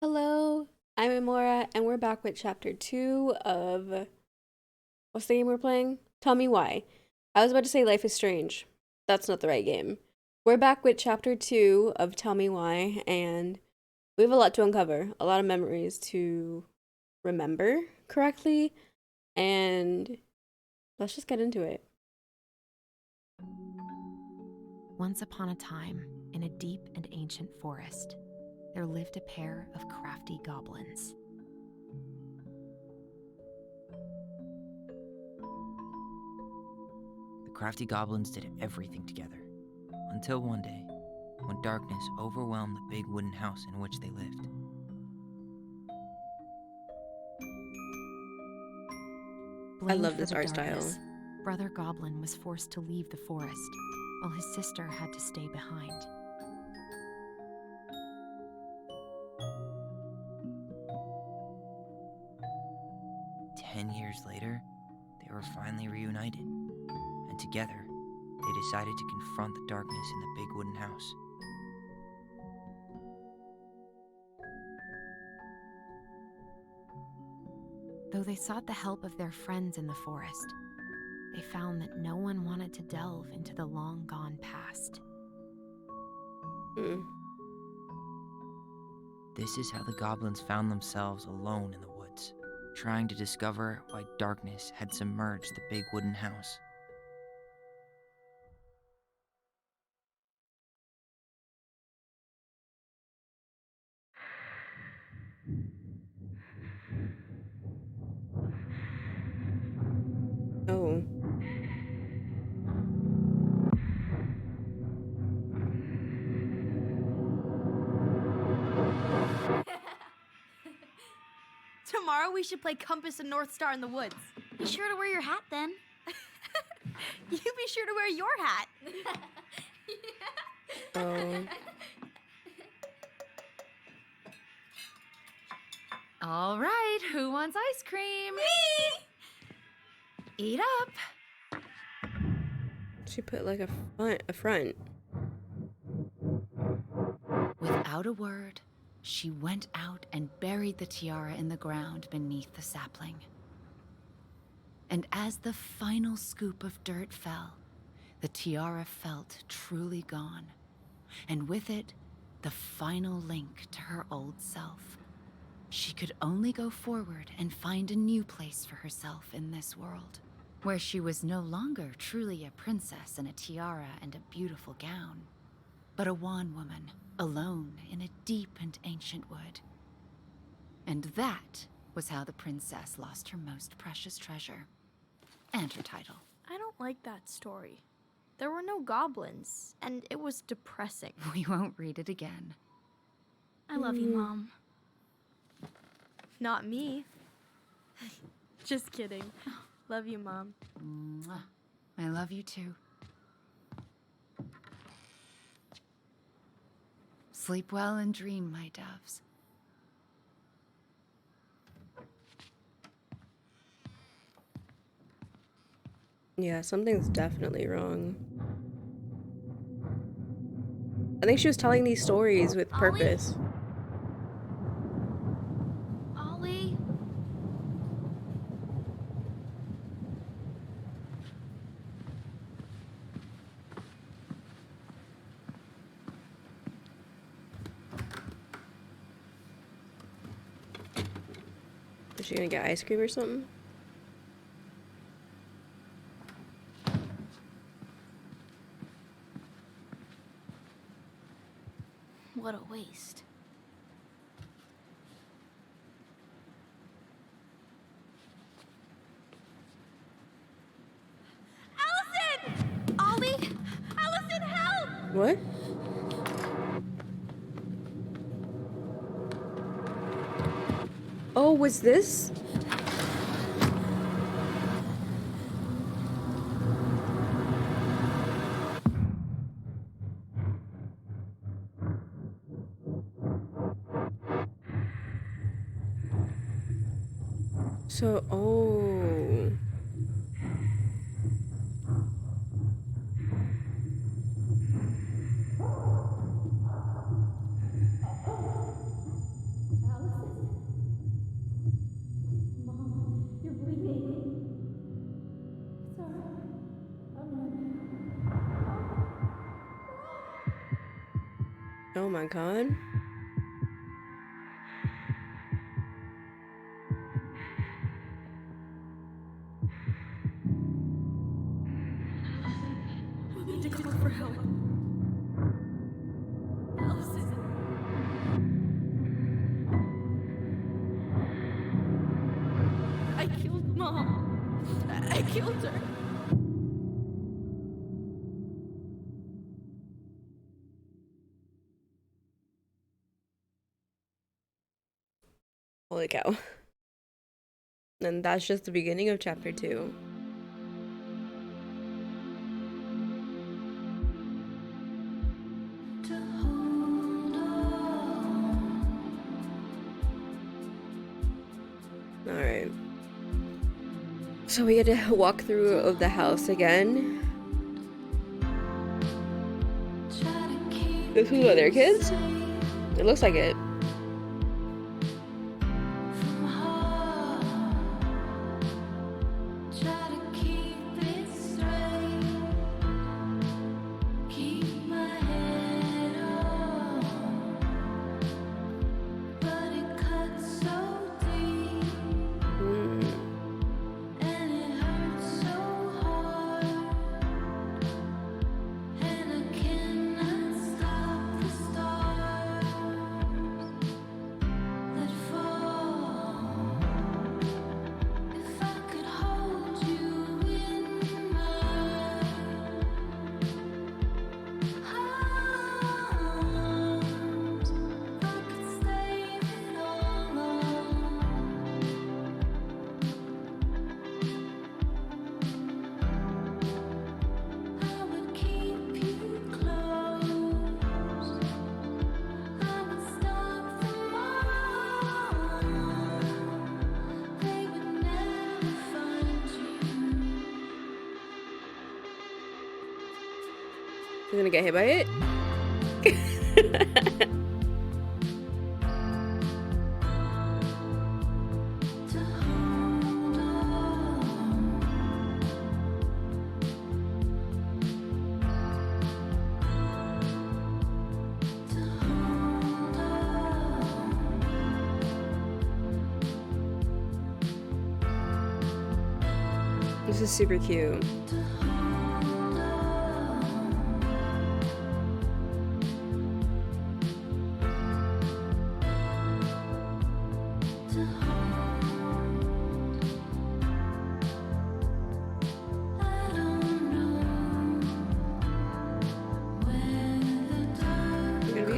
Hello, I'm Emaura, and we're back with chapter 2 of what's the game we're playing? Tell Me Why. I was about to say Life is Strange. That's not the right game. We're back with chapter 2 of Tell Me Why, and we have a lot to uncover, a lot of memories to remember correctly, and let's just get into it. Once upon a time, in a deep and ancient forest, there lived a pair of crafty goblins. The crafty goblins did everything together, until one day, when darkness overwhelmed the big wooden house in which they lived. Blamed love for this the art style. darkness, Brother Goblin was forced to leave the forest, while his sister had to stay behind. "10 years later, they were finally reunited, and together, they decided to confront the darkness in the big wooden house. Though they sought the help of their friends in the forest, they found that no one wanted to delve into the long-gone past. Hmm. This is how the goblins found themselves alone in the woods, trying to discover why darkness had submerged the big wooden house. Oh. Tomorrow we should play Compass and North Star in the woods. Be sure to wear your hat then. You be sure to wear your hat. Oh. All right, who wants ice cream? Me! Eat up. She put like a front. Without a word, she went out and buried the tiara in the ground beneath the sapling. And as the final scoop of dirt fell, the tiara felt truly gone, and with it, the final link to her old self. She could only go forward and find a new place for herself in this world, where she was no longer truly a princess in a tiara and a beautiful gown, but a wan woman, alone in a deep and ancient wood. And that was how the princess lost her most precious treasure, and her title. I don't like that story. There were no goblins, and it was depressing. We won't read it again. I love you, Mom. Not me. Just kidding. Love you, Mom. Mwah. I love you too. Sleep well and dream, my doves. Yeah, something's definitely wrong. I think she was telling these stories with purpose. Ollie? Is she gonna get ice cream or something? What a waste. Allison! Ollie! Allison, help! What? Oh, was this? So, oh. Oh my god. We need to call for help. Allison. I killed Mom. I killed her. Holy cow. And that's just the beginning of chapter 2. Alright. So we get to walk through of the house again. This is what, their kids? It looks like it. He's gonna get hit by it. This is super cute.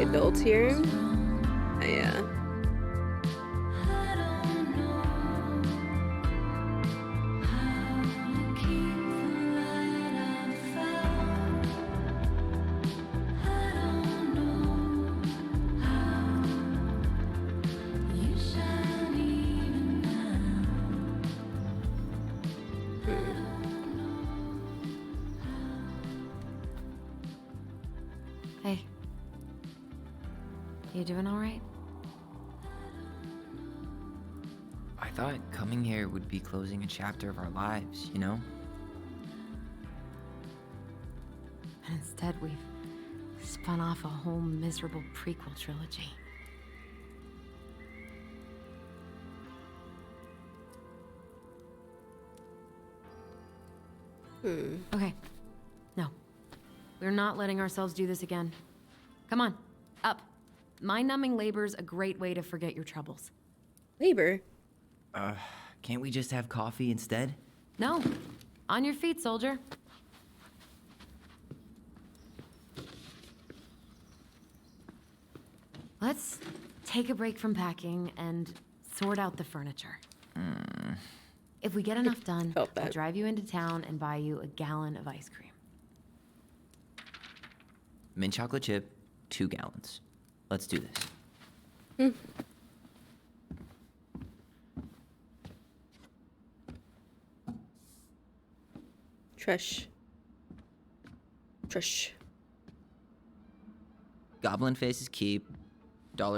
Adults here. Oh, yeah. Hey. You doing all right? I thought coming here would be closing a chapter of our lives, you know? And instead, we've spun off a whole miserable prequel trilogy. Okay. No. We're not letting ourselves do this again. Come on, up. Mind-numbing labor's a great way to forget your troubles. Labor? Can't we just have coffee instead? No. On your feet, soldier. Let's take a break from packing and sort out the furniture. If we get enough done, Felt I'll that. drive you into town and buy you a gallon of ice cream. Mint chocolate chip, 2 gallons. Let's do this. Trush. Trush. Goblin face is keep.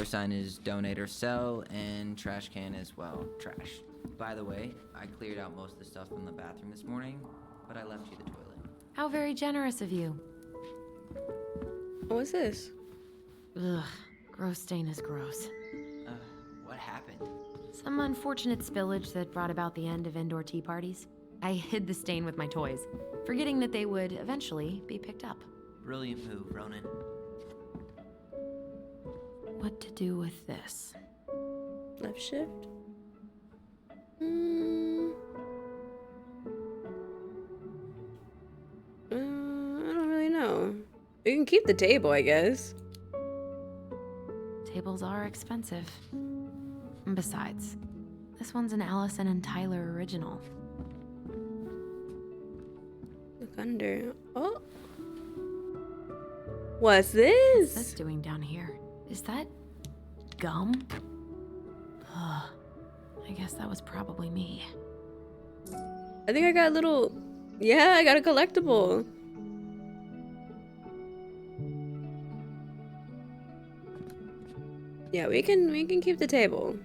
$sign is donate or sell, and trash can is, well, trash. By the way, I cleared out most of the stuff from the bathroom this morning, but I left you the toilet. How very generous of you. What was this? Ugh, gross stain is gross. What happened? Some unfortunate spillage that brought about the end of indoor tea parties. I hid the stain with my toys, forgetting that they would eventually be picked up. Brilliant move, Ronan. What to do with this? Left shift. I don't really know. You can keep the table, I guess. Tables are expensive. Besides, this one's an Allison and Tyler original. Look under. Oh. What's What's this this? doing down here? Is that gum? Ugh. I guess that was probably me. I think I got a little. Yeah, I got a collectible. Yeah, we can keep the table.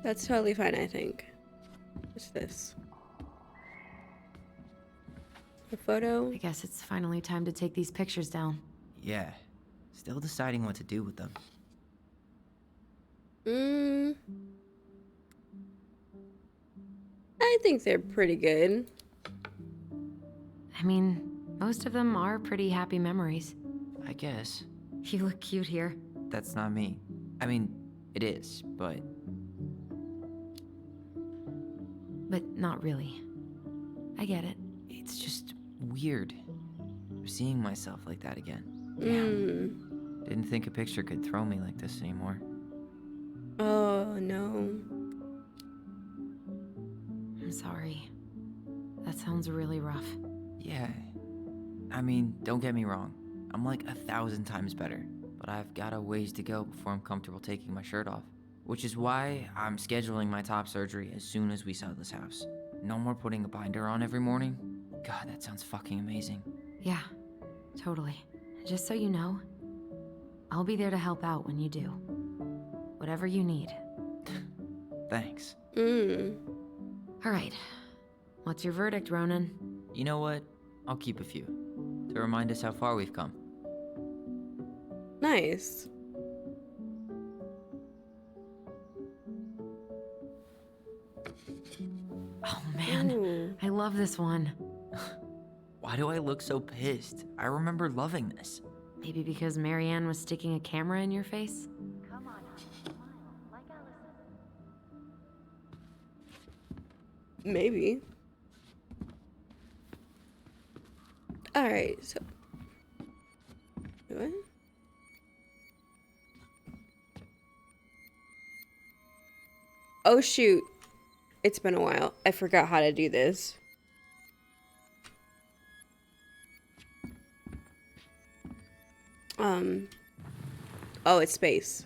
That's totally fine, I think. What's this? A photo? I guess it's finally time to take these pictures down. Yeah. Still deciding what to do with them. I think they're pretty good. I mean, most of them are pretty happy memories. I guess. You look cute here. That's not me. I mean, it is, but But not really. I get it. it's just weird. Seeing myself like that again. Didn't think a picture could throw me like this anymore. Oh, no. I'm sorry. That sounds really rough. Yeah. I mean, don't get me wrong. I'm like 1,000 times better. But I've got a ways to go before I'm comfortable taking my shirt off. Which is why I'm scheduling my top surgery as soon as we sell this house. No more putting a binder on every morning. God, that sounds fucking amazing. Yeah, totally. Just so you know, I'll be there to help out when you do. Whatever you need. Thanks. All right. What's your verdict, Ronan? You know what? I'll keep a few. To remind us how far we've come. Nice. Oh man, Ooh. I love this one. Why do I look so pissed? I remember loving this. Maybe because Marianne was sticking a camera in your face? Come on, honey, smile like Allison. Maybe. Alright, so. What? Oh shoot. It's been a while. I forgot how to do this. Oh, it's space.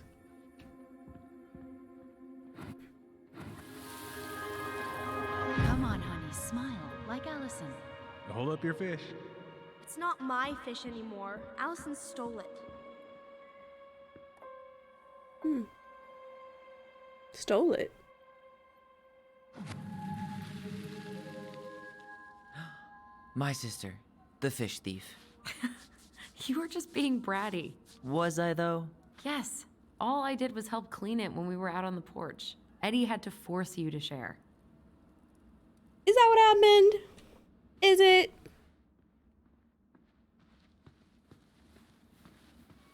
Come on, honey, smile like Allison. Hold up your fish. It's not my fish anymore. Allison stole it. Stole it. My sister, the fish thief. You were just being bratty. Was I, though? Yes, all I did was help clean it when we were out on the porch. Eddie had to force you to share. Is that what happened? Is it?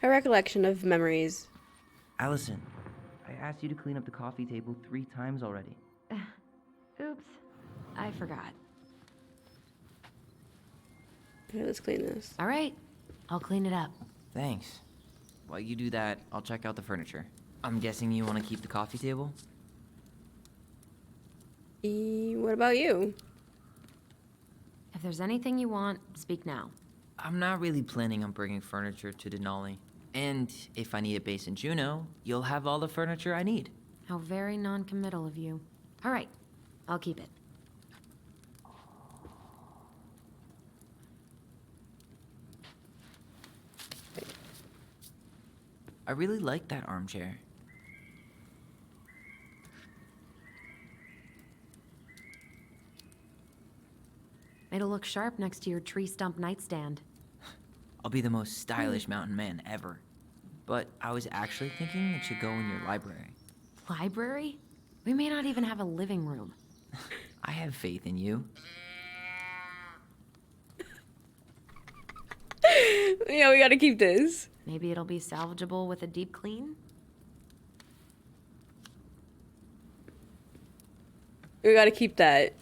A recollection of memories. Allison, I asked you to clean up the coffee table 3 times already. Oops, I forgot. Okay, let's clean this. All right, I'll clean it up. Thanks. While you do that, I'll check out the furniture. I'm guessing you want to keep the coffee table? What about you? If there's anything you want, speak now. I'm not really planning on bringing furniture to Denali. And if I need a base in Juneau, you'll have all the furniture I need. How very non-committal of you. All right, I'll keep it. I really like that armchair. It'll look sharp next to your tree stump nightstand. I'll be the most stylish mountain man ever. But I was actually thinking it should go in your library. Library? We may not even have a living room. I have faith in you. Yeah, we gotta keep this. Maybe it'll be salvageable with a deep clean? We gotta keep that.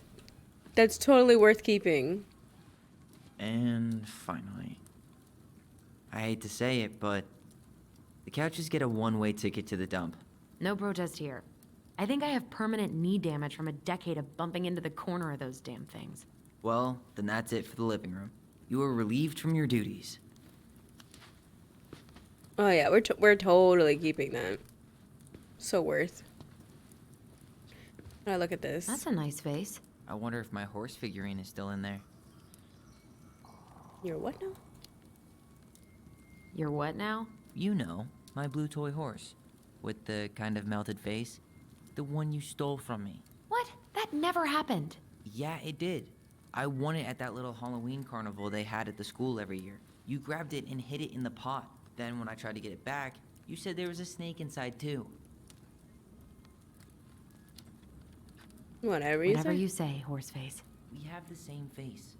That's totally worth keeping. And finally, I hate to say it, but the couches get a one-way ticket to the dump. No protest here. I think I have permanent knee damage from a decade of bumping into the corner of those damn things. Well, then that's it for the living room. You are relieved from your duties. Oh yeah, we're totally keeping that. So worth. When I look at this. That's a nice face. I wonder if my horse figurine is still in there. You're what now? You're what now? You know, my blue toy horse. With the kind of melted face. The one you stole from me. What? That never happened. Yeah, it did. I won it at that little Halloween carnival they had at the school every year. You grabbed it and hid it in the pot. Then when I tried to get it back, you said there was a snake inside too. Whatever Whatever you say, Horseface. We have the same face.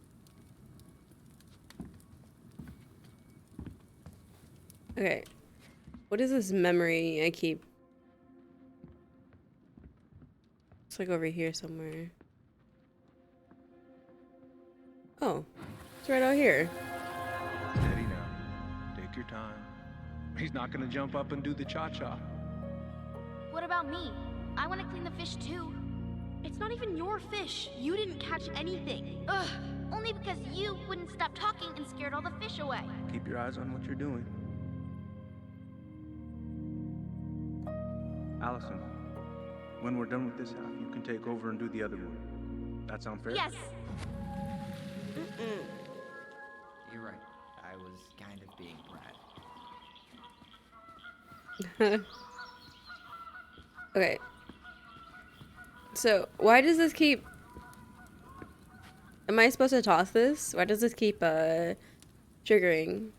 Okay. What is this memory I keep? It's like over here somewhere. Oh. It's right out here. Steady now. Take your time. He's not gonna jump up and do the cha-cha. What about me? I want to clean the fish too. It's not even your fish. You didn't catch anything. Ugh, only because you wouldn't stop talking and scared all the fish away. Keep your eyes on what you're doing. Allison, when we're done with this half, you can take over and do the other one. That sound fair? Yes. You're right. I was kind of being brat. Okay. So, why does this keep... Am I supposed to toss this? Why does this keep, triggering?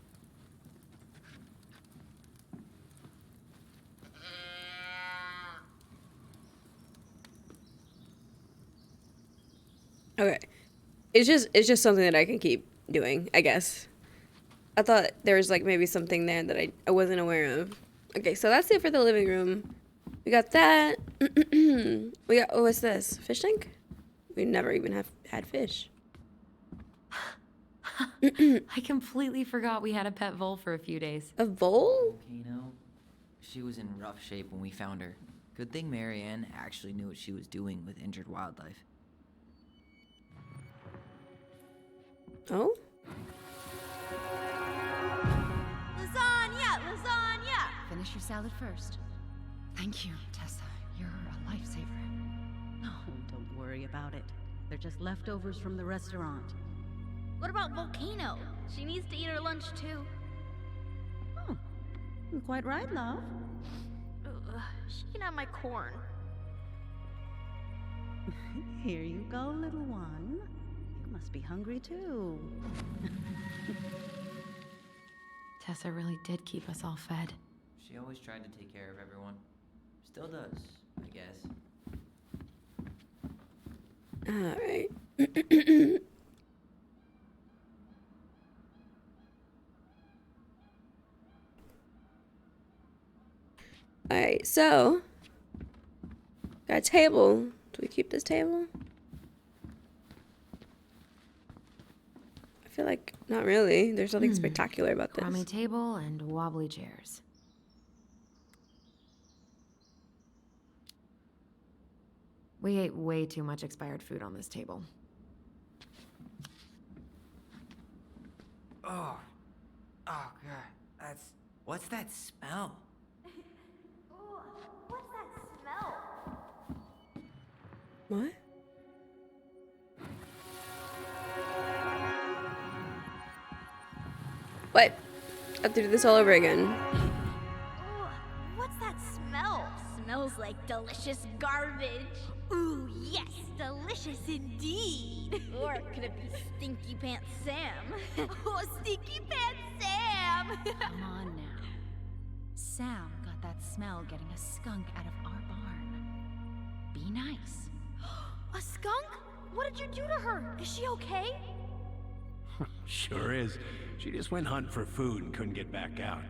Okay. It's just something that I can keep doing, I guess. I thought there was, like, maybe something there that I wasn't aware of. Okay, so that's it for the living room. We got that. We got, oh, what's this? Fish tank? We never even have had fish. I completely forgot we had a pet vole for a few days. A vole? Volcano? She was in rough shape when we found her. Good thing Marianne actually knew what she was doing with injured wildlife. Oh? Lasagna! Lasagna! Finish your salad first. Thank you, Tessa. You're a lifesaver. No, don't worry about it. They're just leftovers from the restaurant. What about Volcano? She needs to eat her lunch too. Oh, you're quite right, love. Ugh, she can have my corn. Here you go, little one. You must be hungry too. Tessa really did keep us all fed. She always tried to take care of everyone. Still does, I guess. Alright. Alright, so got a table. Do we keep this table? I feel like not really. There's nothing spectacular about this. Crummy table and wobbly chairs. We ate way too much expired food on this table. Oh God, what's that smell? Ooh, what's that smell? What? What? I have to do this all over again. Ooh, what's that smell? Smells like delicious garbage. Ooh, yes, delicious indeed. Or could it be Stinky Pants Sam? Oh, Stinky Pants Sam! Come on now. Sam got that smell getting a skunk out of our barn. Be nice. A skunk? What did you do to her? Is she okay? Sure is. She just went hunting for food and couldn't get back out.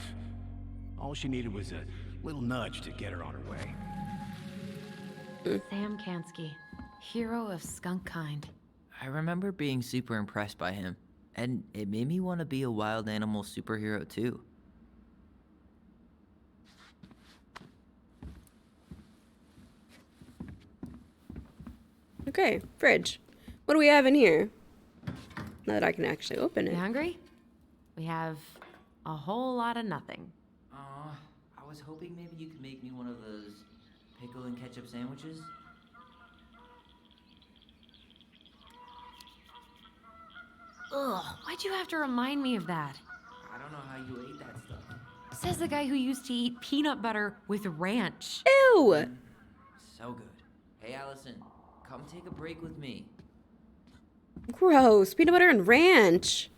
All she needed was a little nudge to get her on her way. Sam Kansky, hero of skunk kind. I remember being super impressed by him, and it made me want to be a wild animal superhero too. Okay, fridge. What do we have in here? Now that I can actually open You it. hungry? We have a whole lot of nothing. I was hoping maybe you could make me one of those pickle and ketchup sandwiches. Ugh, why'd you have to remind me of that? I don't know how you ate that stuff. Says the guy who used to eat peanut butter with ranch. Ew! So good. Hey, Allison, come take a break with me. Gross. Peanut butter and ranch.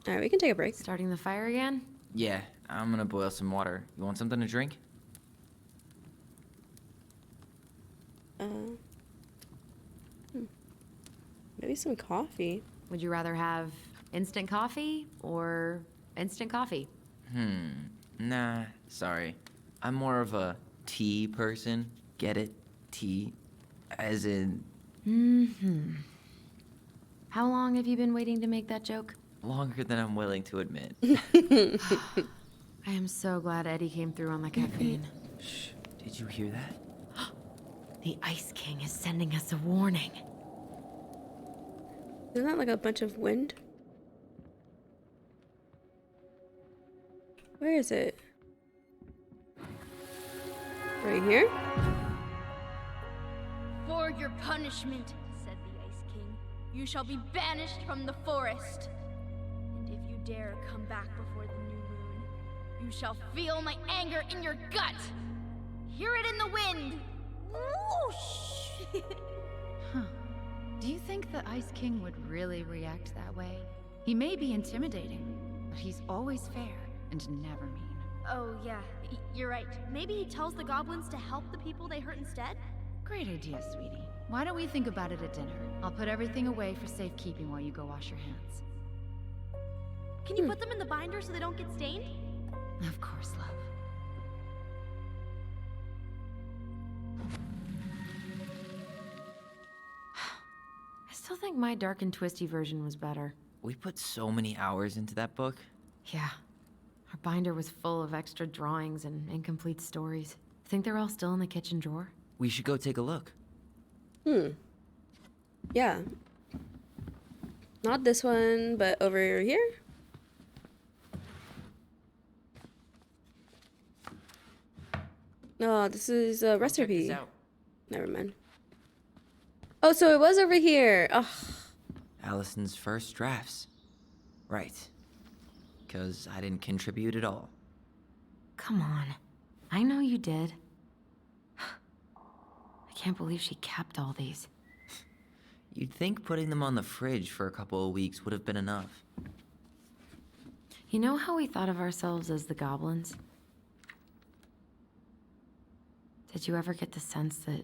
Alright, we can take a break. Starting the fire again? Yeah, I'm gonna boil some water. You want something to drink? Maybe some coffee. Would you rather have instant coffee or instant coffee? Nah, sorry. I'm more of a tea person. Get it? Tea. As in, How long have you been waiting to make that joke? longer than I'm willing to admit. I am so glad Eddie came through on the caffeine. Shh, did you hear that? The Ice King is sending us a warning. Isn't that like a bunch of wind? Where is it? Right here? For your punishment, said the Ice King, you shall be banished from the forest. And if you dare come back before the new moon, you shall feel my anger in your gut. Hear it in the wind. Whoosh! Huh. Do you think the Ice King would really react that way? He may be intimidating, but he's always fair and never mean. Oh, yeah, you're right. Maybe he tells the goblins to help the people they hurt instead? Great idea, sweetie. Why don't we think about it at dinner? I'll put everything away for safekeeping while you go wash your hands. Can you put them in the binder so they don't get stained? Of course, love. I still think my dark and twisty version was better. We put so many hours into that book. Yeah. Our binder was full of extra drawings and incomplete stories. Think they're all still in the kitchen drawer? We should go take a look. Yeah. Not this one, but over here? No, this is a Check recipe. this out. Never mind. Oh, so it was over here. Ugh. Allison's first drafts. Right. Because I didn't contribute at all. Come on. I know you did. I can't believe she kept all these. You'd think putting them on the fridge for a couple of weeks would have been enough. You know how we thought of ourselves as the goblins? Did you ever get the sense that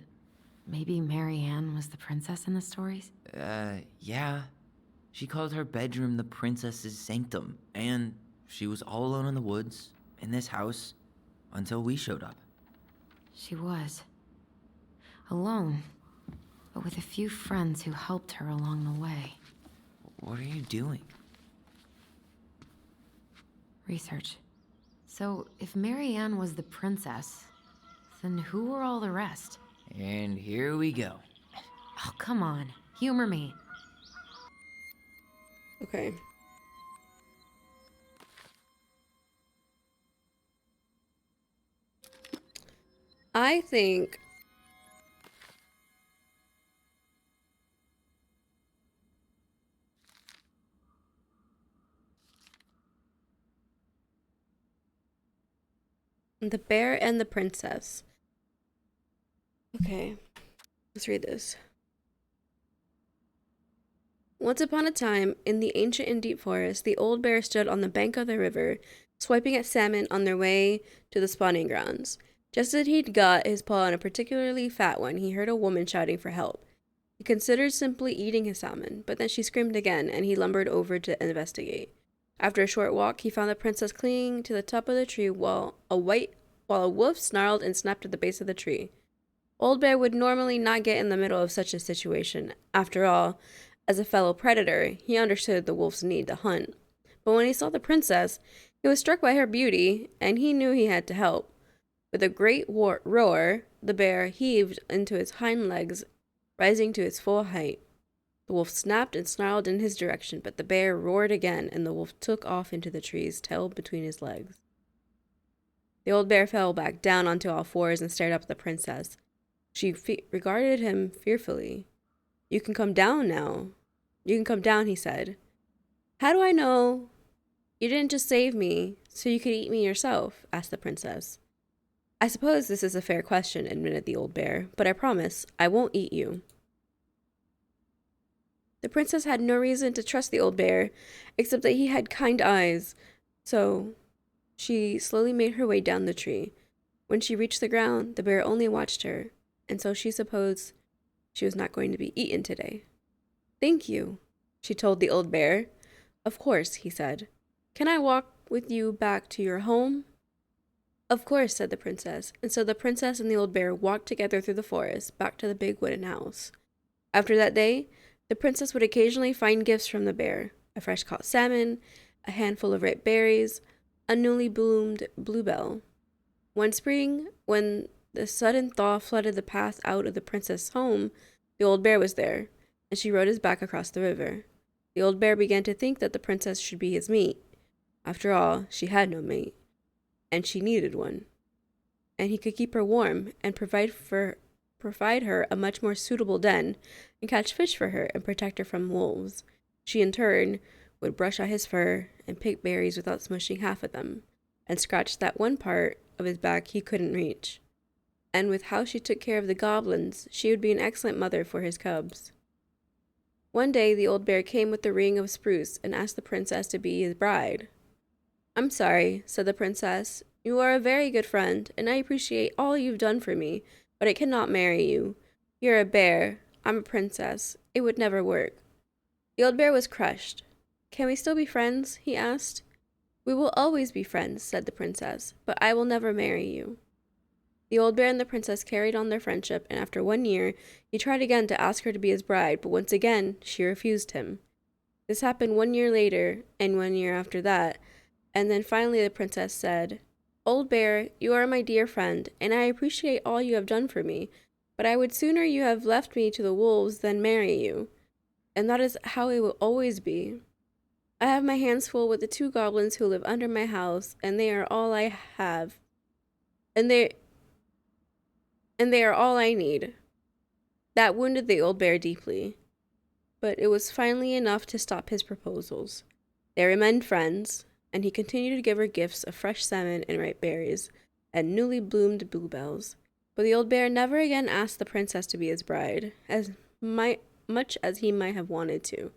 maybe Mary Ann was the princess in the stories? Yeah. She called her bedroom the princess's sanctum, and she was all alone in the woods, in this house, until we showed up. She was. Alone, but with a few friends who helped her along the way. What are you doing? Research. So, if Mary Ann was the princess, then who were all the rest? And here we go. Oh, come on. Humor me. Okay. I think The Bear and the Princess. Okay. Let's read this. Once upon a time, in the ancient and deep forest, the old bear stood on the bank of the river, swiping at salmon on their way to the spawning grounds. Just as he'd got his paw on a particularly fat one, he heard a woman shouting for help. He considered simply eating his salmon, but then she screamed again, and he lumbered over to investigate. After a short walk, he found the princess clinging to the top of the tree while a wolf snarled and snapped at the base of the tree. Old Bear would normally not get in the middle of such a situation. After all, as a fellow predator, he understood the wolf's need to hunt. But when he saw the princess, he was struck by her beauty, and he knew he had to help. With a great roar, the bear heaved into his hind legs, rising to its full height. The wolf snapped and snarled in his direction, but the bear roared again, and the wolf took off into the trees, tail between his legs. The old bear fell back down onto all fours and stared up at the princess. She regarded him fearfully. "You can come down now. You can come down," he said. "How do I know you didn't just save me so you could eat me yourself?" asked the princess. "I suppose this is a fair question," admitted the old bear, "but I promise I won't eat you." The princess had no reason to trust the old bear, except that he had kind eyes, so she slowly made her way down the tree. When she reached the ground, the bear only watched her, and so she supposed she was not going to be eaten today. "Thank you," she told the old bear. "Of course," he said. "Can I walk with you back to your home?" "Of course," said the princess, and so the princess and the old bear walked together through the forest, back to the big wooden house. After that day, the princess would occasionally find gifts from the bear: a fresh caught salmon, a handful of ripe berries, a newly bloomed bluebell. One spring, when the sudden thaw flooded the path out of the princess' home, the old bear was there, and she rode his back across the river. The old bear began to think that the princess should be his mate. After all, she had no mate, and she needed one. And he could keep her warm and provide her a much more suitable den, and catch fish for her and protect her from wolves. She, in turn, would brush out his fur and pick berries without smushing half of them, and scratch that one part of his back he couldn't reach. And with how she took care of the goblins, she would be an excellent mother for his cubs. One day, the old bear came with the ring of spruce and asked the princess to be his bride. "I'm sorry," said the princess. "You are a very good friend, and I appreciate all you've done for me, but I cannot marry you. You're a bear. I'm a princess. It would never work." The old bear was crushed. "Can we still be friends?" he asked. "We will always be friends," said the princess, "but I will never marry you." The old bear and the princess carried on their friendship, and after 1 year, he tried again to ask her to be his bride, but once again, she refused him. This happened 1 year later, and 1 year after that, and then finally the princess said, "Old bear, you are my dear friend, and I appreciate all you have done for me, but I would sooner you have left me to the wolves than marry you. And that is how it will always be. I have my hands full with the 2 goblins who live under my house, and they are all I have. And they are all I need." That wounded the old bear deeply, but it was finally enough to stop his proposals. They remained friends, and he continued to give her gifts of fresh salmon and ripe berries, and newly bloomed bluebells. But the old bear never again asked the princess to be his bride, as much as he might have wanted to.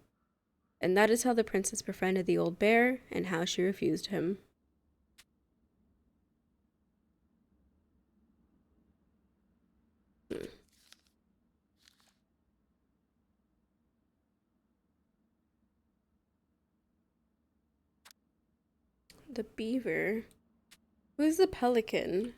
And that is how the princess befriended the old bear, and how she refused him. The beaver. Who's the pelican?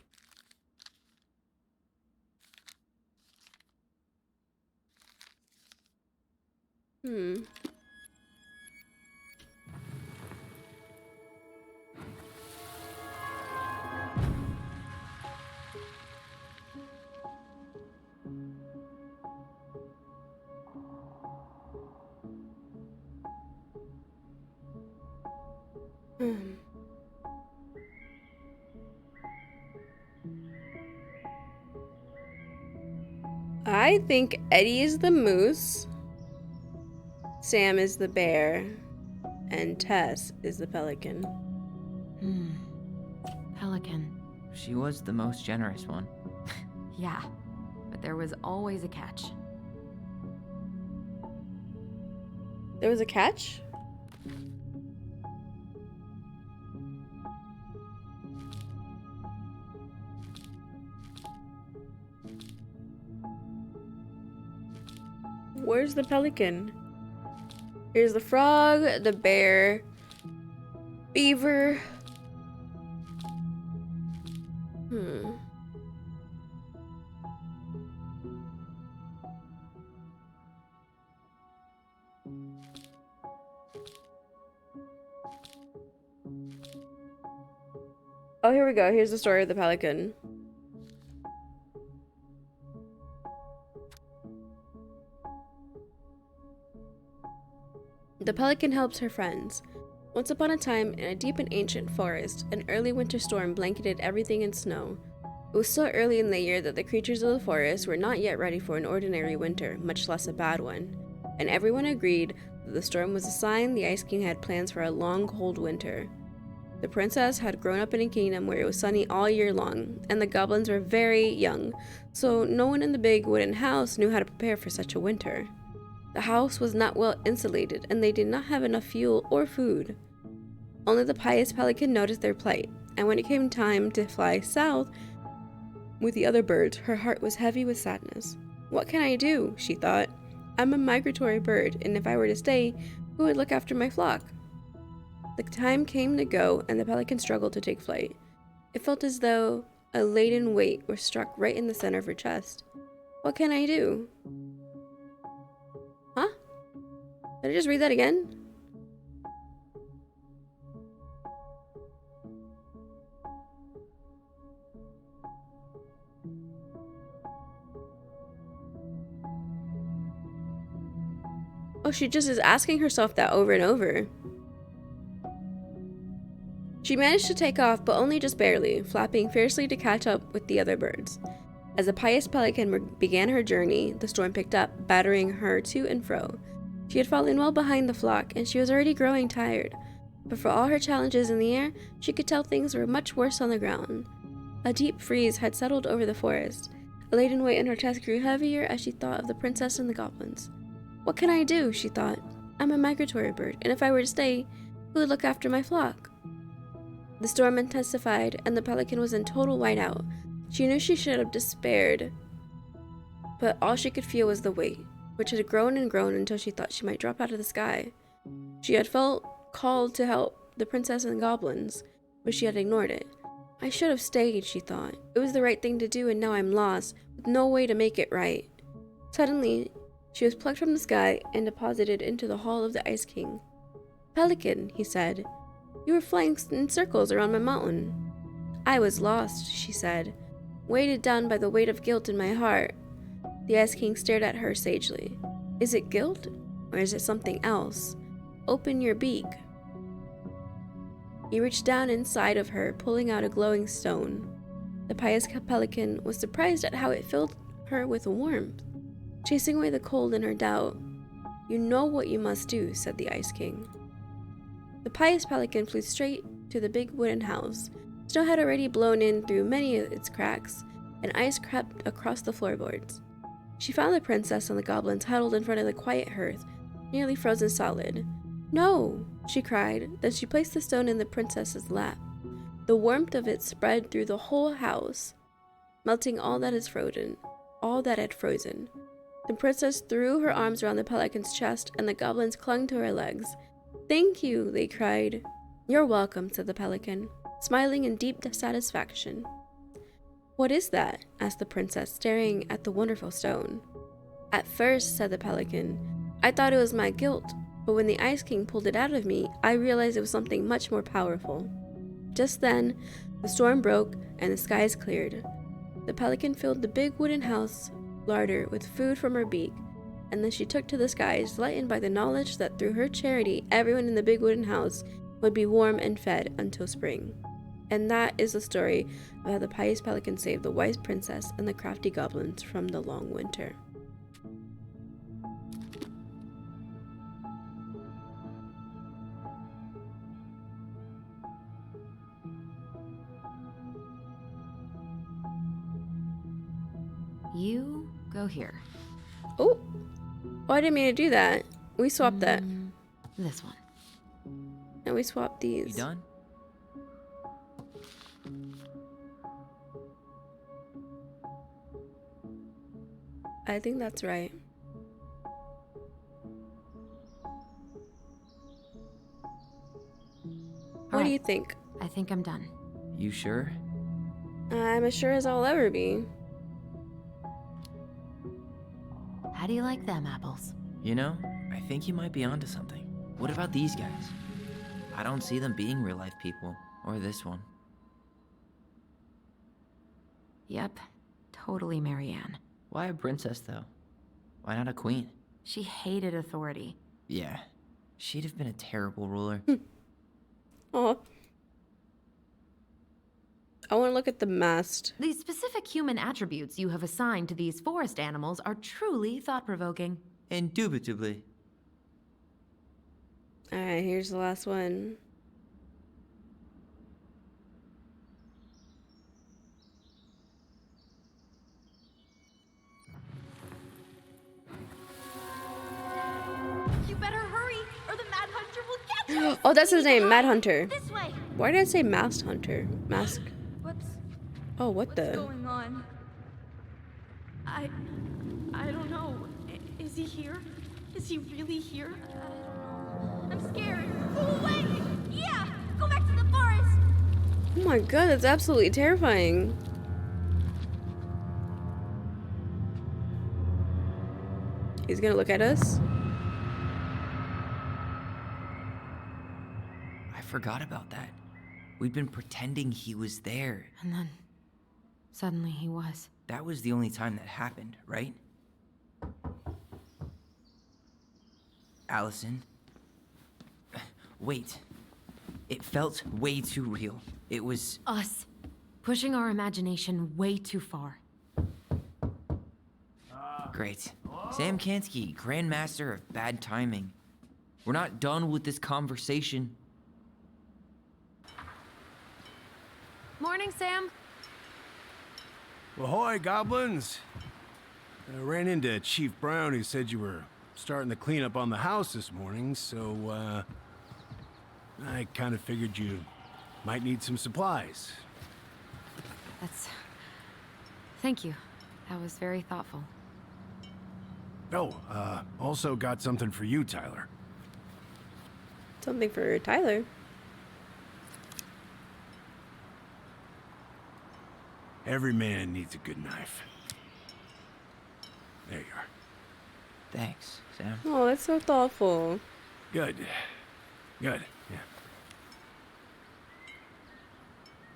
I think Eddie is the moose, Sam is the bear, and Tess is the pelican. Pelican. She was the most generous one. Yeah, but there was always a catch. There was a catch? Where's the pelican? Here's the frog, the bear, beaver. Oh, here we go. Here's the story of the pelican. The pelican helps her friends. Once upon a time, in a deep and ancient forest, an early winter storm blanketed everything in snow. It was so early in the year that the creatures of the forest were not yet ready for an ordinary winter, much less a bad one. And everyone agreed that the storm was a sign the Ice King had plans for a long, cold winter. The princess had grown up in a kingdom where it was sunny all year long, and the goblins were very young, so no one in the big wooden house knew how to prepare for such a winter. The house was not well insulated, and they did not have enough fuel or food. Only the pious pelican noticed their plight, and when it came time to fly south with the other birds, her heart was heavy with sadness. What can I do? She thought. I'm a migratory bird, and if I were to stay, who would look after my flock? The time came to go, and the pelican struggled to take flight. It felt as though a laden weight was struck right in the center of her chest. What can I do? Huh? Did I just read that again? Oh, she just is asking herself that over and over. She managed to take off, but only just barely, flapping fiercely to catch up with the other birds. As the pious pelican began her journey, the storm picked up, battering her to and fro. She had fallen well behind the flock, and she was already growing tired. But for all her challenges in the air, she could tell things were much worse on the ground. A deep freeze had settled over the forest. A laden weight in her chest grew heavier as she thought of the princess and the goblins. What can I do? She thought. I'm a migratory bird, and if I were to stay, who would look after my flock? The storm intensified, and the pelican was in total whiteout. She knew she should have despaired, but all she could feel was the weight, which had grown and grown until she thought she might drop out of the sky. She had felt called to help the princess and the goblins, but she had ignored it. I should have stayed, she thought. It was the right thing to do, and now I'm lost, with no way to make it right. Suddenly, she was plucked from the sky and deposited into the hall of the Ice King. Pelican, he said. You were flying in circles around my mountain. I was lost, she said, weighted down by the weight of guilt in my heart. The Ice King stared at her sagely. Is it guilt, or is it something else? Open your beak. He reached down inside of her, pulling out a glowing stone. The pious pelican was surprised at how it filled her with warmth, chasing away the cold in her doubt. You know what you must do, said the Ice King. The pious pelican flew straight to the big wooden house. Snow had already blown in through many of its cracks, and ice crept across the floorboards. She found the princess and the goblins huddled in front of the quiet hearth, nearly frozen solid. No, she cried. Then she placed the stone in the princess's lap. The warmth of it spread through the whole house, melting all that had frozen. The princess threw her arms around the pelican's chest, and the goblins clung to her legs. Thank you, they cried. You're welcome, said the pelican, smiling in deep satisfaction. What is that? Asked the princess, staring at the wonderful stone. At first, said the pelican, I thought it was my guilt, but when the Ice King pulled it out of me, I realized it was something much more powerful. Just then, the storm broke and the skies cleared. The pelican filled the big wooden house larder with food from her beak, and then she took to the skies, lightened by the knowledge that through her charity, everyone in the big wooden house would be warm and fed until spring. And that is the story of how the pious pelican saved the wise princess and the crafty goblins from the long winter. You go here. Oh, I didn't mean to do that. We swapped that. This one. And we swap these. You done? I think that's right. What do you think? I think I'm done. You sure? I'm as sure as I'll ever be. How do you like them apples? You know, I think you might be onto something. What about these guys? I don't see them being real life people, or this one. Yep, totally Marianne. Why a princess, though? Why not a queen? She hated authority. Yeah, she'd have been a terrible ruler. Oh. I want to look at the mast. The specific human attributes you have assigned to these forest animals are truly thought-provoking. Indubitably. Alright, here's the last one. You better hurry, or the Mad Hunter will catch us! Oh, that's his name, Mad Hunter. This way! Why did I say Masked Hunter? Mask. What's Oh, what the? going on? I don't know. Is he here? Is he really here? I'm scared. Go away! Yeah! Go back to the forest! Oh my god, that's absolutely terrifying. He's gonna look at us. I forgot about that. We'd been pretending he was there. And then, suddenly he was. That was the only time that happened, right? Allison? Wait. It felt way too real. It was... Us. Pushing our imagination way too far. Great. Sam Kansky, Grandmaster of Bad Timing. We're not done with this conversation. Morning, Sam. Ahoy, goblins! I ran into Chief Brown, who said you were starting the cleanup on the house this morning, so, I kind of figured you might need some supplies. Thank you. That was very thoughtful. Oh, also got something for you, Tyler. Something for Tyler. Every man needs a good knife. There you are. Thanks, Sam. Oh, that's so thoughtful. Good. Good, yeah.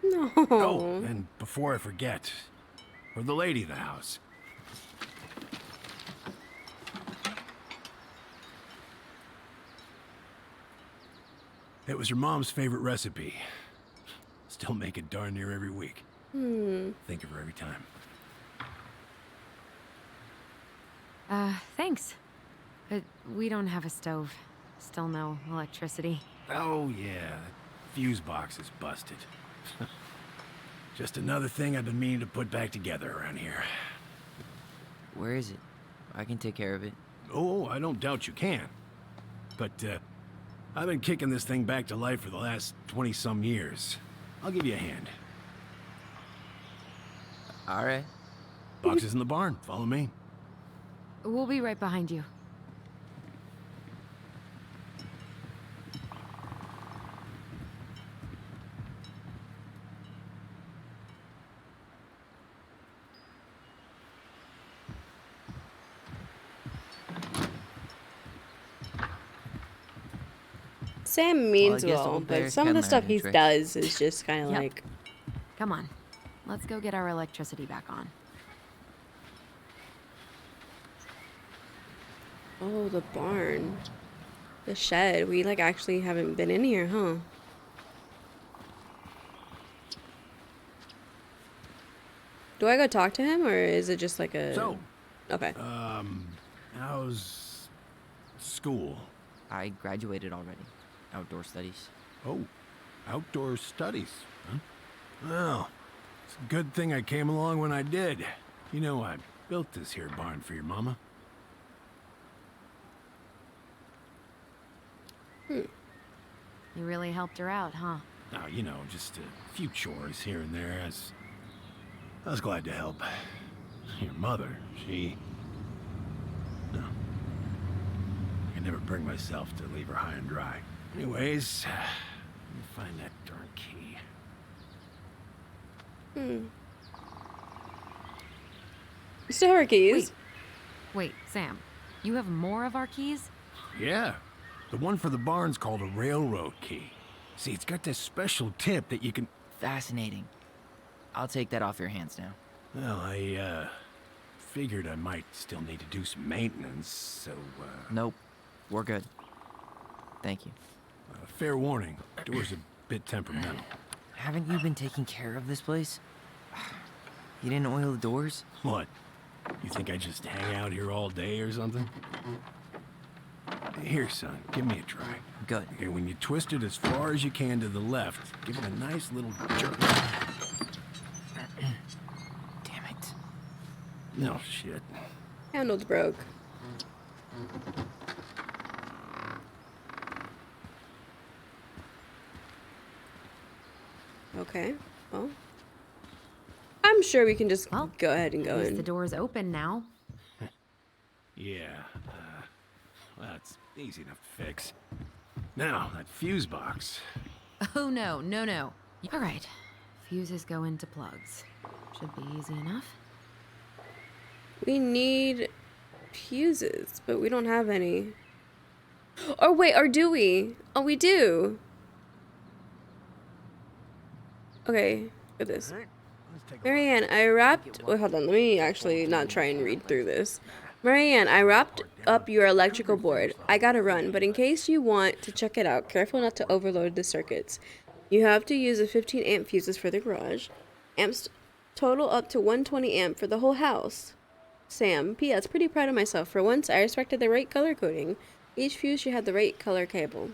No. Oh, and before I forget, for the lady of the house. It was her mom's favorite recipe. Still make it darn near every week. Think of her every time. Thanks. But we don't have a stove. Still no electricity. Oh yeah, that fuse box is busted. Just another thing I've been meaning to put back together around here. Where is it? I can take care of it. Oh, I don't doubt you can. But, I've been kicking this thing back to life for the last 20-some years. I'll give you a hand. All right. Box is in the barn. Follow me. We'll be right behind you. Sam means Well, I guess well, old but bears some of can the stuff learn he new tricks. does is just kind of Yep. like, Come on. Let's go get our electricity back on. oh, the barn. The shed. We like actually haven't been in here, huh? Do I go talk to him or is it just like a... So, Okay. how's school? I graduated already. Outdoor studies. Oh, outdoor studies, huh? Well, it's a good thing I came along when I did. You know, I built this here barn for your mama. You really helped her out, huh? Oh, you know, just a few chores here and there. I was glad to help. Your mother, she... No. I can never bring myself to leave her high and dry. Anyways, let me find that darn key. You still have our keys? Wait, Sam. You have more of our keys? Yeah. The one for the barn's called a railroad key. See, it's got this special tip that you can... Fascinating. I'll take that off your hands now. Well, I, figured I might still need to do some maintenance, so, Nope. We're good. Thank you. fair warning. Door's a bit temperamental. Haven't you been taking care of this place? You didn't oil the doors? What? You think I just hang out here all day or something? Here, son, give me a try. Good. Okay, when you twist it as far as you can to the left, give it a nice little jerk. Damn it. No shit. Handle's broke. Okay. Well, I'm sure we can just Well, go ahead and go At least in. the door's open now. Yeah, that's easy enough to fix. Now, that fuse box. Oh, no. All right. Fuses go into plugs. Should be easy enough. We need fuses, but we don't have any. Or wait, or do we? Oh, we do. Okay, look at this. Marianne, I wrapped... Wait, hold on. Let me actually not try and read through this. Marianne, I wrapped up your electrical board. I gotta run, but in case you want to check it out, careful not to overload the circuits. You have to use a 15 amp fuses for the garage. Amps total up to 120 amp for the whole house. Sam, P.S. Pretty proud of myself. For once, I respected the right color coding. Each fuse should have the right color cable.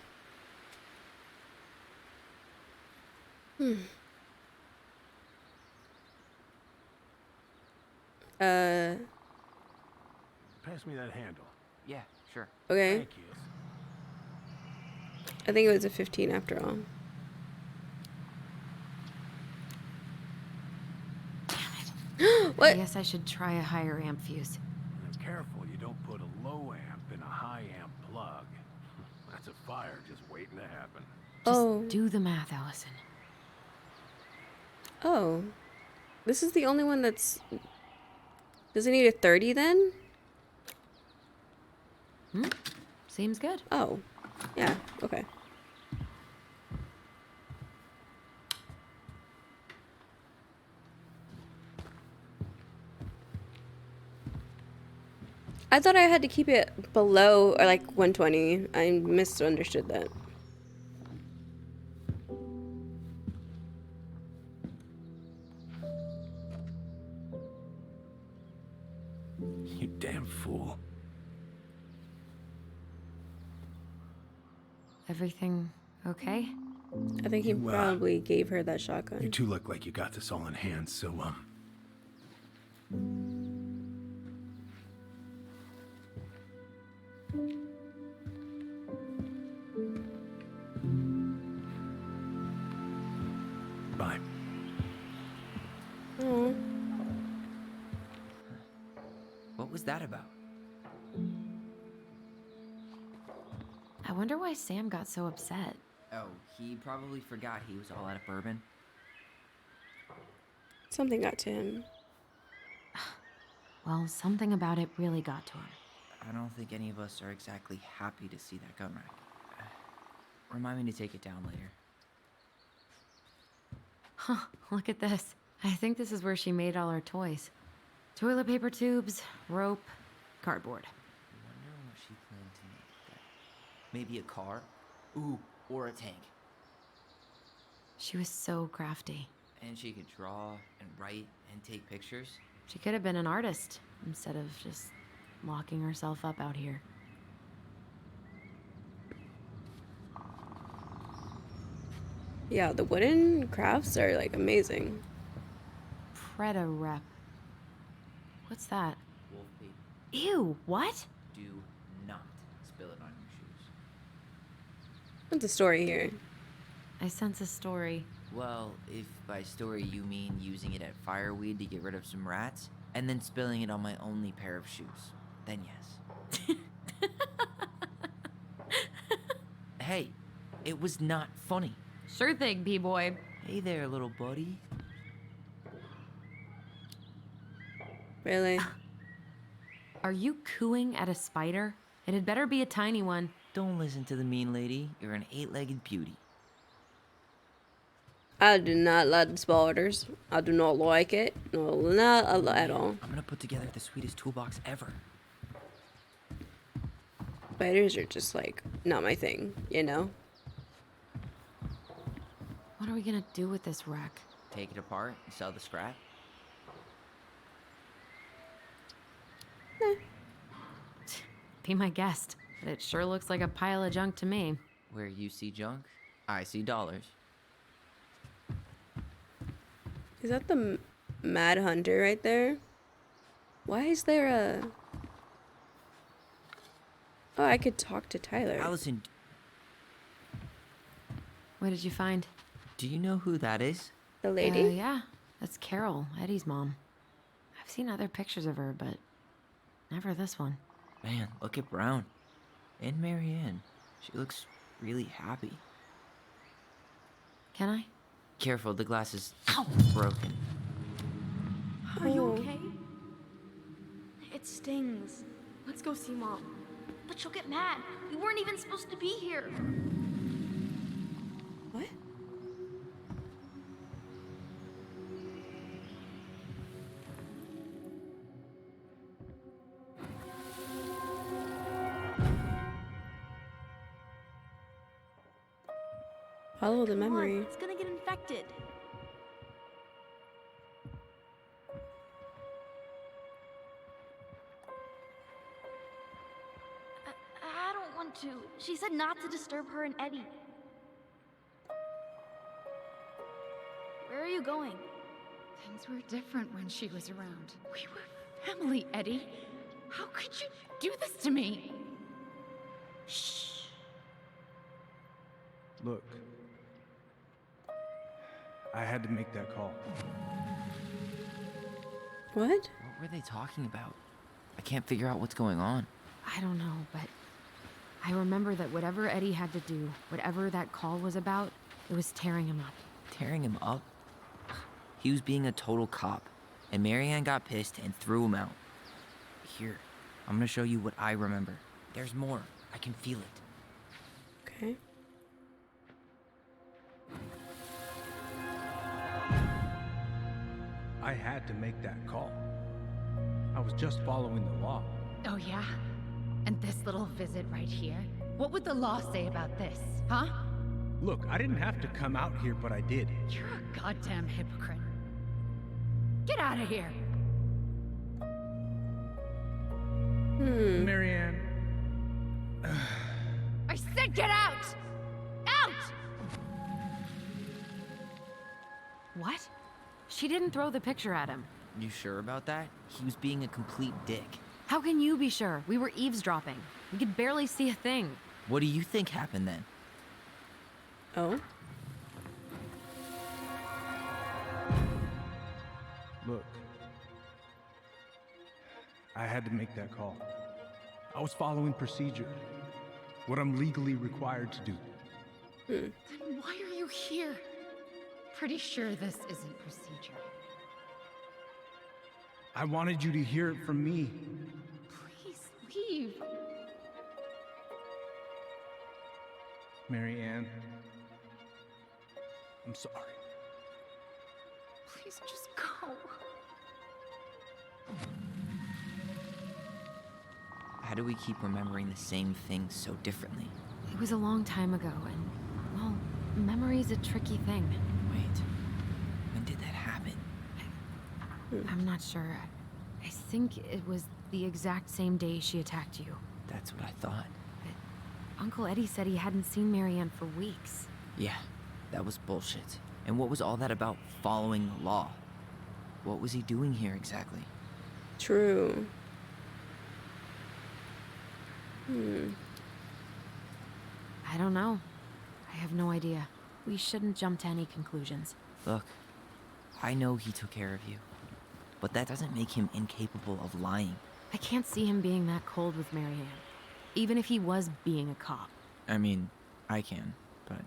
Pass me that handle. Yeah, sure. Okay. Thank you. I think it was a 15 after all. I What? guess I should try a higher amp fuse. Now, careful you don't put a low amp in a high amp plug. That's a fire just waiting to happen. Just Oh. do the math, Allison. Oh. This is the only one that's... Does it need a 30 then? Seems good. Oh. Yeah, okay. I thought I had to keep it below, or like 120. I misunderstood that. You damn fool. Everything okay? I think he You, probably gave her that You shotgun. two look like you got this all in hand, so, bye. Oh. What was that about? I wonder why Sam got so upset. Oh, he probably forgot he was all out of bourbon. Something got to him. Well, something about it really got to him. I don't think any of us are exactly happy to see that gun rack. Remind me to take it down later. Huh, look at this. I think this is where she made all her toys. Toilet paper tubes, rope, cardboard. I wonder what she planned to make. Maybe a car? Ooh, or a tank. She was so crafty. And she could draw and write and take pictures. She could have been an artist instead of just locking herself up out here. Yeah, the wooden crafts are like amazing. Preda rep. What's that? Wolf paper. Ew, what? Do not spill it on your shoes. What's the story here? I sense a story. Well, if by story you mean using it at fireweed to get rid of some rats, and then spilling it on my only pair of shoes, then yes. Hey, it was not funny. Sure thing, B-boy. Hey there, little buddy. Really? Are you cooing at a spider? It had better be a tiny one. Don't listen to the mean lady. You're an 8-legged beauty. I do not like spiders. I do not like it. No, not at all. I'm gonna put together the sweetest toolbox ever. Spiders are just like not my thing, you know? What are we gonna do with this wreck? Take it apart and sell the scrap. Be my guest. But it sure looks like a pile of junk to me. Where you see junk, I see dollars. Is that the Mad Hunter right there? Why is there a... Oh, I could talk to Tyler. Allison, What did you find? do you know who that is? The lady? Yeah, that's Carol, Eddie's mom. I've seen other pictures of her, but never this one. Man, look at Brown. And Marianne. She looks really happy. Can I? Careful, the glass is broken. Are you Oh. okay? It stings. Let's go see Mom. But she'll get mad. We weren't even supposed to be here. What? Follow the Come on, memory. it's gonna get infected. I don't want to. She said not to disturb her and Eddie. Where are you going? Things were different when she was around. We were family, Eddie. How could you do this to me? Shh. Look, I had to make that call. What? What were they talking about? I can't figure out what's going on. I don't know, but I remember that whatever Eddie had to do, whatever that call was about, it was tearing him up. Tearing him up? He was being a total cop, and Marianne got pissed and threw him out. Here, I'm gonna show you what I remember. There's more. I can feel it. Okay. I had to make that call. I was just following the law. Oh, yeah? And this little visit right here? What would the law say about this, huh? Look, I didn't have to come out here, but I did. You're a goddamn hypocrite. Get out of here! Marianne. I said get out! Out! What? She didn't throw the picture at him. You sure about that? He was being a complete dick. How can you be sure? We were eavesdropping. We could barely see a thing. What do you think happened then? Oh? Look, I had to make that call. I was following procedure, what I'm legally required to do. Then why are you here? Pretty sure this isn't procedure. I wanted you to hear it from me. Please leave. Marianne, I'm sorry. Please just go. How do we keep remembering the same things so differently? It was a long time ago, and, well, memory's a tricky thing. Wait, when did that happen? I'm not sure. I think it was the exact same day she attacked you. That's what I thought. Uncle Eddie said he hadn't seen Marianne for weeks. Yeah, that was bullshit. And what was all that about following the law? What was he doing here exactly? True. I don't know. have no idea. We shouldn't jump to any conclusions. Look, I know he took care of you, but that doesn't make him incapable of lying. I can't see him being that cold with Marianne, even if he was being a cop. I mean, I can, but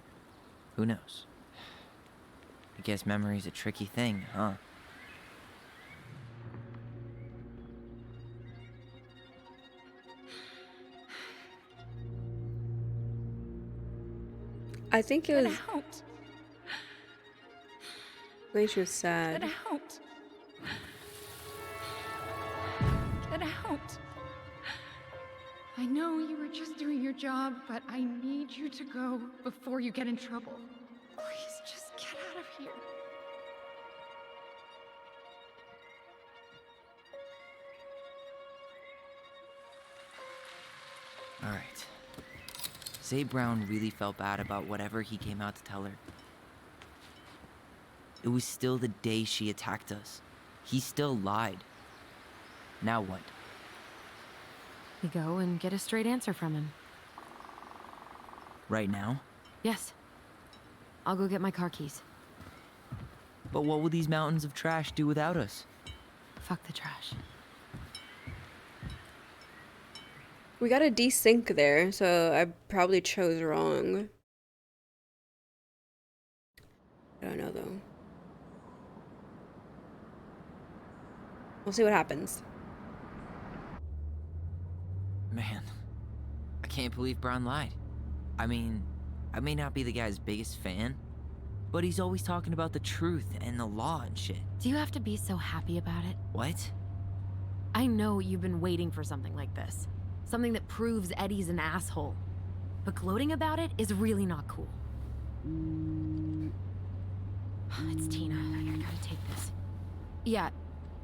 who knows? I guess memory's a tricky thing, huh? I think it Get was out. when she was Get sad. out. Get out. I know you were just doing your job, but I need you to go before you get in trouble. Please, just get out of here. Alright. Say Brown really felt bad about whatever he came out to tell her. It was still the day she attacked us. He still lied. Now what? We go and get a straight answer from him. Right now? Yes. I'll go get my car keys. But what will these mountains of trash do without us? Fuck the trash. We got a desync there, so I probably chose wrong. I don't know though. We'll see what happens. Man, I can't believe Brown lied. I mean, I may not be the guy's biggest fan, but he's always talking about the truth and the law and shit. Do you have to be so happy about it? What? I know you've been waiting for something like this. Something that proves Eddie's an asshole. But gloating about it is really not cool. It's Tina. I gotta take this. Yeah,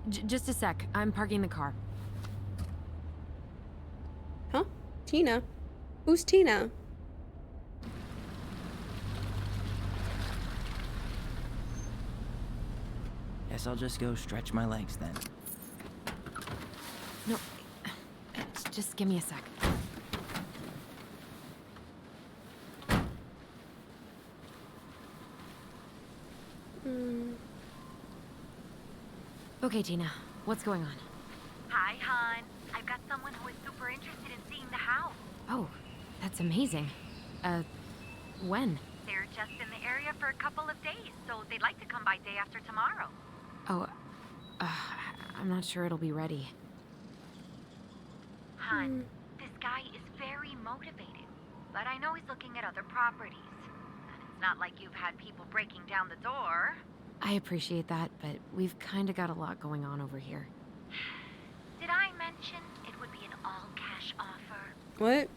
just a sec. I'm parking the car. Huh? Tina? Who's Tina? Guess I'll just go stretch my legs then. No, just give me a sec. Okay, Tina, what's going on? Hi, hon. I've got someone who is super interested in seeing the house. Oh, that's amazing. When? They're just in the area for a couple of days, so they'd like to come by day after tomorrow. Oh, I'm not sure it'll be ready. Hun, this guy is very motivated, but I know he's looking at other properties. And it's not like you've had people breaking down the door. I appreciate that, but we've kind of got a lot going on over here. Did I mention it would be an all-cash offer? What?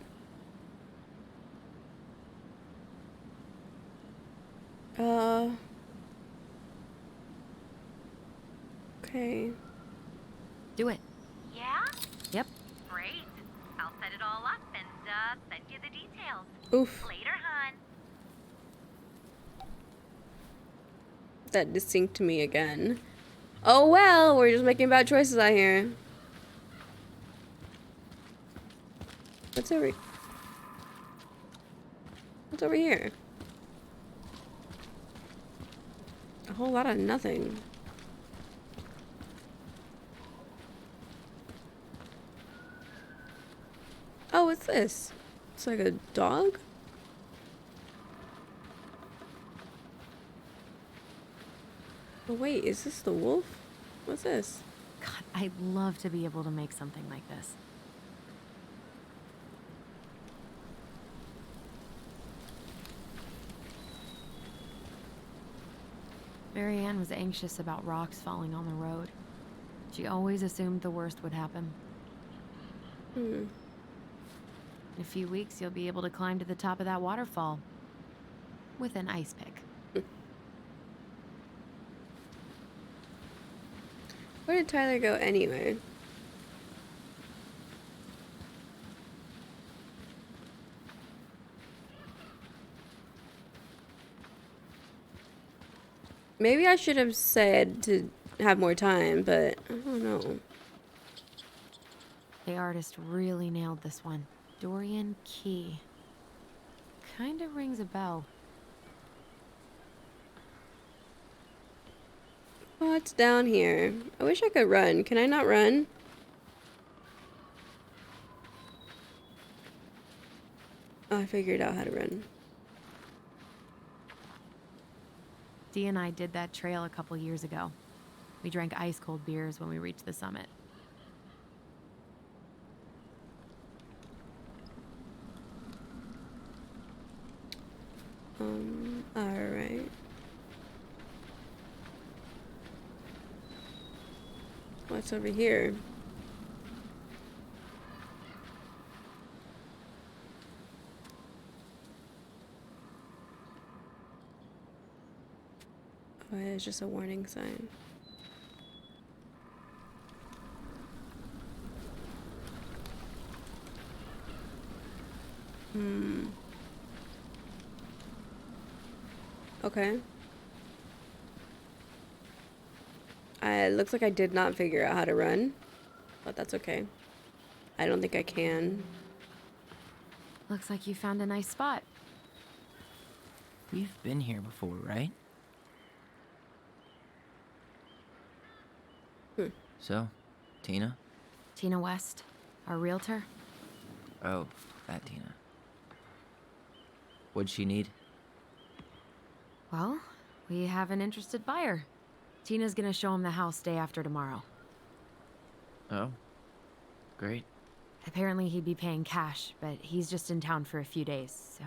Okay. Do it. Yeah? Yep. Great. I'll set it all up and send you the details. Oof. Later, hun. That distinct me again. Oh well, we're just making bad choices out here. What's over here? A whole lot of nothing. Oh, what's this? It's like a dog? Oh wait, is this the wolf? What's this? God, I'd love to be able to make something like this. Marianne was anxious about rocks falling on the road. She always assumed the worst would happen. In a few weeks, you'll be able to climb to the top of that waterfall. With an ice pick. Where did Tyler go anyway? Maybe I should have said to have more time, but I don't know. The artist really nailed this one. Dorian Key. Kinda rings a bell. What's down here? I wish I could run. Can I not run? Oh, I figured out how to run. Dee and I did that trail a couple years ago. We drank ice-cold beers when we reached the summit. Alright. What's over here? Oh, it's just a warning sign. Okay. It looks like I did not figure out how to run, but that's okay. I don't think I can. Looks like you found a nice spot. We've been here before, right? So, Tina? Tina West, our realtor. Oh, that Tina. What'd she need? Well, we have an interested buyer. Tina's gonna show him the house day after tomorrow. Oh, great. Apparently he'd be paying cash, but he's just in town for a few days, so...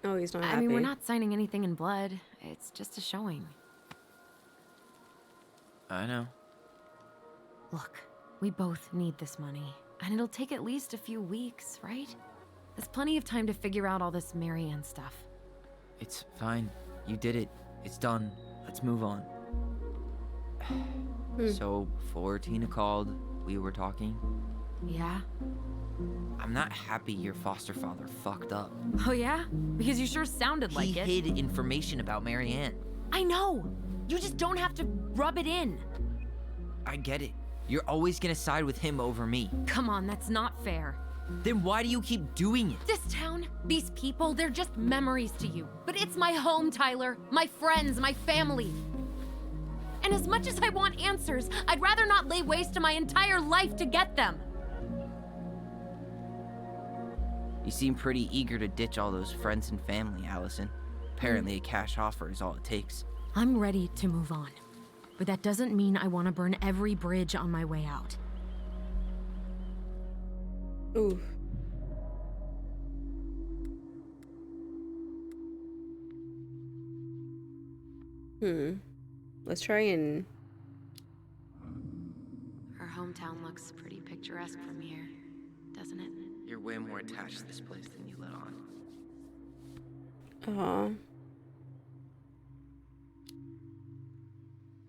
Oh, he's not happy. I mean, we're not signing anything in blood. It's just a showing. I know. Look, we both need this money, and it'll take at least a few weeks, right? There's plenty of time to figure out all this Marianne stuff. It's fine. You did it. It's done. Let's move on. So, before Tina called, we were talking. Yeah? I'm not happy your foster father fucked up. Oh yeah? Because you sure sounded like it. He hid information about Marianne. I know! You just don't have to rub it in. I get it. You're always gonna side with him over me. Come on, that's not fair. Then why do you keep doing it? This town, these people, they're just memories to you. But it's my home, Tyler. My friends, my family. And as much as I want answers, I'd rather not lay waste to my entire life to get them. You seem pretty eager to ditch all those friends and family, Allison. Apparently a cash offer is all it takes. I'm ready to move on. But that doesn't mean I want to burn every bridge on my way out. Ooh. Let's try and... Our hometown looks pretty picturesque from here, doesn't it? You're way more attached to this place than you let on. Aw.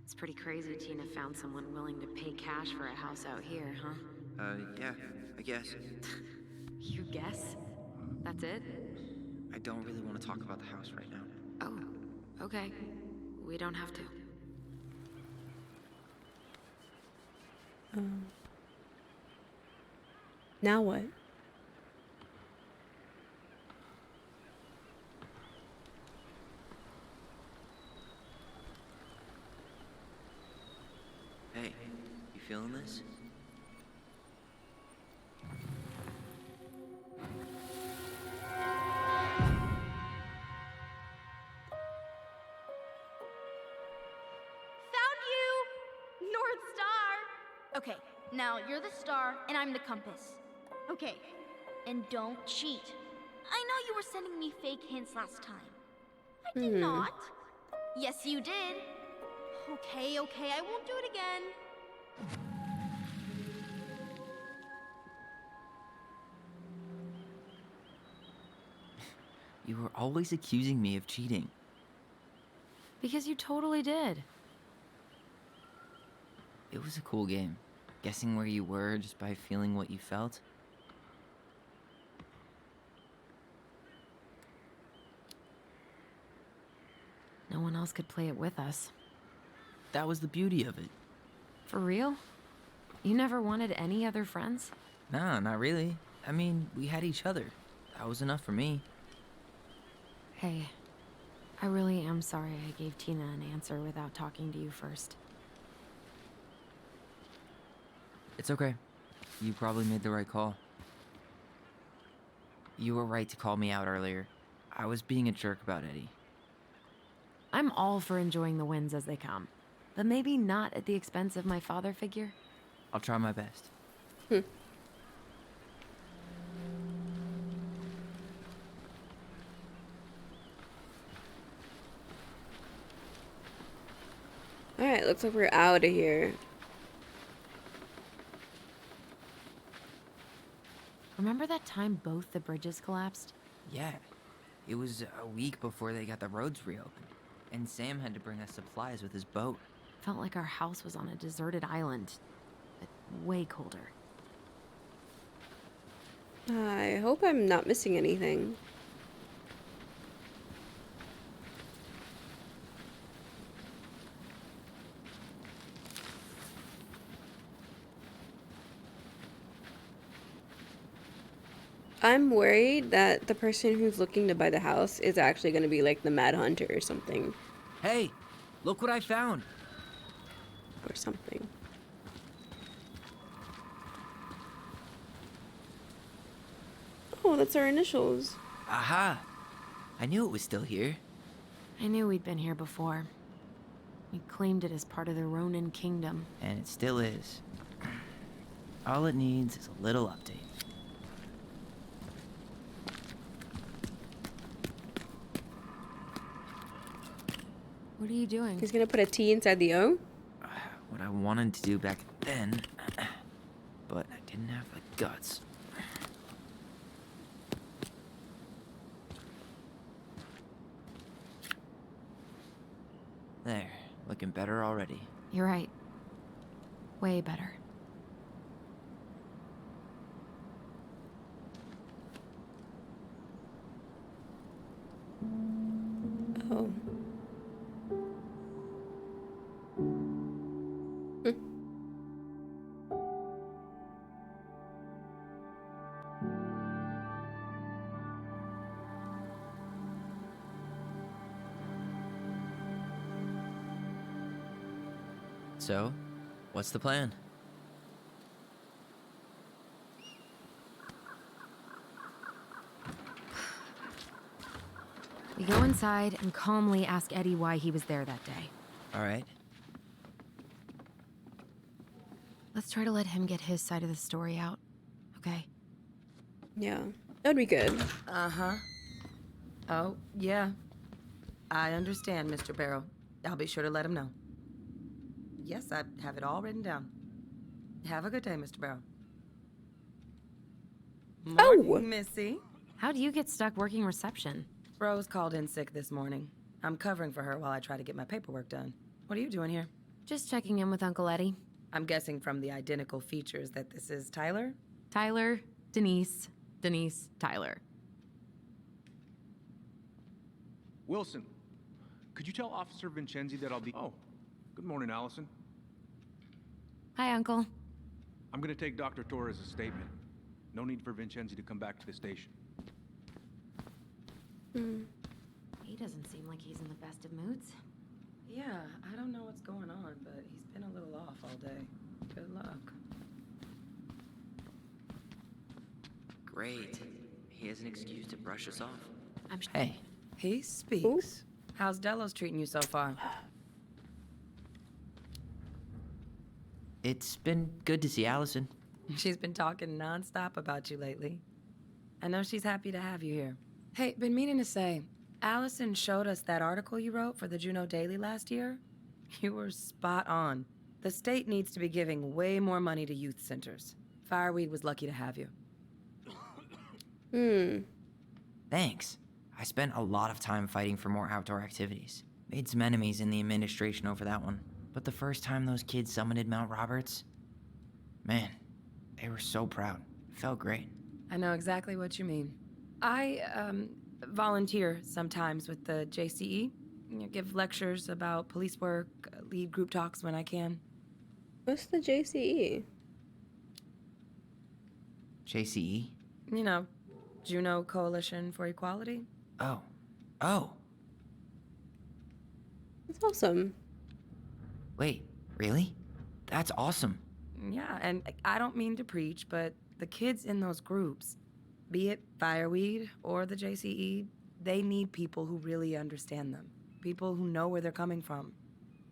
It's pretty crazy Tina found someone willing to pay cash for a house out here, huh? Yeah, I guess. You guess? That's it? I don't really want to talk about the house right now. Oh, okay. We don't have to. Now what? Hey, you feeling this? Okay, now you're the star and I'm the compass. Okay, and don't cheat. I know you were sending me fake hints last time. I did not. Yes, you did. Okay, I won't do it again. You were always accusing me of cheating. Because you totally did. It was a cool game. Guessing where you were just by feeling what you felt. No one else could play it with us. That was the beauty of it. For real? You never wanted any other friends? Nah, not really. I mean, we had each other. That was enough for me. Hey, I really am sorry I gave Tina an answer without talking to you first. It's okay. You probably made the right call. You were right to call me out earlier. I was being a jerk about Eddie. I'm all for enjoying the wins as they come, but maybe not at the expense of my father figure. I'll try my best. Alright, looks like we're out of here. Remember that time both the bridges collapsed? Yeah. It was a week before they got the roads reopened. And Sam had to bring us supplies with his boat. Felt like our house was on a deserted island, but way colder. I hope I'm not missing anything. I'm worried that the person who's looking to buy the house is actually going to be like the Mad Hunter or something. Hey, look what I found. Or something. Oh, that's our initials. Aha! I knew it was still here. I knew we'd been here before. We claimed it as part of the Ronin kingdom. And it still is. All it needs is a little update. What are you doing? He's going to put a T inside the O? What I wanted to do back then, but I didn't have the guts. There, looking better already. You're right. Way better. Oh. So, what's the plan? We go inside and calmly ask Eddie why he was there that day. All right. Let's try to let him get his side of the story out, okay? Yeah, that'd be good. Uh-huh. Oh, yeah. I understand, Mr. Barrow. I'll be sure to let him know. Yes, I have it all written down. Have a good day, Mr. Barrow. Morning, Missy. How'd you get stuck working reception? Rose called in sick this morning. I'm covering for her while I try to get my paperwork done. What are you doing here? Just checking in with Uncle Eddie. I'm guessing from the identical features that this is Tyler? Tyler, Denise, Denise, Tyler. Wilson, could you tell Officer Vincenzi that I'll be... Oh, good morning, Allison. Hi, Uncle. I'm gonna take Dr. Torres' statement. No need for Vincenzi to come back to the station. He doesn't seem like he's in the best of moods. Yeah, I don't know what's going on, but he's been a little off all day. Good luck. Great. He has an excuse to brush us off. I'm Hey. He speaks. Ooh. How's Delos treating you so far? It's been good to see Allison. She's been talking nonstop about you lately. I know she's happy to have you here. Hey, been meaning to say, Allison showed us that article you wrote for the Juneau Daily last year. You were spot on. The state needs to be giving way more money to youth centers. Fireweed was lucky to have you. Thanks. I spent a lot of time fighting for more outdoor activities. Made some enemies in the administration over that one. But the first time those kids summited Mount Roberts, man, they were so proud. It felt great. I know exactly what you mean. I, volunteer sometimes with the JCE. You know, give lectures about police work, lead group talks when I can. What's the JCE? JCE? You know, Juneau Coalition for Equality. Oh. Oh. That's awesome. Wait, really? That's awesome. Yeah, and I don't mean to preach, but the kids in those groups, be it Fireweed or the JCE, they need people who really understand them. People who know where they're coming from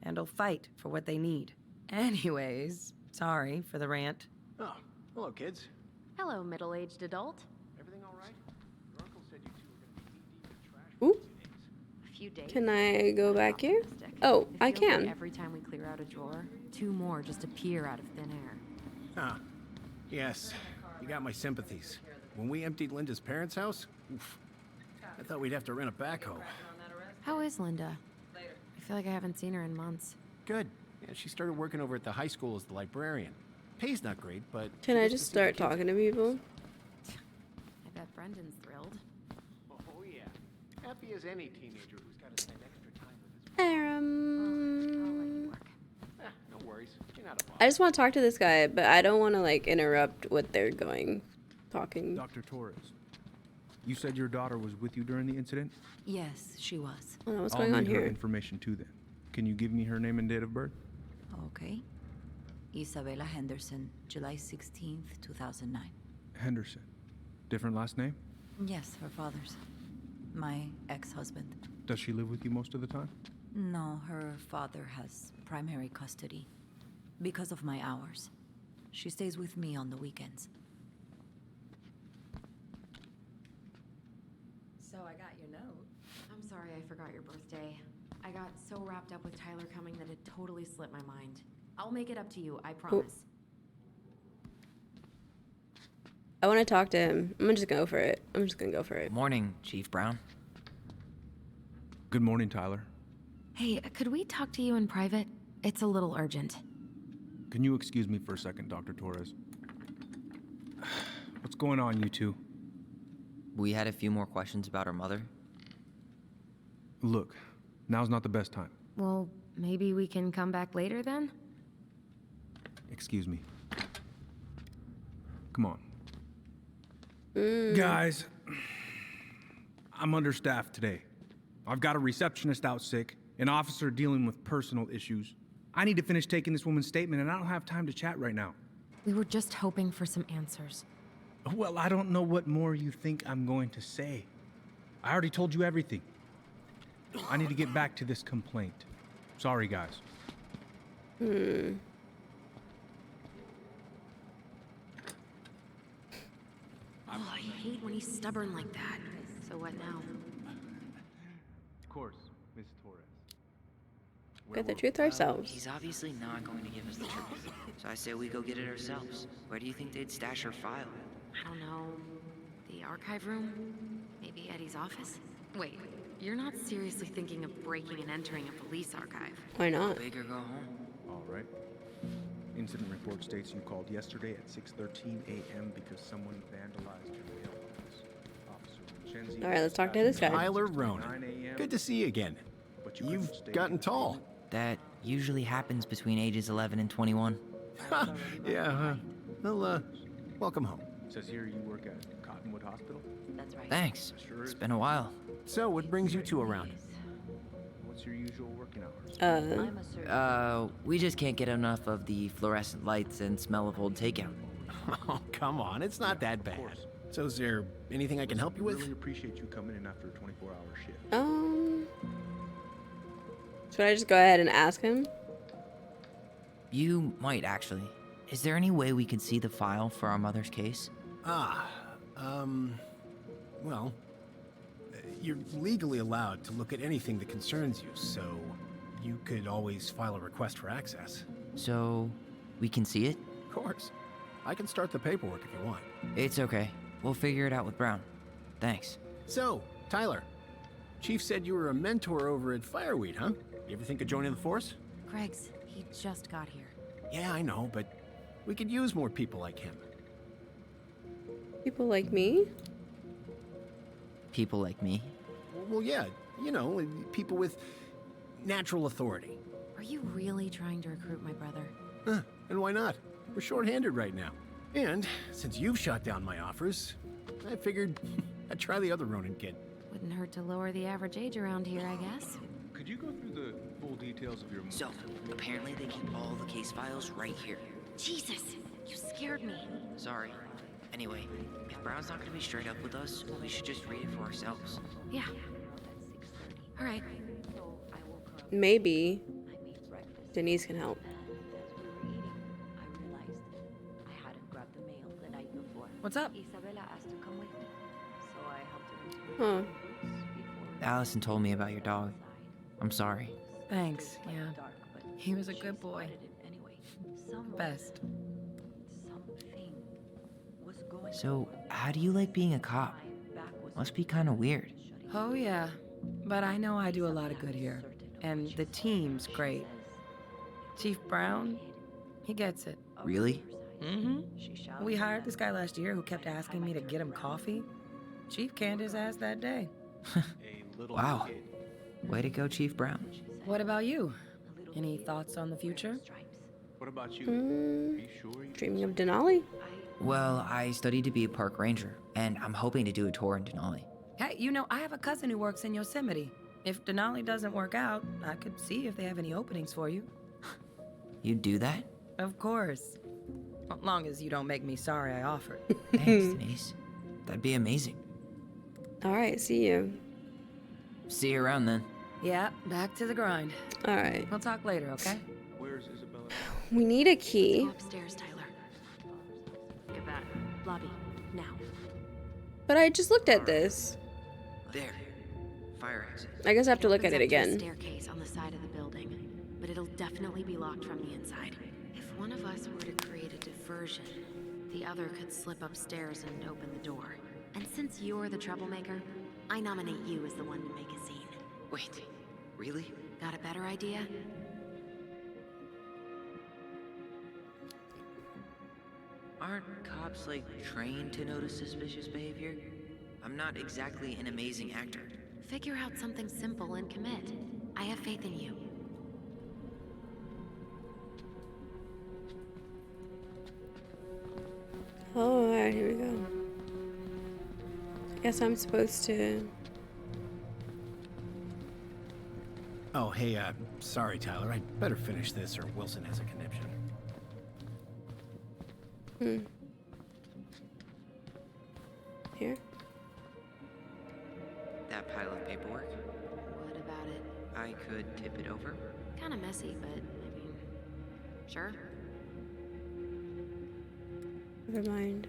and will fight for what they need. Anyways, sorry for the rant. Oh, hello, kids. Hello, middle-aged adult. Everything all right? Your uncle said you two were going to be knee-deep in trash Ooh. for 2 days. A few days. Can I go back here? Optimistic. Oh, It I feels like can. every time we clear out a drawer, 2 more just appear out of thin air. Ah, yes. You got my sympathies. When we emptied Linda's parents' house, oof, I thought we'd have to rent a backhoe. How is Linda? I feel like I haven't seen her in months. Good. Yeah, she started working over at the high school as the librarian. Pay's not great, but... Can I just start talking to people? I bet Brendan's thrilled. Oh, yeah. Happy as any teenager who's got to spend extra time with his... I'll let you work. No worries. You're not a boss. I just want to talk to this guy, but I don't want to like interrupt what they're talking. Dr. Torres, you said your daughter was with you during the incident? Yes, she was. I don't know what's I'll going on need her here. information too then. Can you give me her name and date of birth? Okay. Isabella Henderson, July 16th, 2009. Henderson. Different last name? Yes, her father's. My ex-husband. Does she live with you most of the time? No, her father has primary custody. Because of my hours. She stays with me on the weekends. So I got your note. I'm sorry I forgot your birthday. I got so wrapped up with Tyler coming that it totally slipped my mind. I'll make it up to you, I promise. I want to talk to him. I'm just gonna go for it. Morning, Chief Brown. Good morning, Tyler. Hey, could we talk to you in private? It's a little urgent. Can you excuse me for a second, Dr. Torres? What's going on, you two? We had a few more questions about our mother. Look, now's not the best time. Well, maybe we can come back later then? Excuse me. Come on. Mm. Guys, I'm understaffed today. I've got a receptionist out sick, an officer dealing with personal issues. I need to finish taking this woman's statement, and I don't have time to chat right now. We were just hoping for some answers. Well, I don't know what more you think I'm going to say. I already told you everything. I need to get back to this complaint. Sorry, guys. Oh, I hate when he's stubborn like that. So what now? Of course, Miss Torres. Get the truth ourselves. He's obviously not going to give us the truth. So I say we go get it ourselves. Where do you think they'd stash our file? I don't know. The archive room? Maybe Eddie's office? Wait, you're not seriously thinking of breaking and entering a police archive? Why not? Big or go home? All right. Incident report states you called yesterday at 6:13 a.m. because someone vandalized your mail office. Officer Vincenzi. All right, let's talk to this guy. Tyler Ronan. Good to see you again. But you You've couldn't stay gotten in the tall. That usually happens between ages 11 and 21. Yeah, well, welcome home. Says here you work at Cottonwood Hospital. That's right. Thanks. Sure It's is. been a while. So, what brings you two around? What's your usual working hours? We just can't get enough of the fluorescent lights and smell of old takeout. Oh, come on, it's not that bad. So, is there anything I can help you with? Really appreciate you coming in after a 24-hour shift. Should I just go ahead and ask him? You might actually. Is there any way we could see the file for our mother's case? Well, you're legally allowed to look at anything that concerns you, so you could always file a request for access. So, we can see it? Of course. I can start the paperwork if you want. It's okay. We'll figure it out with Brown. Thanks. So, Tyler, Chief said you were a mentor over at Fireweed, huh? You ever think of joining the force? Greg's, he just got here. Yeah, I know, but we could use more people like him. People like me? People like me. Well, yeah, you know, people with natural authority. Are you really trying to recruit my brother? Huh, and why not? We're short-handed right now. And since you've shot down my offers, I figured I'd try the other Ronin kid. Wouldn't hurt to lower the average age around here, I guess. could you go through the full details of your move? So, apparently they keep all the case files right here. Jesus, you scared me. Sorry. Anyway, if Brown's not gonna be straight up with us, we should just read it for ourselves. Yeah. All right. Maybe Denise can help. What's up? Huh. Allison told me about your dog. I'm sorry. Thanks, yeah. He was a good boy. Best. So, how do you like being a cop? Must be kind of weird. Oh, yeah. But I know I do a lot of good here. And the team's great. Chief Brown, he gets it. Really? Mm-hmm. We hired this guy last year who kept asking me to get him coffee. Chief canned his ass that day. Wow. Way to go, Chief Brown. What about you? Any thoughts on the future? What about you? Are you sure you Dreaming of Denali? Well, I studied to be a park ranger, and I'm hoping to do a tour in Denali. Hey, you know, I have a cousin who works in Yosemite. If Denali doesn't work out, I could see if they have any openings for you. You'd do that? Of course. As long as you don't make me sorry I offered. Thanks, Denise. That'd be amazing. All right, see you. See you around then. Yeah, back to the grind. All right. We'll talk later, okay? Where's Isabella? We need a key. Go upstairs, Tyler. Look at that. Lobby. Now. But I just looked at this. There. Fire exit. I guess I have to look at Opens it up to a again. staircase on the side of the building, but it'll definitely be locked from the inside. If one of us were to create a diversion, the other could slip upstairs and open the door. And since you're the troublemaker, I nominate you as the one to make a scene. Wait, really? Got a better idea? Aren't cops, like, trained to notice suspicious behavior? I'm not exactly an amazing actor. Figure out something simple and commit. I have faith in you. Oh, all right, here we go. Guess I'm supposed to... Oh, hey, sorry, Tyler. I'd better finish this or Wilson has a conniption. Here? That pile of paperwork? What about it? I could tip it over. Kinda messy, but I mean, sure. Never mind.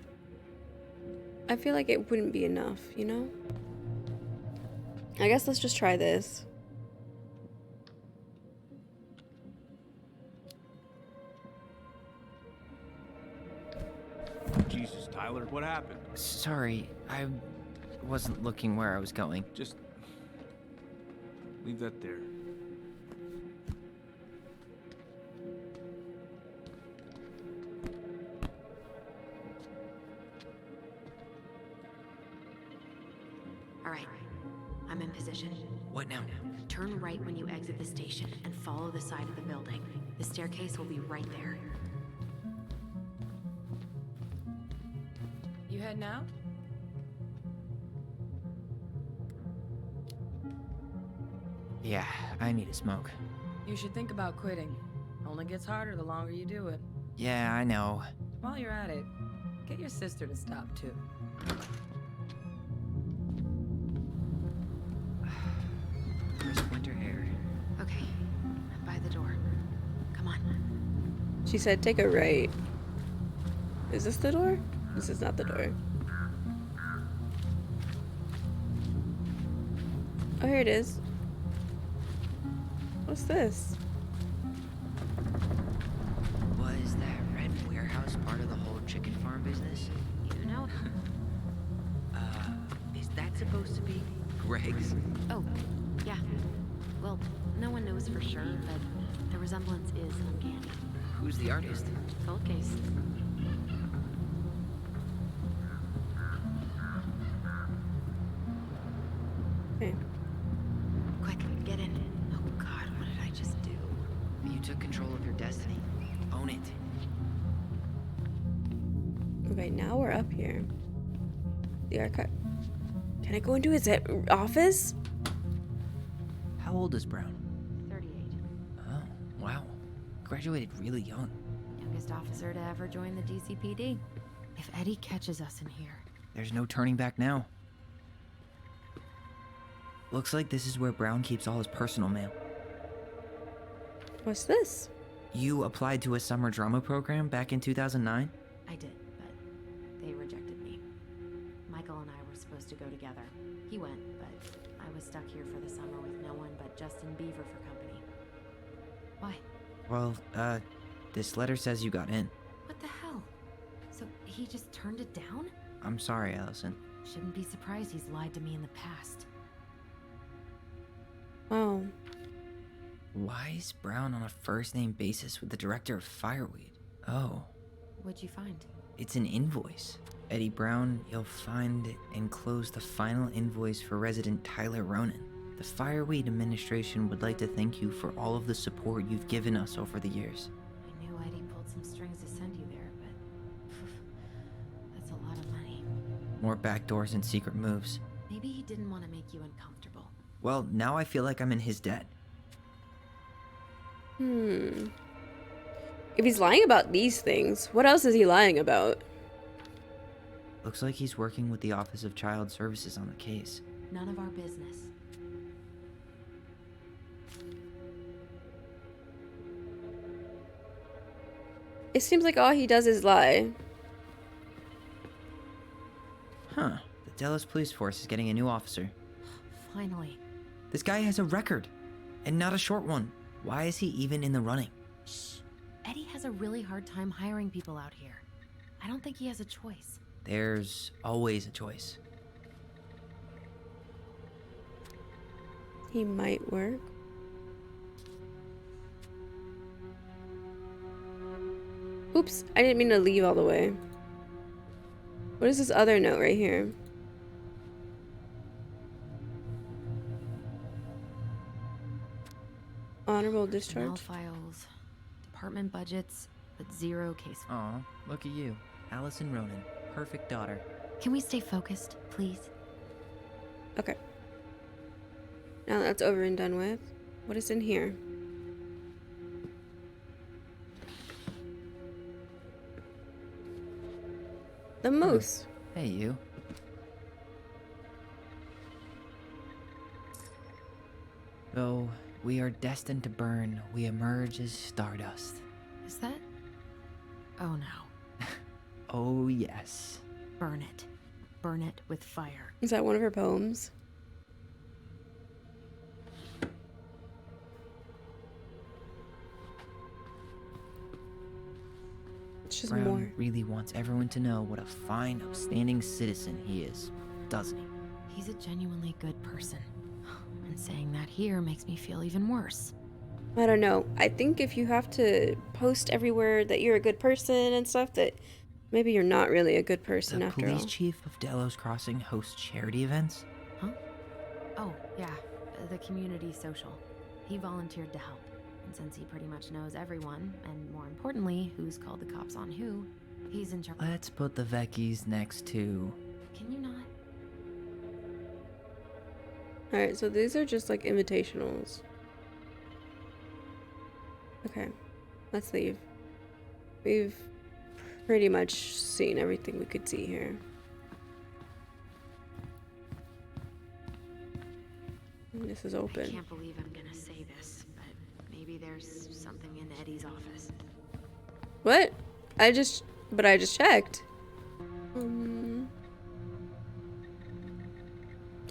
I feel like it wouldn't be enough, you know? I guess let's just try this. Jesus, Tyler, what happened? Sorry, I wasn't looking where I was going. Just leave that there. All right, I'm in position. What now? Turn right when you exit the station and follow the side of the building. The staircase will be right there. You heading out? Yeah, I need a smoke. You should think about quitting. Only gets harder the longer you do it. Yeah, I know. While you're at it, get your sister to stop too. Crisp winter air. Okay, I'm by the door. Come on. She said take a right. Is this the door? This is not the door. Oh, here it is. What's this? Was that red warehouse part of the whole chicken farm business? You know? Is that supposed to be Greg's? Oh, yeah. Well, no one knows for sure, but the resemblance is uncanny. Who's the artist? Cold case. Okay. Quick, get in. Oh God, what did I just do? You took control of your destiny. Own it. Okay, now we're up here. The archive. Can I go into his office? How old is Brown? graduated really young. Youngest officer to ever join the DCPD. If Eddie catches us in here... There's no turning back now. Looks like this is where Brown keeps all his personal mail. What's this? You applied to a summer drama program back in 2009? I did, but they rejected me. Michael and I were supposed to go together. He went, but I was stuck here for the summer with no one but Justin Beaver for company. Why? Well, this letter says you got in. What the hell? So he just turned it down? I'm sorry, Allison. Shouldn't be surprised he's lied to me in the past. Oh. Why is Brown on a first-name basis with the director of Fireweed? Oh. What'd you find? It's an invoice. Eddie Brown, you'll find enclosed the final invoice for resident Tyler Ronan. The Fireweed administration would like to thank you for all of the support you've given us over the years. I knew Eddie pulled some strings to send you there, but... that's a lot of money. More backdoors and secret moves. Maybe he didn't want to make you uncomfortable. Well, now I feel like I'm in his debt. If he's lying about these things, what else is he lying about? Looks like he's working with the Office of Child Services on the case. None of our business. It seems like all he does is lie. Huh. The Dallas Police Force is getting a new officer. Finally. This guy has a record, and not a short one. Why is he even in the running? Shh. Eddie has a really hard time hiring people out here. I don't think he has a choice. There's always a choice. He might work. Oops, I didn't mean to leave all the way. What is this other note right here? Honorable discharge. Files, department budgets, but zero case. Aw, look at you. Allison Ronan. Perfect daughter. Can we stay focused, please? Okay. Now that's over and done with. What is in here? The moose. Hey, you. Though we are destined to burn, we emerge as stardust. Is that? Oh no. Oh, yes. Burn it. Burn it with fire. Is that one of her poems? It's just Brown more. really wants everyone to know what a fine, upstanding citizen he is, doesn't he? He's a genuinely good person. And saying that here makes me feel even worse. I don't know. I think if you have to post everywhere that you're a good person and stuff, that maybe you're not really a good person The after police all. chief of Delos Crossing hosts charity events? Huh? Oh, yeah. The community social. He volunteered to help. And since he pretty much knows everyone, and more importantly, who's called the cops on who, he's in charge. Let's put the Vecchies next to... Can you not? Alright, so these are just like invitationals. Okay, let's leave. We've pretty much seen everything we could see here. And this is I open. can't believe I'm gonna say this, but maybe there's something in Eddie's office. What? I just checked.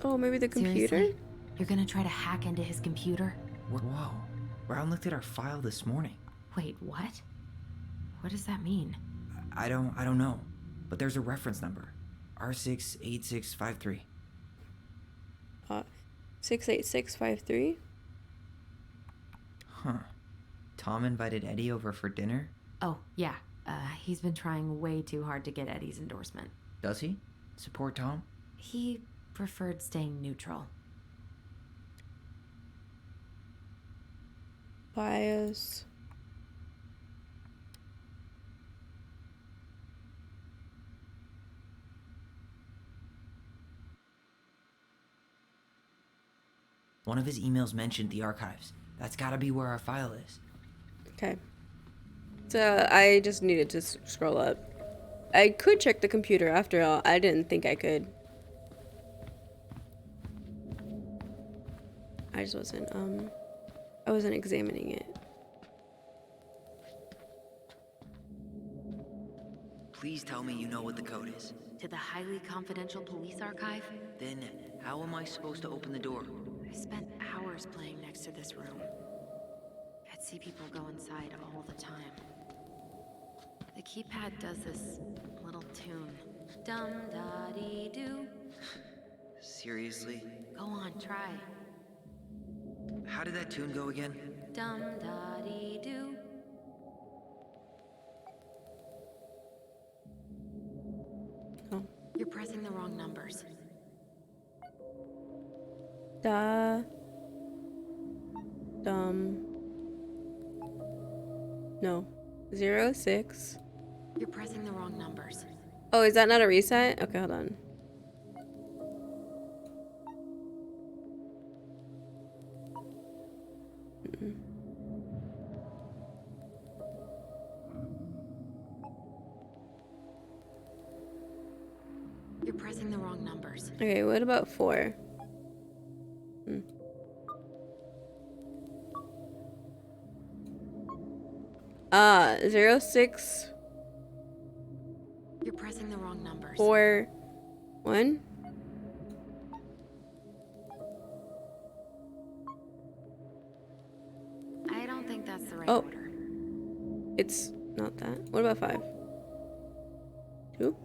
Oh, maybe the computer? Seriously? You're gonna try to hack into his computer? Whoa. Brown looked at our file this morning. Wait, what? What does that mean? I don't know. But there's a reference number. R68653. 68653? Huh. Tom invited Eddie over for dinner? Oh, yeah. He's been trying way too hard to get Eddie's endorsement. Does he? Support Tom? He preferred staying neutral. Bias. One of his emails mentioned the archives. That's gotta be where our file is. Okay. So I just needed to scroll up. I could check the computer after all. I didn't think I could. I just wasn't, I wasn't examining it. Please tell me you know what the code is. To the highly confidential police archive? Then, how am I supposed to open the door? I spent hours playing next to this room. I'd see people go inside all the time. The keypad does this little tune. Dum-da-dee-doo. Seriously? Go on, try. How did that tune go again? Dum-da-dee-doo. Oh. You're pressing the wrong numbers. Da. Dum. No. 06. You're pressing the wrong numbers. Oh, is that not a reset? Okay, hold on. You're pressing the wrong numbers. Okay, what about 4? 06 You're pressing the wrong numbers. 4 1. I don't think that's the right Oh. order. It's not that. What about 5? 2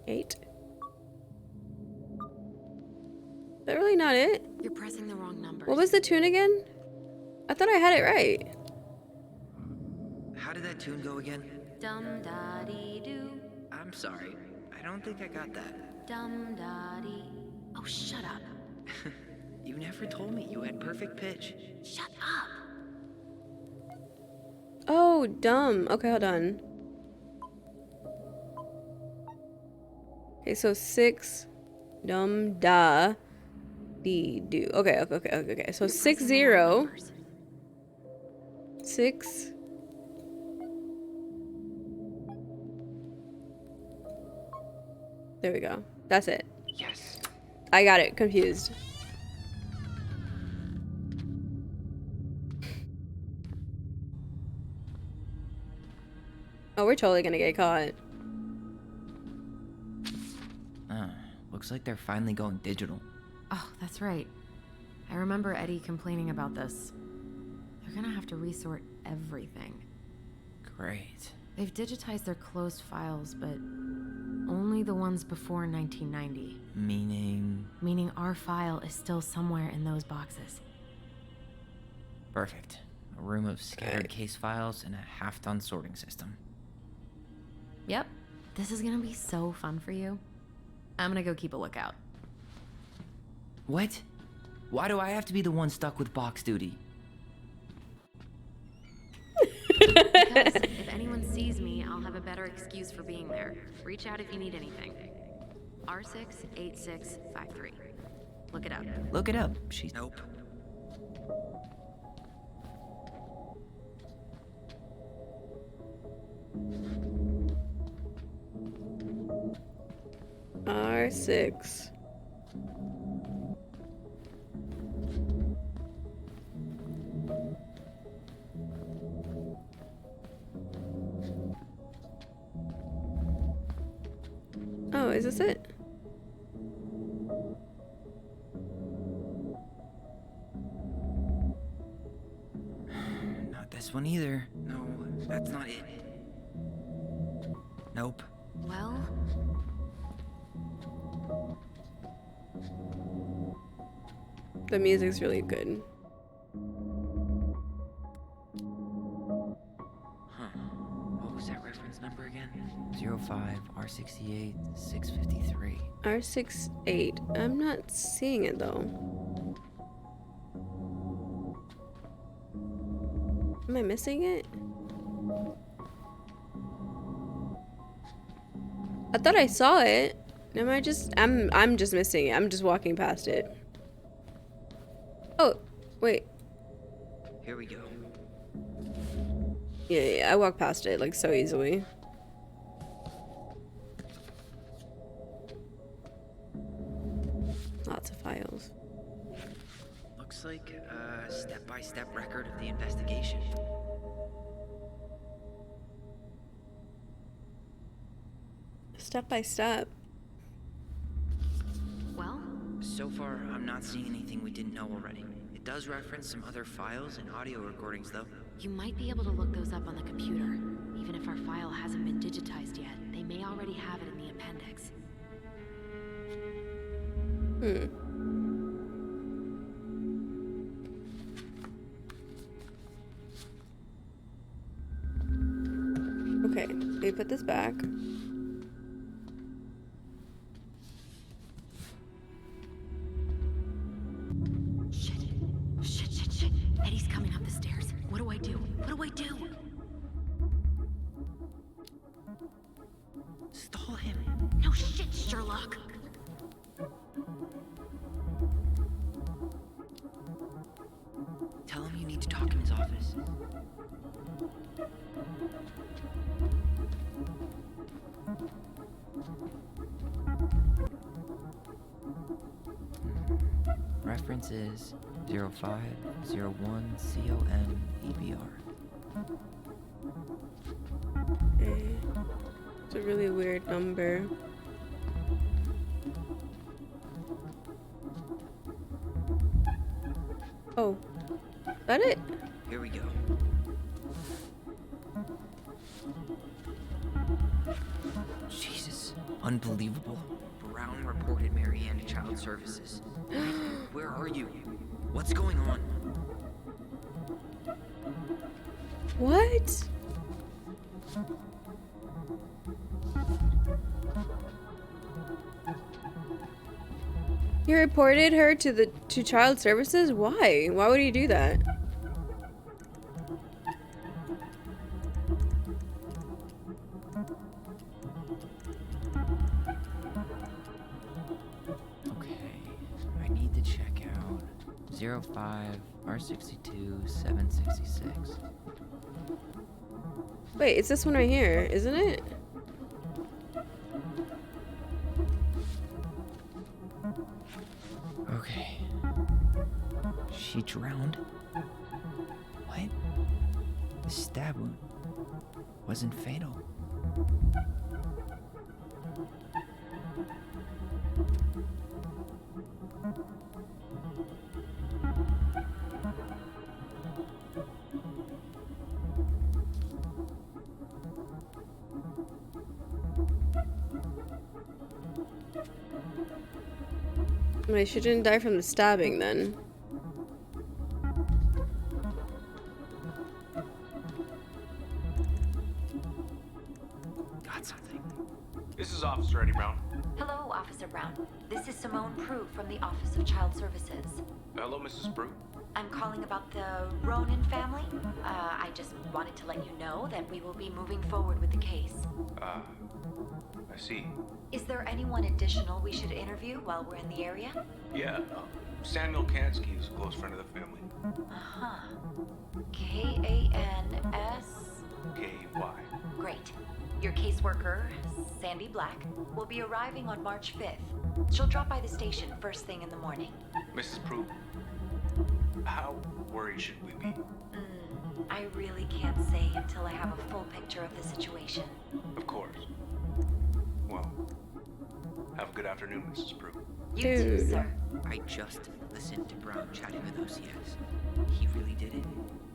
8. Is that really not it? You're pressing the wrong numbers. What was the tune again? I thought I had it right. How did that tune go again? Dum-da-dee-doo. I'm sorry. I don't think I got that. Dum-da-dee. Oh, shut up. You never told me you had perfect pitch. Shut up. Oh, dumb. Okay, hold on. Okay, so 6 dum da dee do. Okay. So 6 0 6 There we go. That's it. Yes. I got it confused. Oh, we're totally gonna get caught. Looks like they're finally going digital. Oh, that's right. I remember Eddie complaining about this. They're gonna have to resort everything. Great. They've digitized their closed files, but only the ones before 1990. Meaning? Meaning our file is still somewhere in those boxes. Perfect. A room of scattered case files and a half-done sorting system. Yep. This is gonna be so fun for you. I'm gonna go keep a lookout. What? Why do I have to be the one stuck with box duty? Because if anyone sees me, I'll have a better excuse for being there. Reach out if you need anything. R68653. Look it up. Look it up. She's... Nope. R6. Oh, is this it? Not this one either. No, that's not it. Nope. Well, The music's really good. Huh. What was that reference number again? 05 R68 653. R68. I'm not seeing it though. Am I missing it? I thought I saw it. Am I just... I'm just missing it. I'm just walking past it. Oh, wait. Here we go. Yeah, I walked past it like so easily. Lots of files. Looks like a step-by-step record of the investigation. Step by step. Well, So far, I'm not seeing anything we didn't know already. It does reference some other files and audio recordings, though. you might be able to look those up on the computer. Even if our file hasn't been digitized yet, they may already have it in the appendix. Okay, we put this back. Shit. Eddie's coming up the stairs. What do I do? What do I do? Stall him. No shit, Sherlock. Tell him you need to talk in his office. Reference is 0501 CON EBR. Okay. It's a really weird number. Oh, is that it? Here we go. Jesus, unbelievable. Brown reported Marianne to Child Services. Where are you? What's going on? What? You reported her to child services? Why? Why would he do that? Okay, I need to check out 05 R62 766. Wait, it's this one right here, isn't it? Okay. She drowned? What? The stab wound wasn't fatal. Wait, she didn't die from the stabbing then. Got something. This is Officer Eddie Brown. Hello, Officer Brown. This is Simone Prue from the Office of Child Services. Hello, Mrs. Brew. I'm calling about the Ronan family. I just wanted to let you know that we will be moving forward with the case. I see. Is there anyone additional we should interview while we're in the area? Yeah, Samuel Kansky is a close friend of the family. Uh-huh. K-A-N-S... K-Y. Great. Your caseworker, Sandy Black, will be arriving on March 5th. She'll drop by the station first thing in the morning. Mrs. Prue, how worried should we be? I really can't say until I have a full picture of the situation. Of course. Well, have a good afternoon, Mrs. Prue. You too, Dude. sir. I just listened to Brown chatting with OCS. He really did it.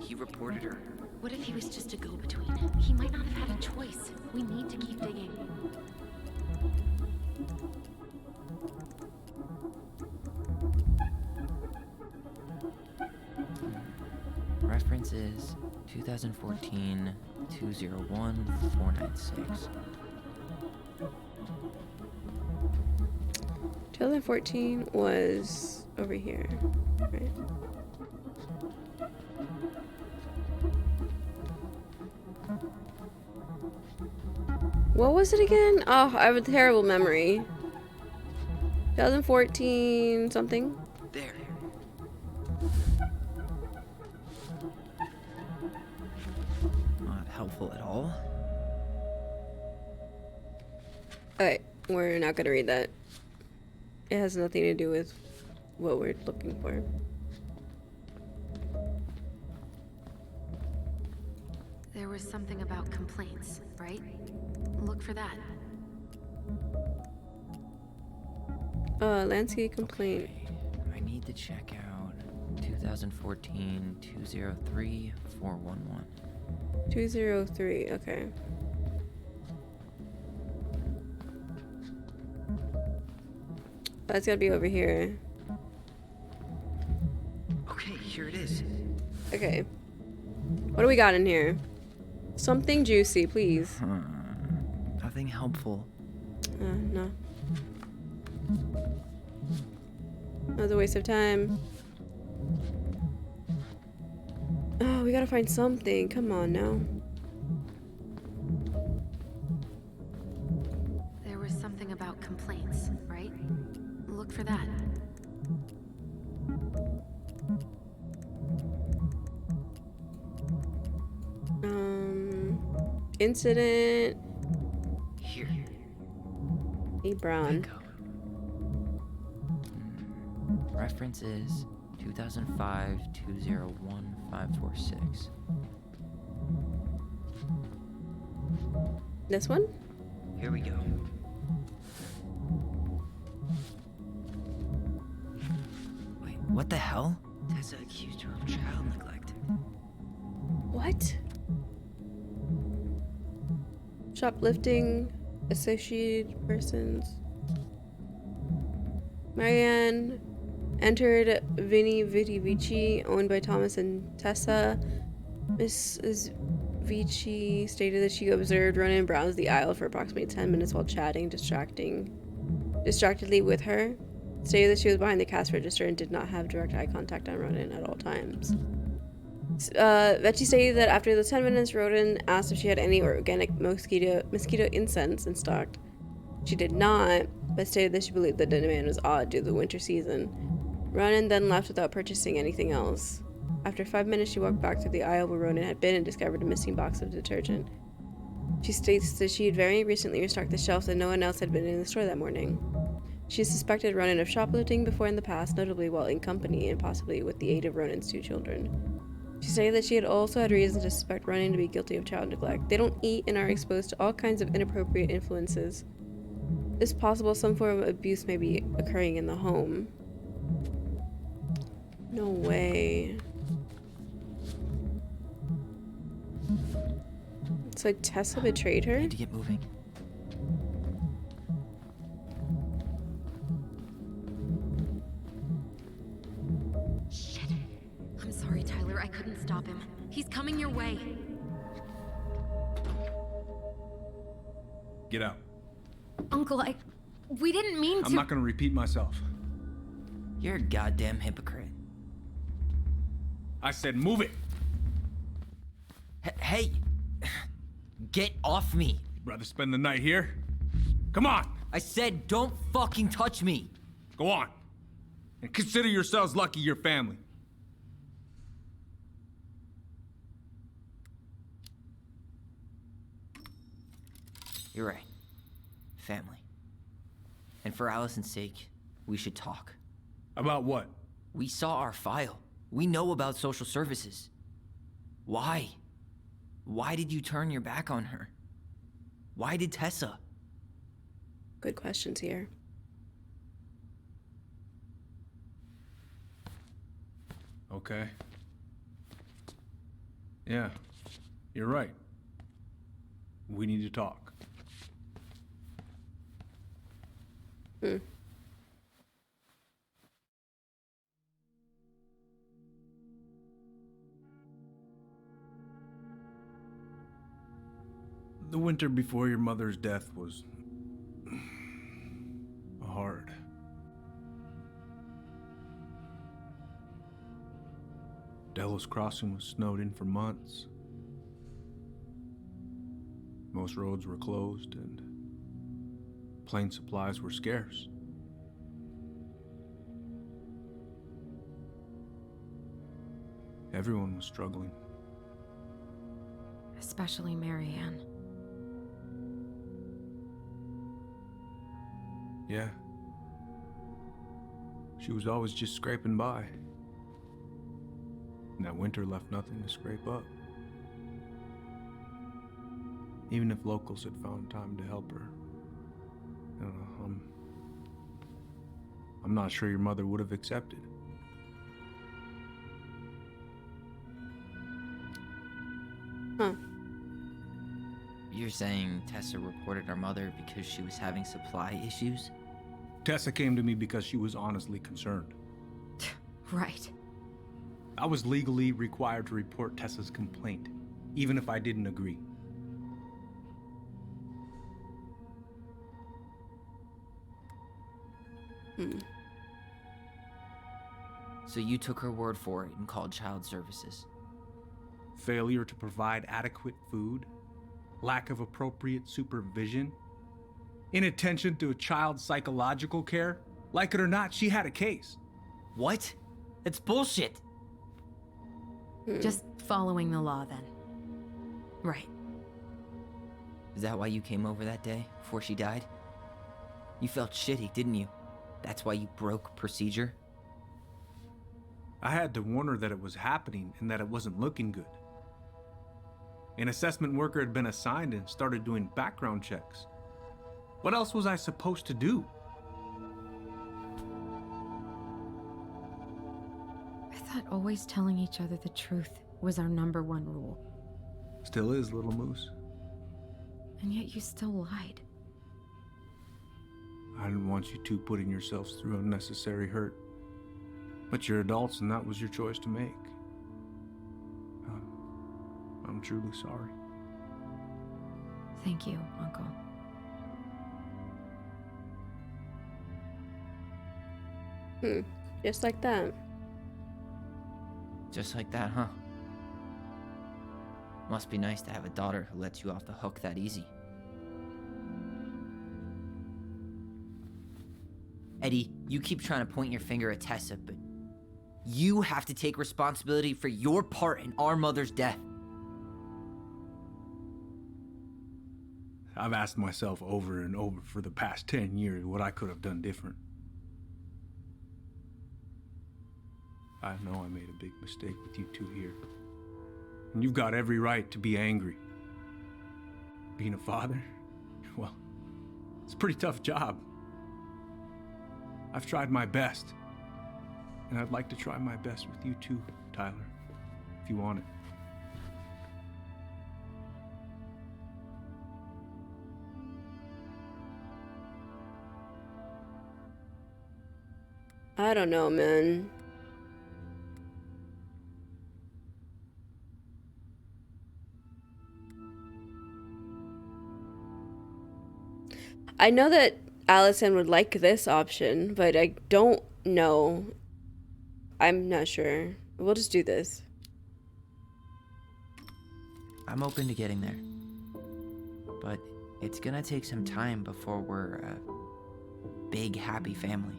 He reported her. What if he was just a go-between? He might not have had a choice. We need to keep digging. Reference is 2014 201 496. 2014 was over here, right? What was it again? Oh, I have a terrible memory. 2014 something. There. helpful at all. Alright, we're not gonna read that. It has nothing to do with what we're looking for. There was something about complaints, right? Look for that. Landscape complaint. Okay, I need to check out 2014-203-411. 203, okay. That's gotta be over here. Okay, here it is. Okay. What do we got in here? Something juicy, please. Nothing helpful. No. That was a waste of time. Oh, we gotta find something. Come on now. There was something about complaints, right? Look for that. Incident. Here. E. Brown. Bingo. Reference is 2005-201-546. This one? Here we go. Wait, what the hell? Tessa accused her of child neglect. What? Shoplifting, associated persons. Marianne entered Vinny Vici, owned by Thomas and Tessa. Mrs. Vici stated that she observed Ronan browse the aisle for approximately 10 minutes while chatting distractedly with her. Stated that she was behind the cash register and did not have direct eye contact on Ronan at all times. Vici stated that after the 10 minutes, Ronan asked if she had any organic mosquito incense in stock. She did not, but stated that she believed that the demand was odd due to the winter season. Ronan then left without purchasing anything else. After 5 minutes, she walked back to the aisle where Ronan had been and discovered a missing box of detergent. She states that she had very recently restocked the shelves and no one else had been in the store that morning. She suspected Ronan of shoplifting before in the past, notably while in company and possibly with the aid of Ronan's 2 children. She stated that she had also had reason to suspect Ronan to be guilty of child neglect. They don't eat and are exposed to all kinds of inappropriate influences. It's possible some form of abuse may be occurring in the home. No way. It's like Tessa betrayed her? I need to get moving. Shit. I'm sorry, Tyler. I couldn't stop him. He's coming your way. Get out. Uncle, we didn't mean to. I'm not gonna repeat myself. You're a goddamn hypocrite. I said move it. Hey! Get off me! You'd rather spend the night here? Come on! I said don't fucking touch me! Go on. And consider yourselves lucky you're family. You're right. Family. And for Allison's sake, we should talk. About what? We saw our file. We know about social services. Why? Why did you turn your back on her? Why did Tessa? Good questions here. Okay. Yeah, you're right. We need to talk. The winter before your mother's death was hard. Delos Crossing was snowed in for months. Most roads were closed and plane supplies were scarce. Everyone was struggling. especially Marianne. Yeah. She was always just scraping by. And that winter left nothing to scrape up. Even if locals had found time to help her. You know, I'm not sure your mother would have accepted. Huh. You're saying Tessa reported her mother because she was having supply issues? Tessa came to me because she was honestly concerned. Right. I was legally required to report Tessa's complaint, even if I didn't agree. So you took her word for it and called child services? Failure to provide adequate food, lack of appropriate supervision, inattention to a child's psychological care. Like it or not, she had a case. What? That's bullshit! Just following the law, then. Right. Is that why you came over that day, before she died? You felt shitty, didn't you? That's why you broke procedure? I had to warn her that it was happening and that it wasn't looking good. An assessment worker had been assigned and started doing background checks. What else was I supposed to do? I thought always telling each other the truth was our #1 rule. Still is, little moose. And yet you still lied. I didn't want you two putting yourselves through unnecessary hurt. But you're adults and that was your choice to make. I'm truly sorry. Thank you, Uncle. Just like that. Just like that, huh? Must be nice to have a daughter who lets you off the hook that easy. Eddie, you keep trying to point your finger at Tessa, but you have to take responsibility for your part in our mother's death. I've asked myself over and over for the past 10 years what I could have done different. I know I made a big mistake with you two here. And you've got every right to be angry. Being a father, well, it's a pretty tough job. I've tried my best. And I'd like to try my best with you too, Tyler, if you want it. I don't know, man. I know that Allison would like this option, but I don't know. I'm not sure. We'll just do this. I'm open to getting there. But it's gonna take some time before we're a big, happy family.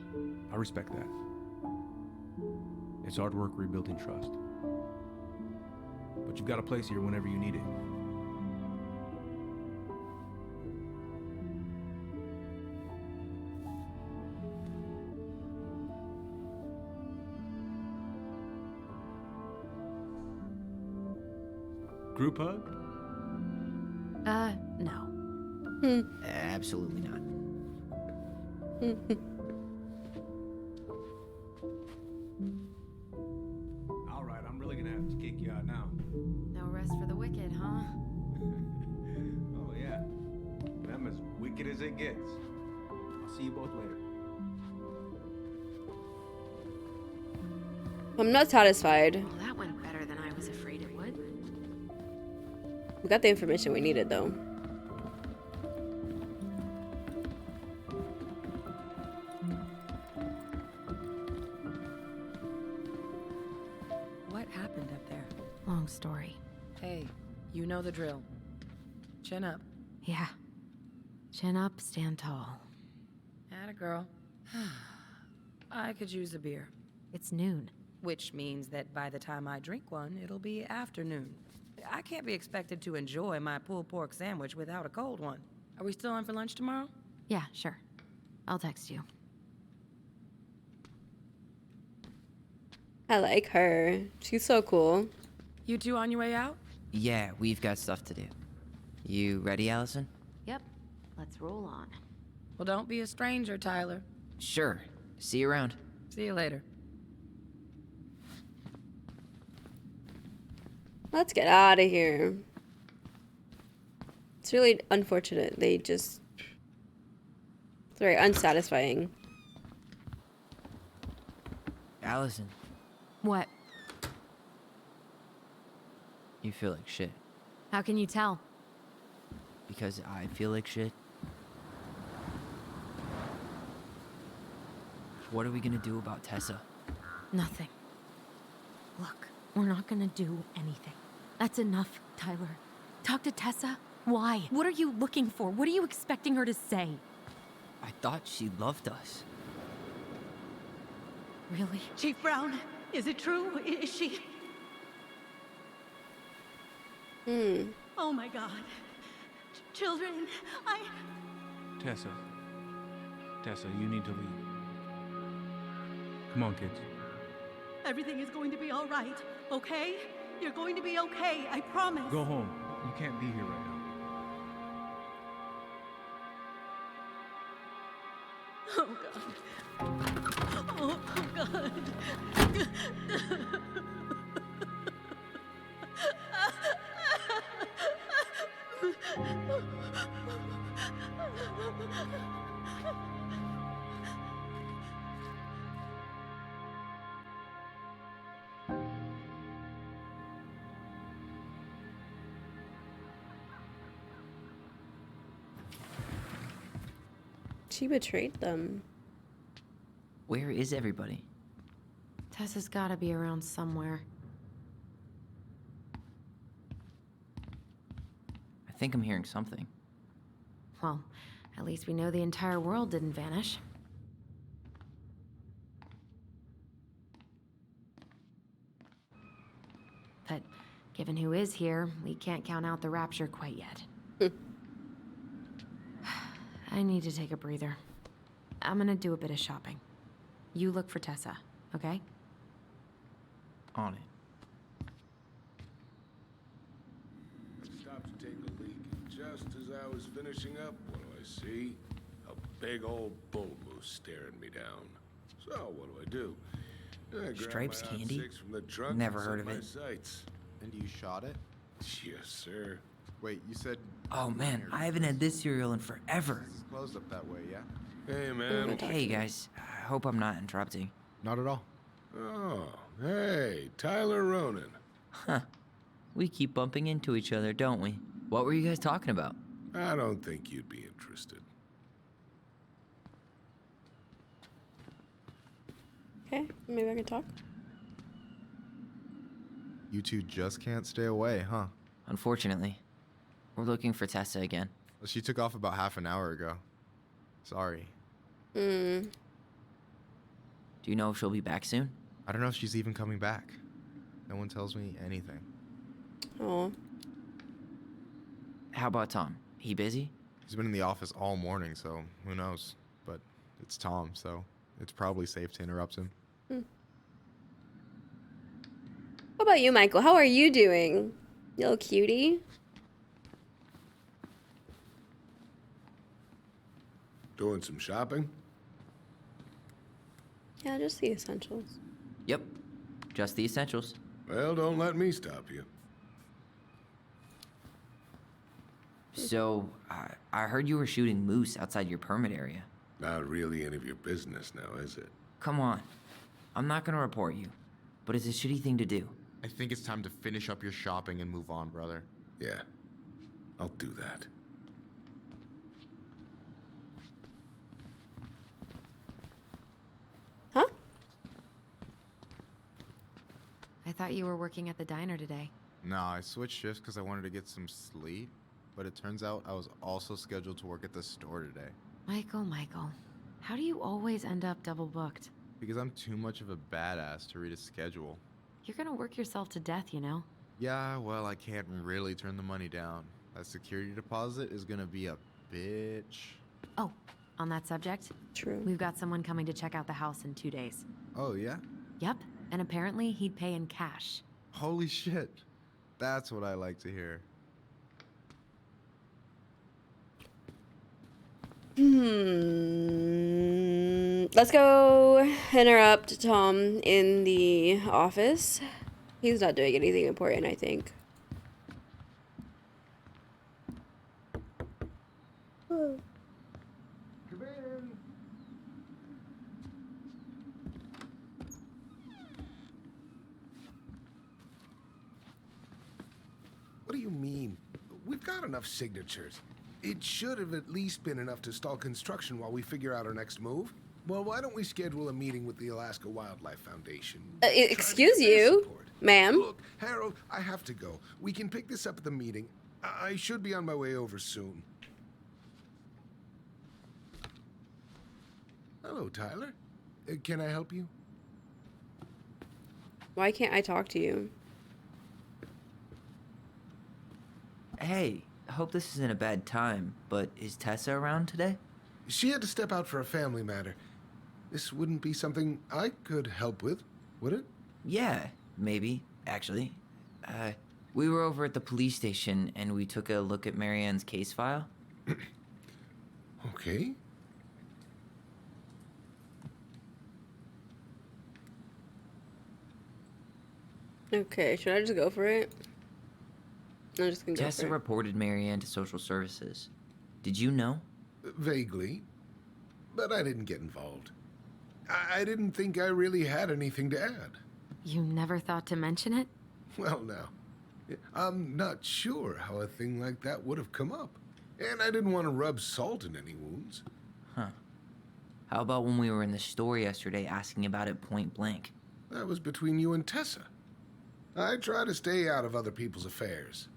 I respect that. It's hard work rebuilding trust. But you've got a place here whenever you need it. Group hug? No. Absolutely not. All right, I'm really gonna have to kick you out now. No rest for the wicked, huh? Oh yeah, I'm as wicked as it gets. I'll see you both later. I'm not satisfied. Well, that went better than I was afraid it would. We got the information we needed, though. What happened up there? Long story. Hey, you know the drill. Chin up. Yeah. Chin up, stand tall. Atta girl. I could use a beer. It's noon. Which means that by the time I drink one, it'll be afternoon. I can't be expected to enjoy my pulled pork sandwich without a cold one. Are we still on for lunch tomorrow? Yeah, sure. I'll text you. I like her. She's so cool. You two on your way out? Yeah, we've got stuff to do. You ready, Allison? Yep. Let's roll on. Well, don't be a stranger, Tyler. Sure. See you around. See you later. Let's get out of here. It's really unfortunate. They just... It's very unsatisfying. Allison, What? you feel like shit. How can you tell? Because I feel like shit. What are we gonna do about Tessa? Nothing. Look, we're not gonna do anything. That's enough, Tyler. Talk to Tessa? Why? What are you looking for? What are you expecting her to say? I thought she loved us. Really? Chief Brown, is it true? Is she... Oh my God. Children, Tessa. Tessa, you need to leave. Come on, kids. Everything is going to be all right, okay? You're going to be okay, I promise. Go home. You can't be here right now. Oh God. Oh God. She betrayed them. Where is everybody? Tessa's gotta be around somewhere. I think I'm hearing something. Well, at least we know the entire world didn't vanish. But given who is here, we can't count out the rapture quite yet. I need to take a breather. I'm gonna do a bit of shopping. You look for Tessa, okay? On it. Stopped to take a leak, and just as I was finishing up, what do I see? A big old bull moose staring me down. So what do? I grab Stripes my candy? hot six from the trunk Never and heard set of my it. sights. And you shot it? Yes, sir. Wait, you said... Oh man, I haven't had this cereal in forever. This is closed up that way, yeah? Hey, man. Hey guys, I hope I'm not interrupting. Not at all. Oh, hey, Tyler Ronan. Huh. We keep bumping into each other, don't we? What were you guys talking about? I don't think you'd be interested. Okay, maybe I can talk. You two just can't stay away, huh? Unfortunately, we're looking for Tessa again. Well, she took off about half an hour ago. Sorry. Do you know if she'll be back soon? I don't know if she's even coming back. No one tells me anything. Oh. How about Tom? He busy? He's been in the office all morning, so who knows? But it's Tom, so it's probably safe to interrupt him. What about you, Michael? How are you doing? You little cutie. Doing some shopping? Yeah, just the essentials. Yep. Just the essentials. Well, don't let me stop you. So, I heard you were shooting moose outside your permit area. Not really any of your business now, is it? Come on. I'm not gonna report you, but it's a shitty thing to do. I think it's time to finish up your shopping and move on, brother. Yeah, I'll do that. Huh? I thought you were working at the diner today. Nah, I switched shifts because I wanted to get some sleep, but it turns out I was also scheduled to work at the store today. Michael, how do you always end up double booked? Because I'm too much of a badass to read a schedule. You're gonna work yourself to death, you know? Yeah, well, I can't really turn the money down. That security deposit is gonna be a bitch. Oh, on that subject, True. we've got someone coming to check out the house in 2 days. Oh, yeah? Yep, and apparently he'd pay in cash. Holy shit. That's what I like to hear. Let's go interrupt Tom in the office. He's not doing anything important, I think. Come in. What do you mean? We've got enough signatures. It should have at least been enough to stall construction while we figure out our next move. Well, why don't we schedule a meeting with the Alaska Wildlife Foundation? Excuse you, ma'am. Look, Harold, I have to go. We can pick this up at the meeting. I should be on my way over soon. Hello, Tyler. Can I help you? Why can't I talk to you? Hey, I hope this isn't a bad time, but is Tessa around today? She had to step out for a family matter. This wouldn't be something I could help with, would it? Yeah, maybe, actually. We were over at the police station and we took a look at Marianne's case file. Okay. Okay, should I just go for it? I'm just gonna go Tessa for it. reported Marianne to social services. Did you know? Vaguely. But I didn't get involved. I didn't think I really had anything to add. You never thought to mention it? Well, now, I'm not sure how a thing like that would have come up. And I didn't want to rub salt in any wounds. Huh. How about when we were in the store yesterday asking about it point blank? That was between you and Tessa. I try to stay out of other people's affairs.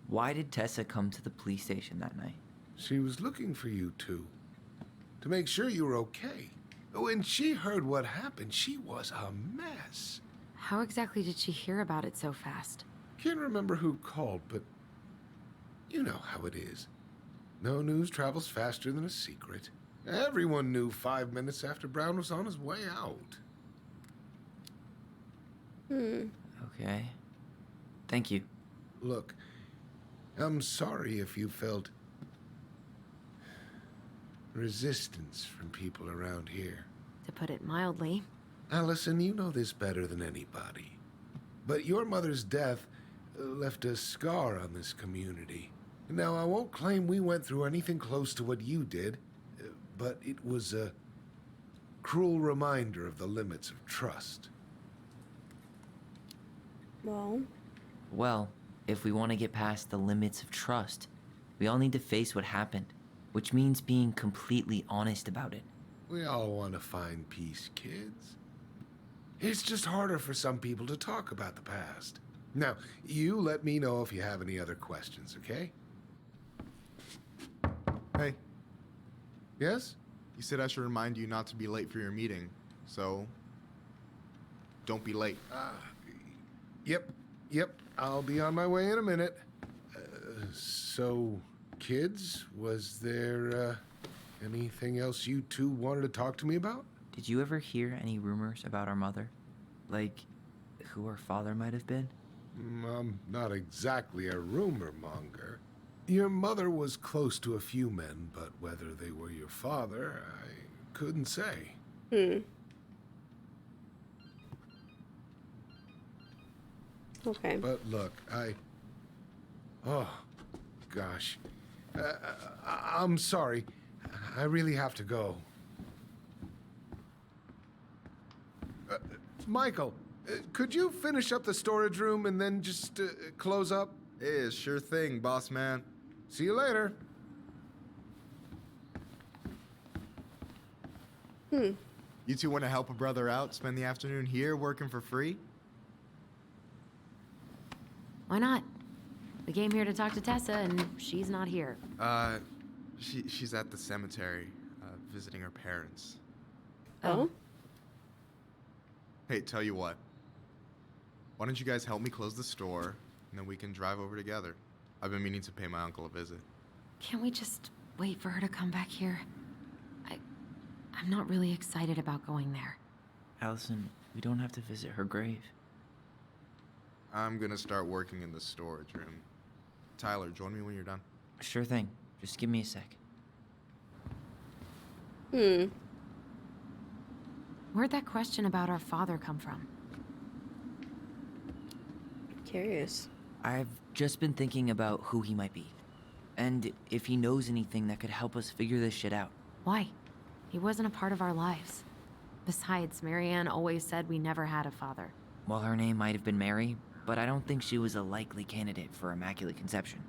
Why did Tessa come to the police station that night? She was looking for you two. To make sure you were okay. When she heard what happened, she was a mess. How exactly did she hear about it so fast? Can't remember who called, but you know how it is. No news travels faster than a secret. Everyone knew 5 minutes after Brown was on his way out. Okay. Thank you. Look, I'm sorry if you felt resistance from people around here. To put it mildly. Allison, you know this better than anybody. But your mother's death left a scar on this community. Now, I won't claim we went through anything close to what you did, but it was a cruel reminder of the limits of trust. Well, if we want to get past the limits of trust, we all need to face what happened, which means being completely honest about it. We all want to find peace, kids. It's just harder for some people to talk about the past. Now, you let me know if you have any other questions, okay? Hey, Yes? you said I should remind you not to be late for your meeting, so don't be late. Yep. I'll be on my way in a minute. So, kids, was there anything else you two wanted to talk to me about? Did you ever hear any rumors about our mother? Like, who her father might have been? I'm not exactly a rumor monger. Your mother was close to a few men, but whether they were your father, I couldn't say. Okay. But look, oh, gosh. I'm sorry. I really have to go. Michael, could you finish up the storage room and then just close up? Yeah, sure thing, boss man. See you later. You two want to help a brother out, spend the afternoon here working for free? Why not? We came here to talk to Tessa, and she's not here. She's at the cemetery, visiting her parents. Oh? Hey, tell you what. Why don't you guys help me close the store, and then we can drive over together? I've been meaning to pay my uncle a visit. Can't we just wait for her to come back here? I'm not really excited about going there. Allison, we don't have to visit her grave. I'm gonna start working in the storage room. Tyler, join me when you're done. Sure thing. Just give me a sec. Where'd that question about our father come from? Curious. I've just been thinking about who he might be. And if he knows anything that could help us figure this shit out. Why? He wasn't a part of our lives. Besides, Marianne always said we never had a father. Well, her name might have been Mary, but I don't think she was a likely candidate for Immaculate Conception.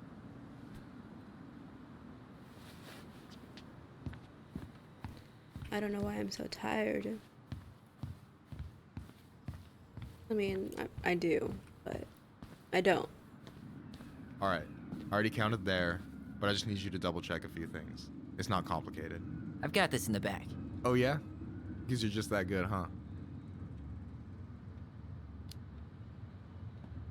I don't know why I'm so tired. I mean, I do, but I don't. Alright, I already counted there, but I just need you to double check a few things. It's not complicated. I've got this in the bag. Oh yeah? Because you're just that good, huh?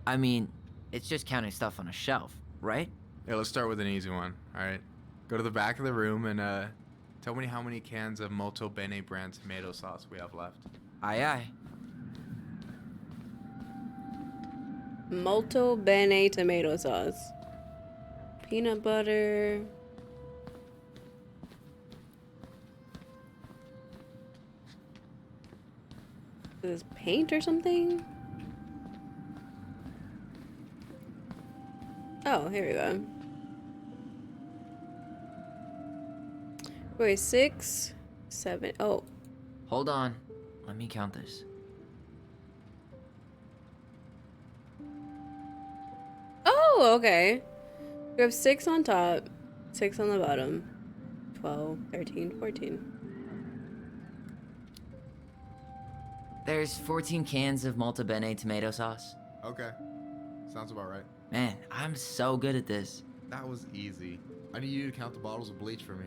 I mean, it's just counting stuff on a shelf, right? Yeah, let's start with an easy one, alright? Go to the back of the room and tell me how many cans of Molto Bene brand tomato sauce we have left. Aye aye. Molto Bene tomato sauce. Peanut butter. Is this paint or something? Oh, here we go. Wait, 6, 7. Oh. Hold on. Let me count this. Oh, okay. We have 6 on top, 6 on the bottom. 12, 13, 14. There's 14 cans of Molto Bene tomato sauce. Okay. Sounds about right. Man, I'm so good at this. That was easy. I need you to count the bottles of bleach for me.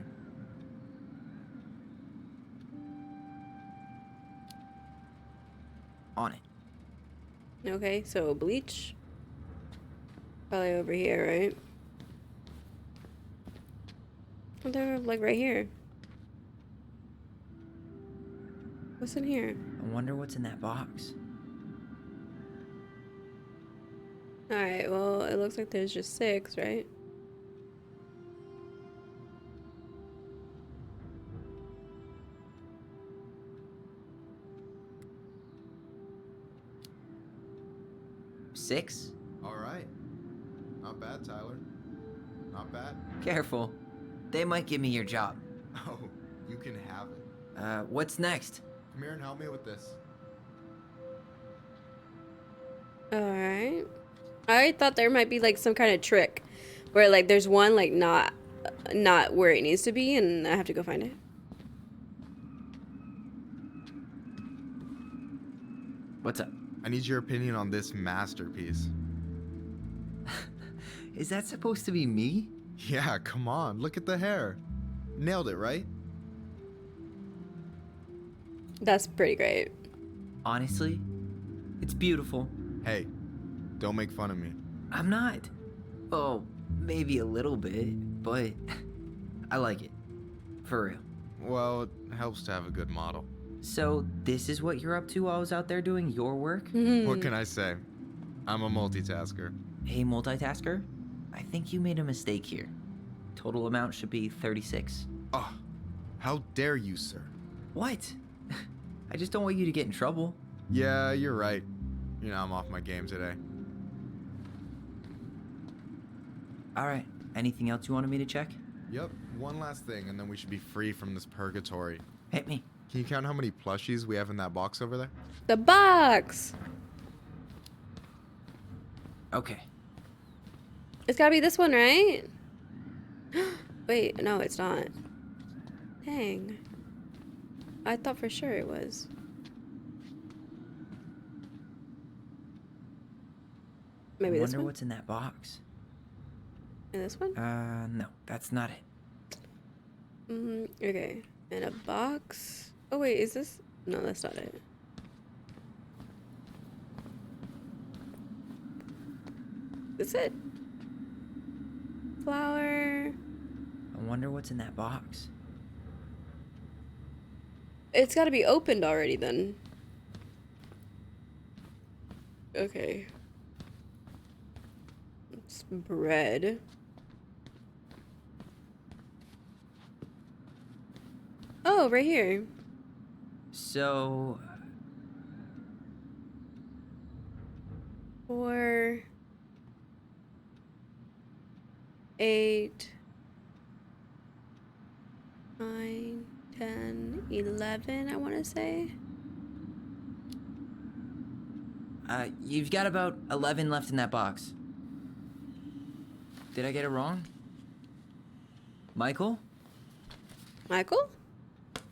On it. Okay, so bleach. Probably over here, right? Oh, they're like right here. What's in here? I wonder what's in that box. Alright, well, it looks like there's just 6, right? Six? Alright. Not bad, Tyler. Not bad. Careful. They might give me your job. Oh, you can have it. What's next? Come here and help me with this. Alright. I thought there might be like some kind of trick where like there's one like not where it needs to be and I have to go find it. What's up? I need your opinion on this masterpiece. Is that supposed to be me? Yeah, come on. Look at the hair. Nailed it, right? That's pretty great. Honestly, it's beautiful. Hey, don't make fun of me. I'm not. Oh, maybe a little bit, but I like it. For real. Well, it helps to have a good model. So, this is what you're up to while I was out there doing your work? What can I say? I'm a multitasker. Hey, multitasker. I think you made a mistake here. Total amount should be 36. Oh, how dare you, sir? What? I just don't want you to get in trouble. Yeah, you're right. You know, I'm off my game today. Alright, anything else you wanted me to check? Yep, one last thing, and then we should be free from this purgatory. Hit me. Can you count how many plushies we have in that box over there? The box! Okay. It's gotta be this one, right? Wait, no, it's not. Dang. I thought for sure it was. Maybe this I wonder one? what's in that box. And this one? No, that's not it. Okay. And a box. Oh, wait, is this? No, that's not it. Is it? Flower. I wonder what's in that box. It's got to be opened already then. Okay. It's bread. Oh, right here. So, 4, 8, 9, 10, 11, I want to say. you've got about 11 left in that box. Did I get it wrong? Michael? Michael?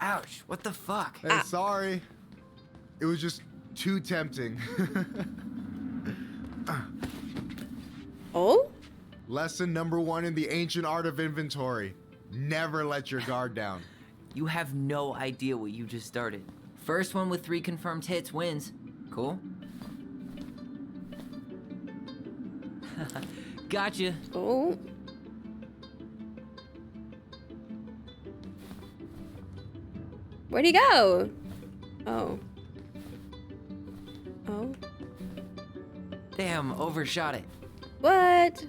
Ouch, what the fuck? Hey, sorry. It was just too tempting. Oh? Lesson number 1 in the ancient art of inventory. Never let your guard down. You have no idea what you just started. First one with 3 confirmed hits wins. Cool? Gotcha. Oh. Where'd he go? Oh. Oh. Damn, overshot it. What?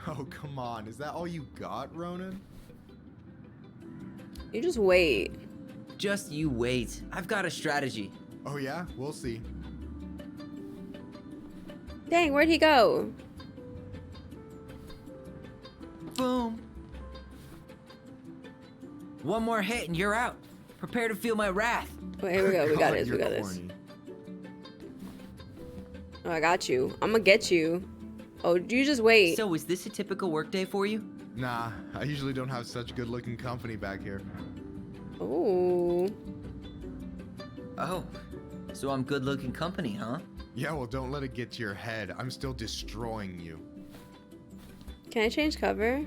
Oh, come on. Is that all you got, Ronan? You just wait. Just you wait. I've got a strategy. Oh, yeah? We'll see. Dang, where'd he go? Boom. One more hit and you're out. Prepare to feel my wrath. Oh, here we go. We got God, this. We you're got this. corny. Oh, I got you. I'm gonna get you. Oh, you just wait. So is this a typical workday for you? Nah, I usually don't have such good-looking company back here. Oh. Oh, so I'm good-looking company, huh? Yeah, well, don't let it get to your head. I'm still destroying you. Can I change cover?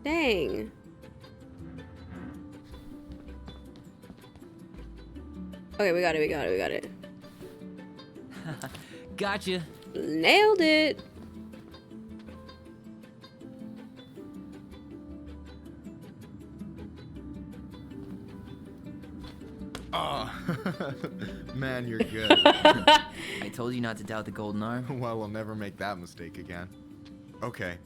Dang. Okay, we got it, we got it, we got it. Gotcha. Nailed it. Oh, man, you're good. I told you not to doubt the golden arm. Well, we'll never make that mistake again. Okay,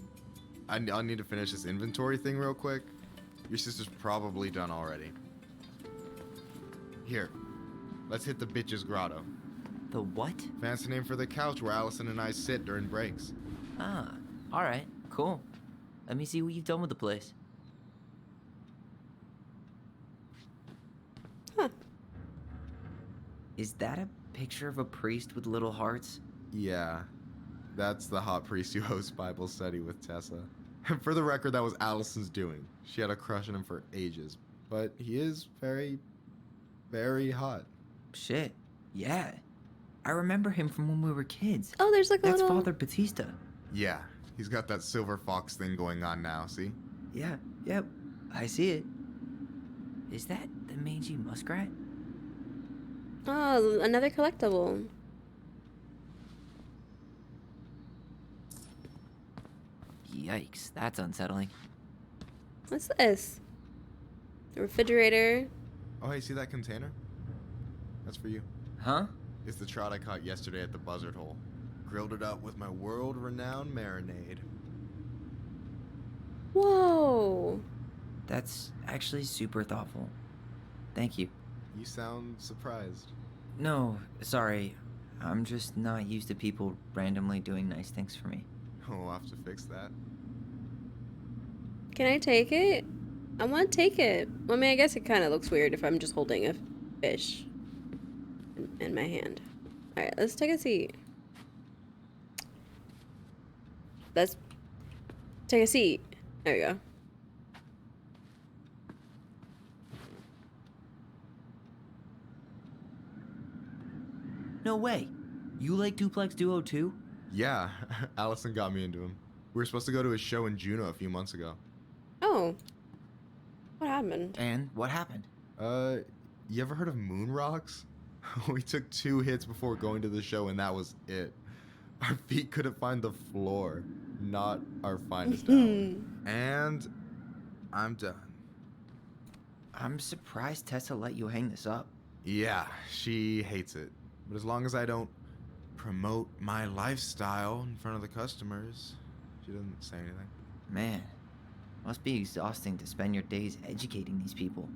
I'll need to finish this inventory thing real quick. Your sister's probably done already. Here, let's hit the bitch's grotto. The what? Fancy name for the couch where Allison and I sit during breaks. Ah, alright, cool. Let me see what you've done with the place. Huh. Is that a picture of a priest with little hearts? Yeah, that's the hot priest who hosts Bible study with Tessa. For the record, that was Allison's doing. She had a crush on him for ages, but he is very, very hot. Shit, yeah. I remember him from when we were kids. Oh, there's like a That's little... Father Batista. Yeah, he's got that silver fox thing going on now, see? Yeah, yep, I see it. Is that the mangy muskrat? Oh, another collectible. Yikes, that's unsettling. What's this? A refrigerator. Oh, hey, see that container? That's for you. Huh? It's the trout I caught yesterday at the buzzard hole. Grilled it up with my world-renowned marinade. Whoa. That's actually super thoughtful. Thank you. You sound surprised. No, sorry. I'm just not used to people randomly doing nice things for me. Oh, we'll have to fix that. Can I take it? I want to take it. Well, I mean, I guess it kind of looks weird if I'm just holding a fish in my hand. All right, let's take a seat. Let's take a seat. There we go. No way. You like Duplex Duo too? Yeah, Allison got me into him. We were supposed to go to his show in Juneau a few months ago. Oh. What happened? And what happened? You ever heard of moon rocks? We took 2 hits before going to the show, and that was it. Our feet couldn't find the floor. Not our finest hour. And I'm done. I'm surprised Tessa let you hang this up. Yeah, she hates it. But as long as I don't promote my lifestyle in front of the customers, she doesn't say anything. Man, must be exhausting to spend your days educating these people.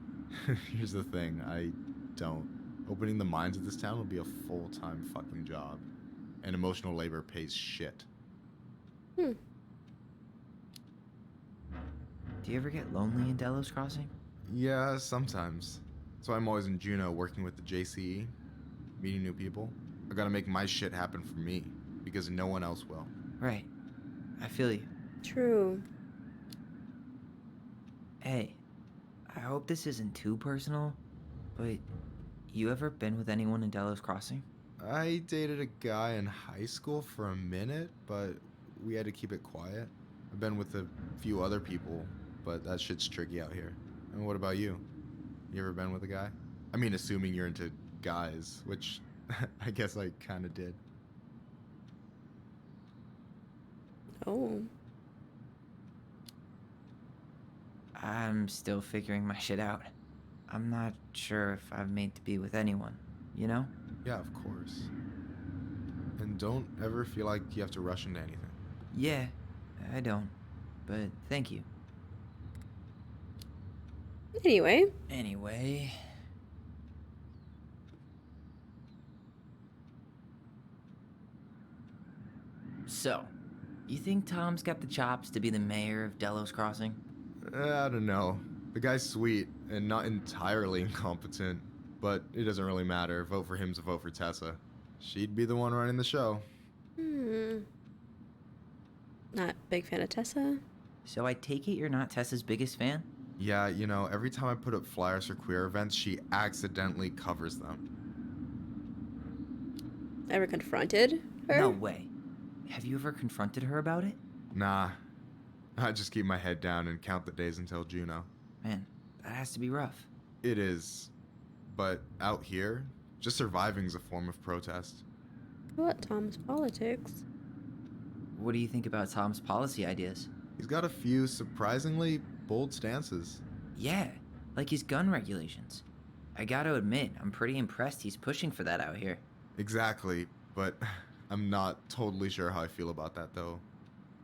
Here's the thing, I don't. Opening the mines of this town will be a full-time fucking job. And emotional labor pays shit. Hmm. Do you ever get lonely in Delos Crossing? Yeah, sometimes. So I'm always in Juneau working with the JCE, meeting new people. I gotta make my shit happen for me, because no one else will. Right. I feel you. True. Hey, I hope this isn't too personal, but you ever been with anyone in Delos Crossing? I dated a guy in high school for a minute, but we had to keep it quiet. I've been with a few other people, but that shit's tricky out here. And what about you? You ever been with a guy? I mean, assuming you're into guys, which I guess I kind of did. Oh. I'm still figuring my shit out. I'm not sure if I'm made to be with anyone, you know? Yeah, of course. And don't ever feel like you have to rush into anything. Yeah, I don't. But thank you. Anyway. So, you think Tom's got the chops to be the mayor of Delos Crossing? I don't know. The guy's sweet and not entirely incompetent, but it doesn't really matter. Vote for him's a vote for Tessa. She'd be the one running the show. Not big fan of Tessa. So I take it you're not Tessa's biggest fan? Yeah, you know, every time I put up flyers for queer events, she accidentally covers them. Ever confronted her? No way. Have you ever confronted her about it? Nah. I just keep my head down and count the days until Juneau. Man, that has to be rough. It is. But out here, just surviving's a form of protest. What, Tom's politics? What do you think about Tom's policy ideas? He's got a few surprisingly bold stances. Yeah, like his gun regulations. I gotta admit, I'm pretty impressed he's pushing for that out here. Exactly, but I'm not totally sure how I feel about that, though,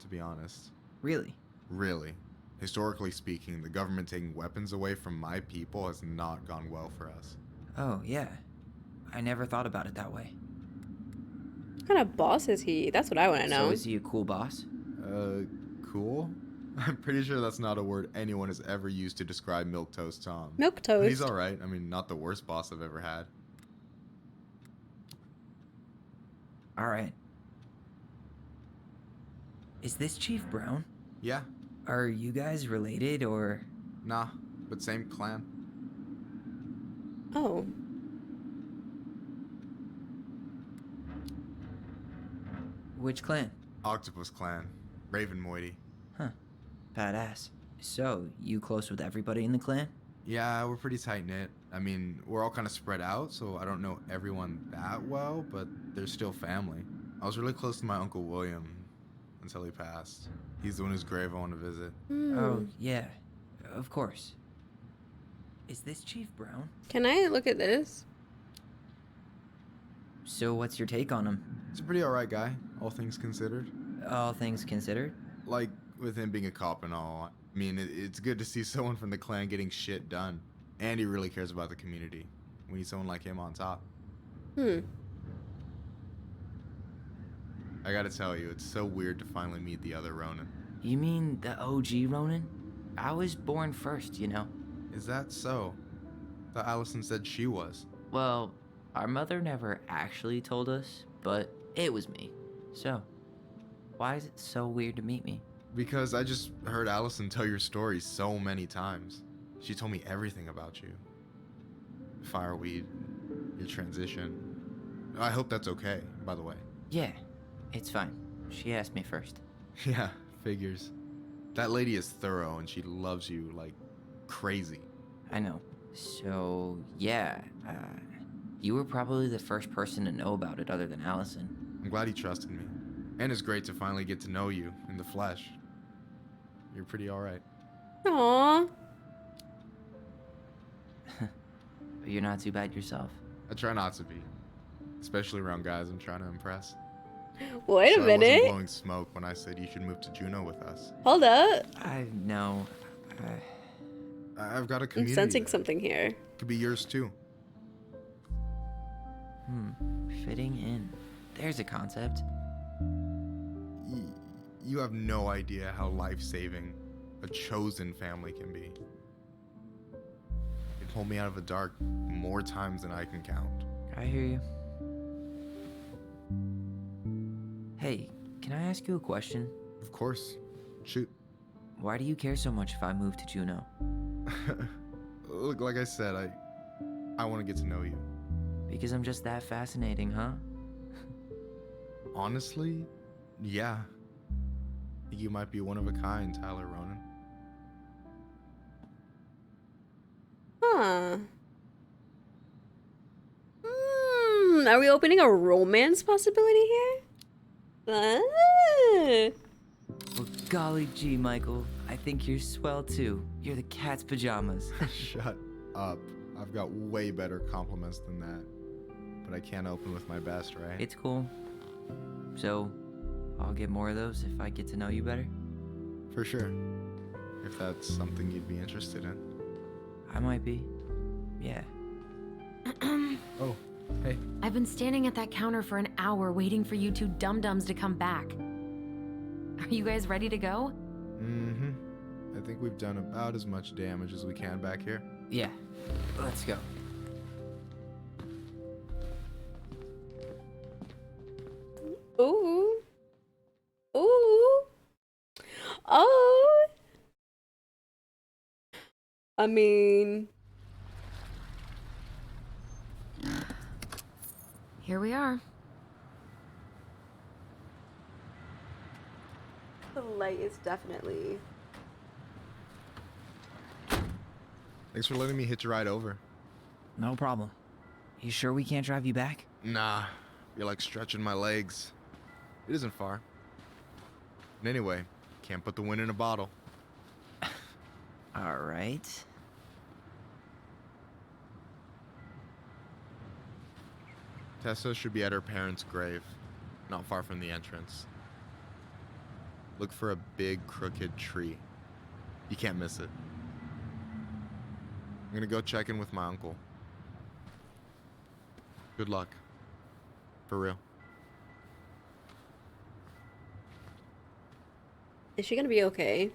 to be honest. Really? Really. Historically speaking, the government taking weapons away from my people has not gone well for us. Oh, yeah. I never thought about it that way. What kind of boss is he? That's what I want to know. So is he a cool boss? Cool? I'm pretty sure that's not a word anyone has ever used to describe Milquetoast Tom. Milquetoast? But he's alright. I mean, not the worst boss I've ever had. Alright. Is this Chief Brown? Yeah. Are you guys related, or...? Nah, but same clan. Oh. Which clan? Octopus clan. Raven Moiety. Huh. Badass. So, you close with everybody in the clan? Yeah, we're pretty tight-knit. I mean, we're all kind of spread out, so I don't know everyone that well, but they're still family. I was really close to my Uncle William until he passed. He's the one whose grave I want to visit. Oh, yeah. Of course. Is this Chief Brown? Can I look at this? So what's your take on him? He's a pretty alright guy, all things considered. All things considered? Like, with him being a cop and all, I mean, it's good to see someone from the clan getting shit done. And he really cares about the community. We need someone like him on top. I gotta tell you, it's so weird to finally meet the other Ronin. You mean the OG Ronin? I was born first, you know. Is that so? Thought Allison said she was. Well, our mother never actually told us, but it was me. So, why is it so weird to meet me? Because I just heard Allison tell your story so many times. She told me everything about you. Fireweed, your transition. I hope that's okay, by the way. Yeah, it's fine. She asked me first. Yeah, figures. That lady is thorough and she loves you like crazy. I know. So, yeah, You were probably the first person to know about it other than ALYSON. I'm glad he trusted me. And it's great to finally get to know you in the flesh. You're pretty alright. Aww. But you're not too bad yourself. I try not to be. Especially around guys I'm trying to impress. Wait a Sure, I wasn't minute. blowing smoke when I said you should move to Juneau with us. Hold up. I know. I've got a I'm community sensing there. something here. Could be yours too. Fitting in. There's a concept. You have no idea how life-saving a chosen family can be. It pulled me out of the dark more times than I can count. I hear you. Hey, can I ask you a question? Of course. Shoot. Why do you care so much if I move to Juneau? Look, like I said, I want to get to know you. Because I'm just that fascinating, huh? Honestly, yeah. I think you might be one of a kind, Tyler Ronan. Huh. Are we opening a romance possibility here? Ah. Well, golly gee, Michael. I think you're swell too. You're the cat's pajamas. Shut up. I've got way better compliments than that. But I can't open with my best, right? It's cool. So, I'll get more of those if I get to know you better? For sure. If that's something you'd be interested in. I might be. Yeah. Oh, hey. I've been standing at that counter for an hour waiting for you two dum-dums to come back. Are you guys ready to go? Mm-hmm. I think we've done about as much damage as we can back here. Yeah. Let's go. Ooh. Ooh. Oh. I mean, Here we are. the light is definitely. Thanks for letting me hitch a ride over. No problem. You sure we can't drive you back? Nah, you're like stretching my legs. It isn't far. And anyway, can't put the wind in a bottle. All right. Tessa should be at her parents' grave, not far from the entrance. Look for a big crooked tree. You can't miss it. I'm gonna go check in with my uncle. Good luck. For real. Is she gonna be okay?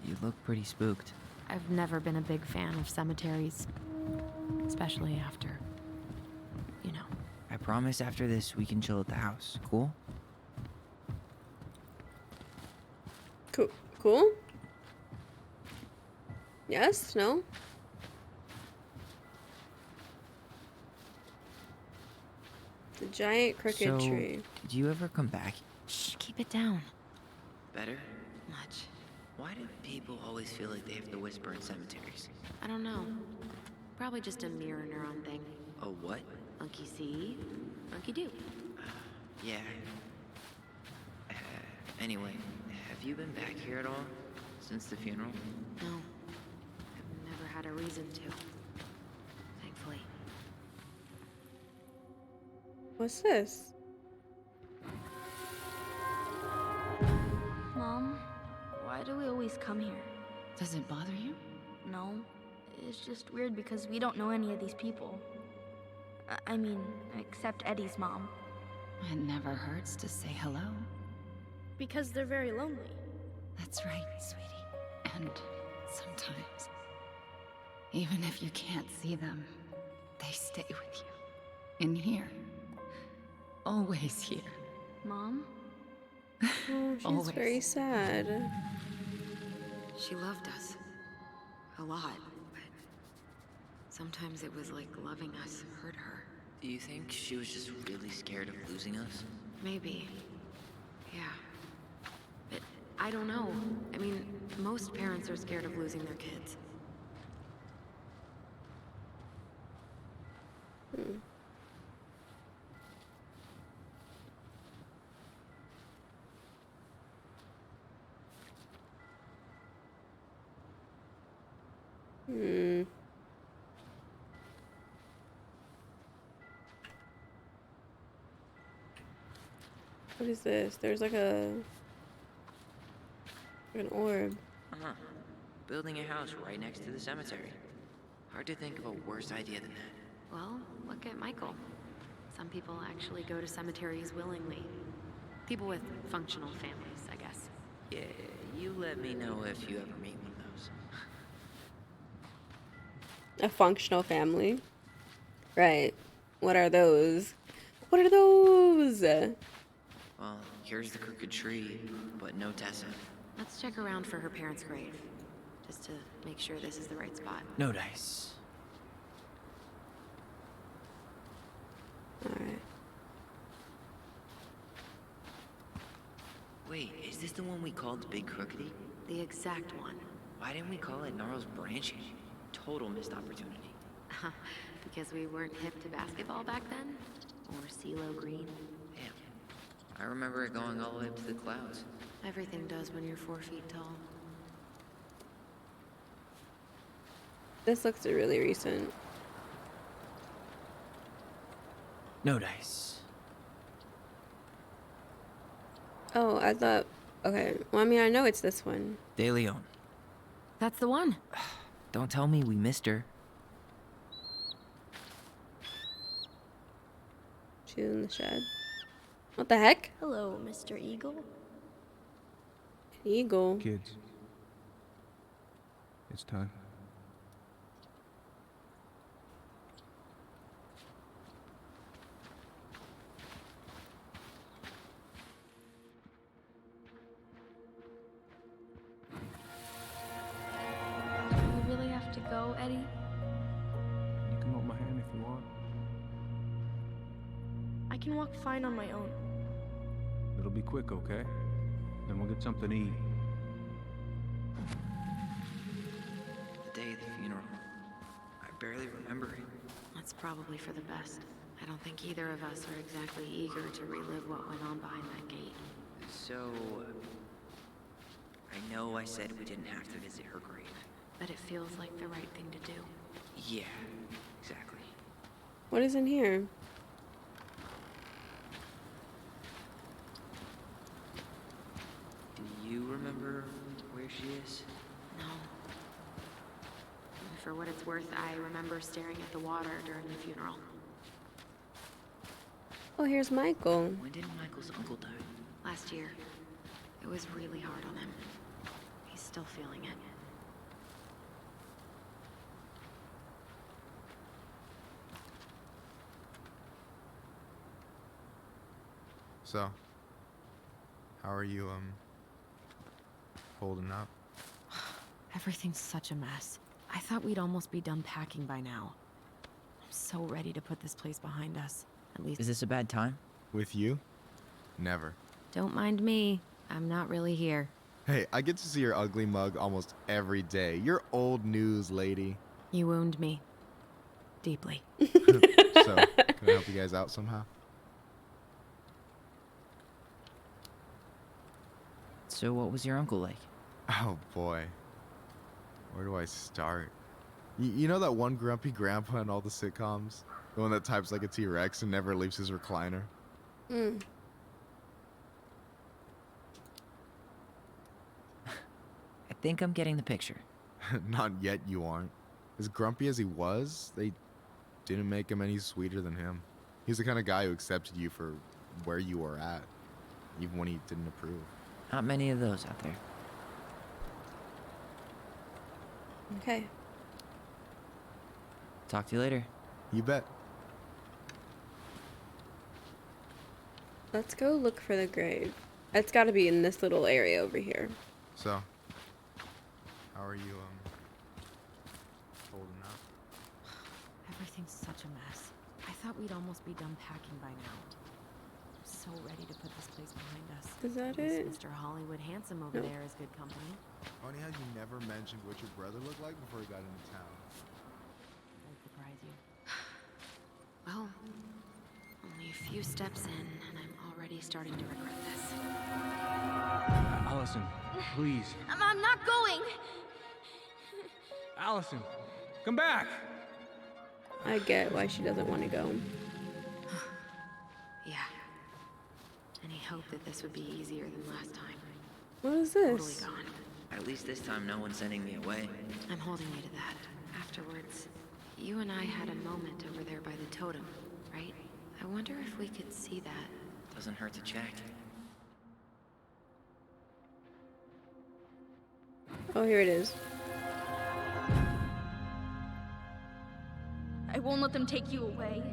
You look pretty spooked. I've never been a big fan of cemeteries, especially after, you know. I promise after this we can chill at the house. Cool? Cool. Cool. Yes. No. The giant crooked So, tree. do you ever come back? Shh, keep it down. Better? Much. Why do people always feel like they have to whisper in cemeteries? I don't know. Probably just a mirror neuron thing. A what? Monkey see, monkey do. Yeah. Anyway, have you been back here at all? Since the funeral? No. I've never had a reason to. Thankfully. What's this? Mom, why do we always come here? Does it bother you? No, it's just weird because we don't know any of these people. I mean, except Eddie's mom. It never hurts to say hello. Because they're very lonely. That's right, sweetie. And sometimes, even if you can't see them, they stay with you. In here. Always here. Mom? Oh, she's Always. very sad. She loved us. A lot. But sometimes it was like loving us hurt her. Do you think she was just really scared of losing us? Maybe. Yeah. But I don't know. I mean, most parents are scared of losing their kids. Hmm. Hmm. What is this? There's like an orb. Huh. Building a house right next to the cemetery. Hard to think of a worse idea than that. Well, look at Michael. Some people actually go to cemeteries willingly. People with functional families, I guess. Yeah, you let me know if you ever meet one of those. A functional family. Right. What are those? What are those? Well, here's the crooked tree, but no Tessa. Let's check around for her parents' grave, just to make sure this is the right spot. No dice. Alright. Wait, is this the one we called the Big Crookedy? The exact one. Why didn't we call it Gnarl's Branching? Total missed opportunity. Because we weren't hip to basketball back then? Or CeeLo Green? Damn. I remember it going all the way up to the clouds. Everything does when you're 4 feet tall. This looks really recent. No dice. Oh, I thought... Okay. Well, I mean, I know it's this one. De Leon. That's the one. Don't tell me we missed her. She's in the shed. What the heck? Hello, Mr. Eagle. An eagle. Kids. It's time. Do you really have to go, Eddie? You can hold my hand if you want. I can walk fine on my own. It'll be quick, okay? Then we'll get something to eat. The day of the funeral. I barely remember it. That's probably for the best. I don't think either of us are exactly eager to relive what went on behind that gate. So... I know I said we didn't have to visit her grave. But it feels like the right thing to do. Yeah, exactly. What is in here? Do you remember where she is? No. For what it's worth, I remember staring at the water during the funeral. Oh, here's Michael. When did Michael's uncle die? Last year. It was really hard on him. He's still feeling it. So, how are you, holding up? Everything's such a mess. I thought we'd almost be done packing by now. I'm so ready to put this place behind us. At least... Is this a bad time? With you? Never. Don't mind me. I'm not really here. Hey, I get to see your ugly mug almost every day. You're old news, lady. You wound me. Deeply. So, can I help you guys out somehow? So what was your uncle like? Oh boy. Where do I start? You know that one grumpy grandpa in all the sitcoms? The one that types like a T-Rex and never leaves his recliner? Mm. I think I'm getting the picture. Not yet, you aren't. As grumpy as he was, they didn't make him any sweeter than him. He's the kind of guy who accepted you for where you were at, even when he didn't approve. Not many of those out there. Okay. Talk to you later. You bet. Let's go look for the grave. It's got to be in this little area over here. So, how are you, holding up? Everything's such a mess. I thought we'd almost be done packing by now. I'm so so ready to put this place behind us. Is that At least it? Mr. Hollywood Handsome over there is good company. Funny how you never mentioned what your brother looked like before he got into town. Won't surprise you. Well, only a few steps in, and I'm already starting to regret this. Allison, please. I'm not going. Allison, come back. I get why she doesn't want to go. Yeah. Any hope that this would be easier than last time? What is Totally this? gone. At least this time no one's sending me away. I'm holding you to that. Afterwards, you and I had a moment over there by the totem, right? I wonder if we could see that. Doesn't hurt to check. Oh, here it is. I won't let them take you away.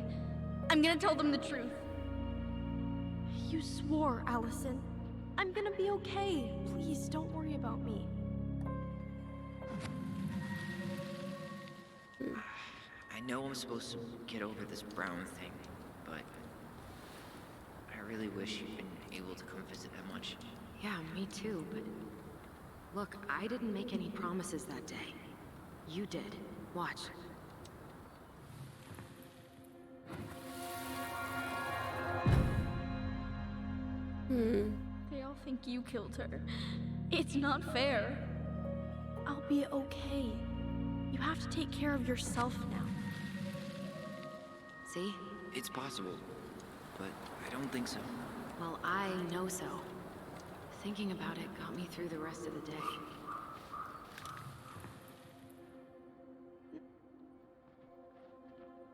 I'm gonna tell them the truth. You swore, Allison. I'm gonna be okay. Please, don't worry about me. I know I'm supposed to get over this Brown thing, but I really wish you'd been able to come visit that much. Yeah, me too, but... Look, I didn't make any promises that day. You did. Watch. They all think you killed her. It's not fair. I'll be okay. You have to take care of yourself now. See? It's possible, but I don't think so. Well, I know so. Thinking about it got me through the rest of the day.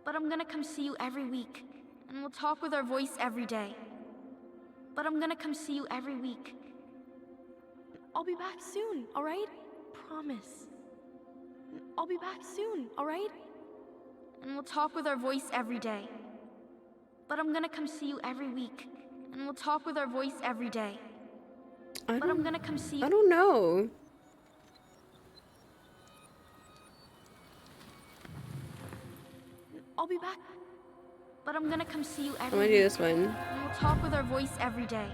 But I'm gonna come see you every week, and we'll talk with our voice every day. But I'm gonna come see you every week. I'll be back soon, alright? Promise. I'll be back soon, alright? And we'll talk with our voice every day. But I'm gonna come see you every week, and we'll talk with our voice every day. But I'm gonna come see you. I don't know. I'll be back. But I'm gonna come see you I'm every gonna week. do this one. And we'll talk with our voice every day.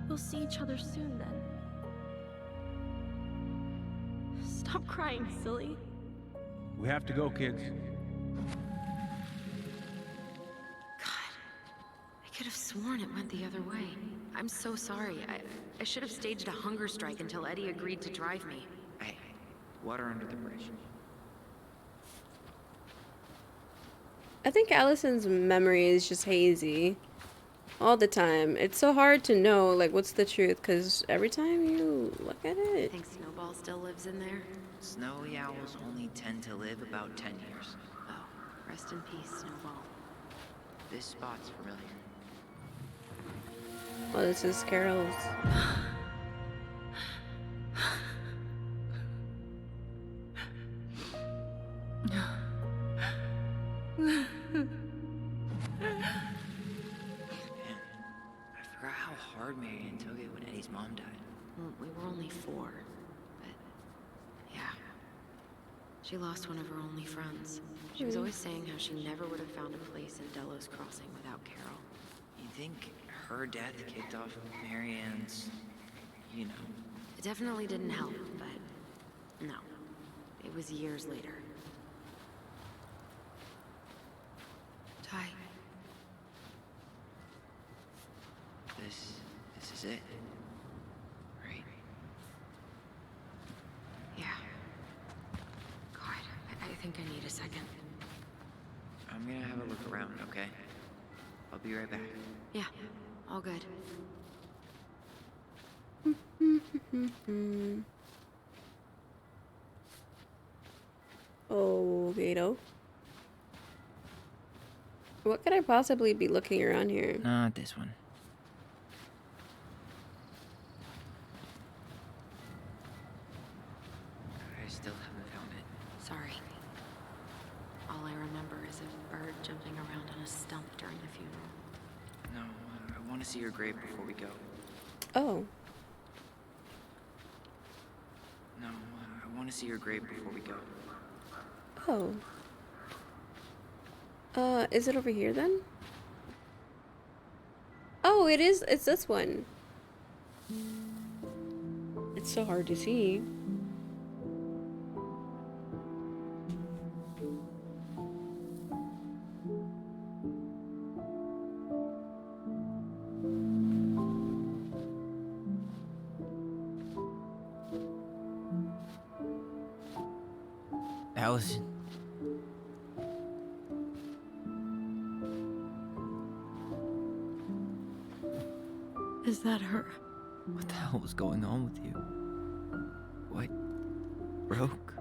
We'll see each other soon then. Stop crying, silly. We have to go, kids. God, I could have sworn it went the other way. I'm so sorry. I should have staged a hunger strike until Eddie agreed to drive me. Hey, water under the bridge. I think Allison's memory is just hazy all the time. It's so hard to know, like, what's the truth, because every time you look at I it... think Snowball still lives in there. Snowy owls only tend to live about 10 years. Oh, rest in peace, Snowball. This spot's familiar. Oh, this is Carol's. I forgot how hard Marianne took it when Eddie's mom died. Well, we were only 4, but yeah. She lost one of her only friends. She was always saying how she never would have found a place in Delos Crossing without Carol. You think her death kicked off Marianne's, you know? It definitely didn't help, but no. It was years later. Ty. This is it. Right? Yeah. God, I think I need a second. I'm gonna have a look around, okay? I'll be right back. Yeah, all good. Oh, Gato. What could I possibly be looking around here? Not this one. I still haven't found it. Sorry. All I remember is a bird jumping around on a stump during the funeral. No, I want to see your grave before we go. Oh. No, I want to see your grave before we go. Oh. Is it over here then? No, it is. It's this one. It's so hard to see. Allison. Is that her? What the hell was going on with you? What broke?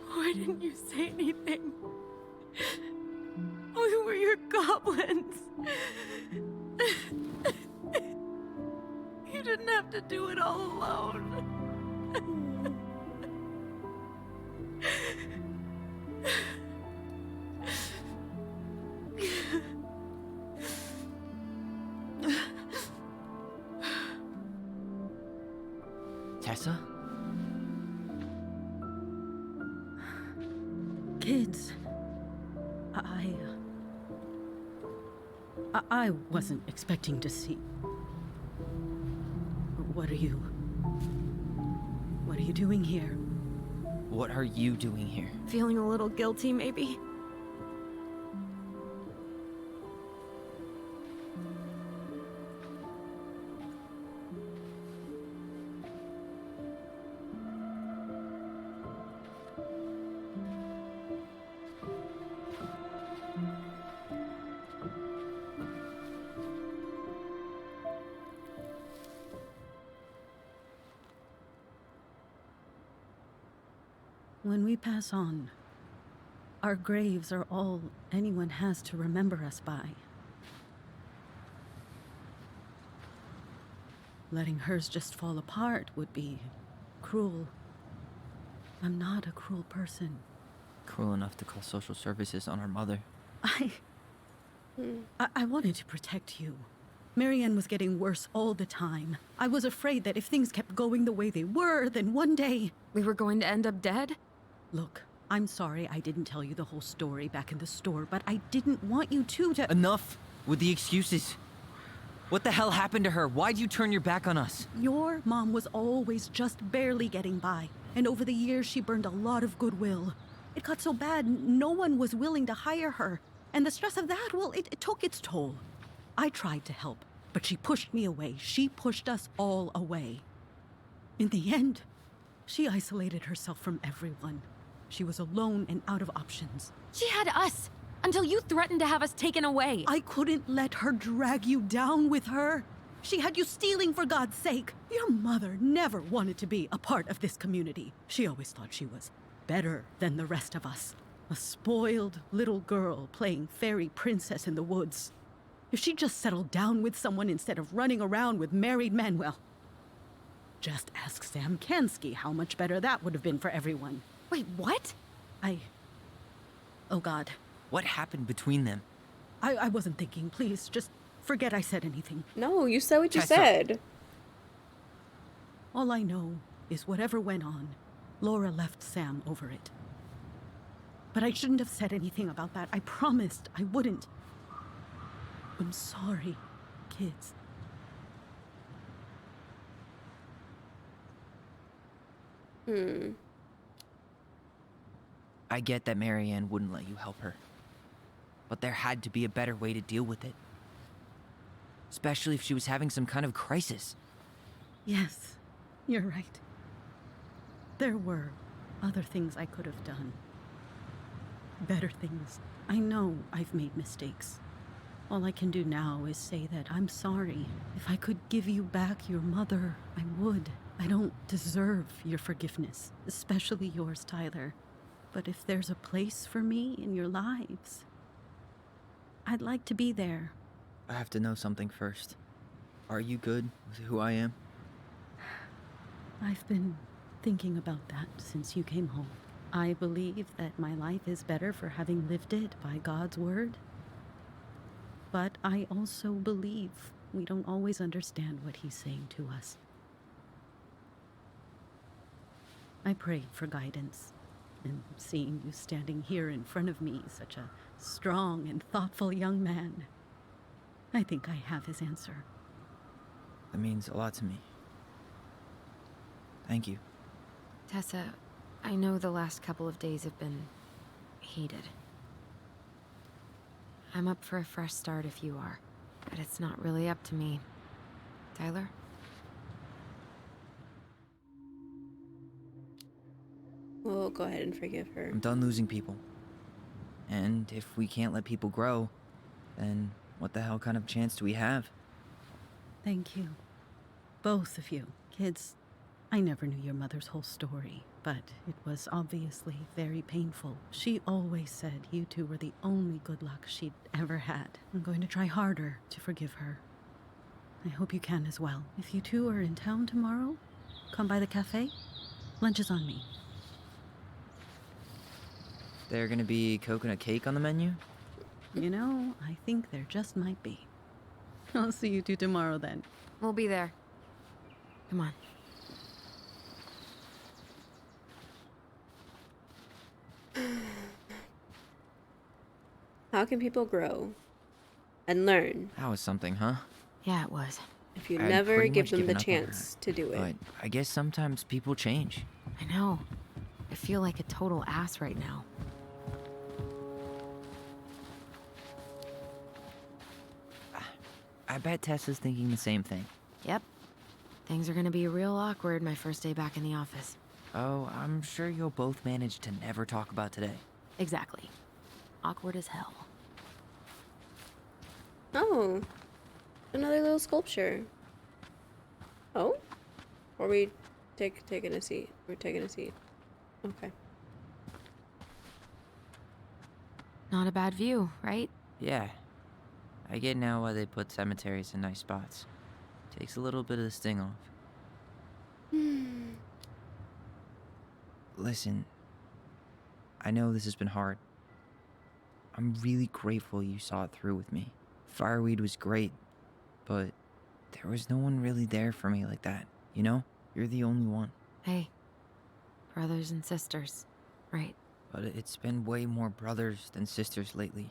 Why didn't you say anything? We were your goblins. You didn't have to do it all alone. Tessa? Kids, I wasn't expecting to see. What are you doing here? What are you doing here? Feeling a little guilty, maybe? When we pass on, our graves are all anyone has to remember us by. Letting hers just fall apart would be cruel. I'm not a cruel person. Cruel enough to call social services on our mother. I wanted to protect you. Marianne was getting worse all the time. I was afraid that if things kept going the way they were, then one day... We were going to end up dead? Look, I'm sorry I didn't tell you the whole story back in the store, but I didn't want you to... Enough with the excuses. What the hell happened to her? Why'd you turn your back on us? Your mom was always just barely getting by, and over the years she burned a lot of goodwill. It got so bad, no one was willing to hire her, and the stress of that, well, it took its toll. I tried to help, but she pushed me away. She pushed us all away. In the end, she isolated herself from everyone. She was alone and out of options. She had us, until you threatened to have us taken away. I couldn't let her drag you down with her. She had you stealing for God's sake. Your mother never wanted to be a part of this community. She always thought she was better than the rest of us. A spoiled little girl playing fairy princess in the woods. If she just settled down with someone instead of running around with married men, well, just ask Sam Kansky how much better that would have been for everyone. Wait, what? Oh God. What happened between them? I wasn't thinking. Please, just forget I said anything. No, you said what you Tessa. said. All I know is whatever went on, Laura left Sam over it. But I shouldn't have said anything about that. I promised I wouldn't. I'm sorry, kids. I get that Marianne wouldn't let you help her. But there had to be a better way to deal with it. Especially if she was having some kind of crisis. Yes, you're right. There were other things I could have done. Better things. I know I've made mistakes. All I can do now is say that I'm sorry. If I could give you back your mother, I would. I don't deserve your forgiveness, especially yours, Tyler. But if there's a place for me in your lives, I'd like to be there. I have to know something first. Are you good with who I am? I've been thinking about that since you came home. I believe that my life is better for having lived it by God's word. But I also believe we don't always understand what he's saying to us. I pray for guidance. And seeing you standing here in front of me, such a strong and thoughtful young man, I think I have his answer. That means a lot to me. Thank you. Tessa, I know the last couple of days have been heated. I'm up for a fresh start if you are, but it's not really up to me. Tyler? We'll go ahead and forgive her. I'm done losing people. And if we can't let people grow, then what the hell kind of chance do we have? Thank you. Both of you. Kids, I never knew your mother's whole story, but it was obviously very painful. She always said you two were the only good luck she'd ever had. I'm going to try harder to forgive her. I hope you can as well. If you two are in town tomorrow, come by the cafe. Lunch is on me. There gonna be coconut cake on the menu? You know, I think there just might be. I'll see you two tomorrow then. We'll be there. Come on. How can people grow and learn That was something, huh? Yeah, it was. if you I'd never pretty give much them the given up on her, chance to do it? But I guess sometimes people change. I know. I feel like a total ass right now. I bet Tessa's thinking the same thing. Yep. Things are gonna be real awkward my first day back in the office. Oh, I'm sure you'll both manage to never talk about today. Exactly. Awkward as hell. Oh, another little sculpture. Oh, or we taking a seat? We're taking a seat. Okay. Not a bad view, right? Yeah. I get now why they put cemeteries in nice spots. Takes a little bit of the sting off. Listen, I know this has been hard. I'm really grateful you saw it through with me. Fireweed was great, but there was no one really there for me like that, you know? You're the only one. Hey, brothers and sisters, right? But it's been way more brothers than sisters lately,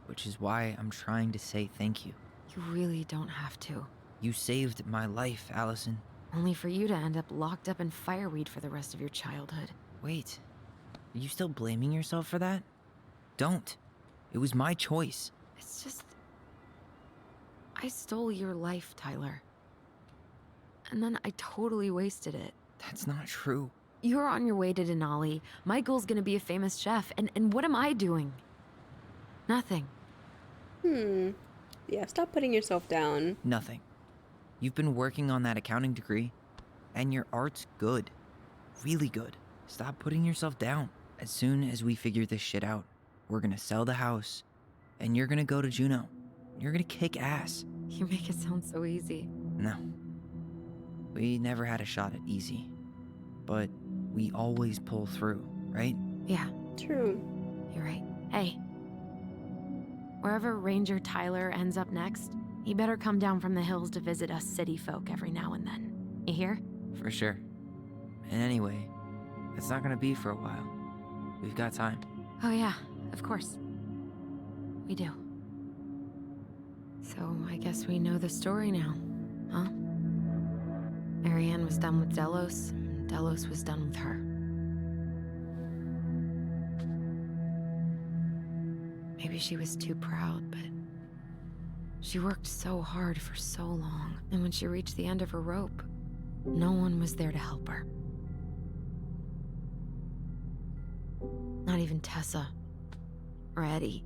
which is why I'm trying to say thank you. You really don't have to. You saved my life, Allison. Only for you to end up locked up in fireweed for the rest of your childhood. Wait, are you still blaming yourself for that? Don't. It was my choice. It's just... I stole your life, Tyler. And then I totally wasted it. That's not true. You're on your way to Denali. My goal's gonna be a famous chef, and what am I doing? Nothing. Yeah, stop putting yourself down. Nothing. You've been working on that accounting degree, and your art's good. Really good. Stop putting yourself down. As soon as we figure this shit out, we're gonna sell the house, and you're gonna go to Juneau. You're gonna kick ass. You make it sound so easy. No. We never had a shot at easy. But we always pull through, right? Yeah, True. you're right. Hey. Wherever Ranger Tyler ends up next, he better come down from the hills to visit us city folk every now and then. You hear? For sure. And anyway, it's not gonna be for a while. We've got time. Oh yeah, of course. We do. So I guess we know the story now, huh? Marianne was done with Delos, and Delos was done with her. Maybe she was too proud, but she worked so hard for so long, and when she reached the end of her rope, no one was there to help her. Not even Tessa or Eddie.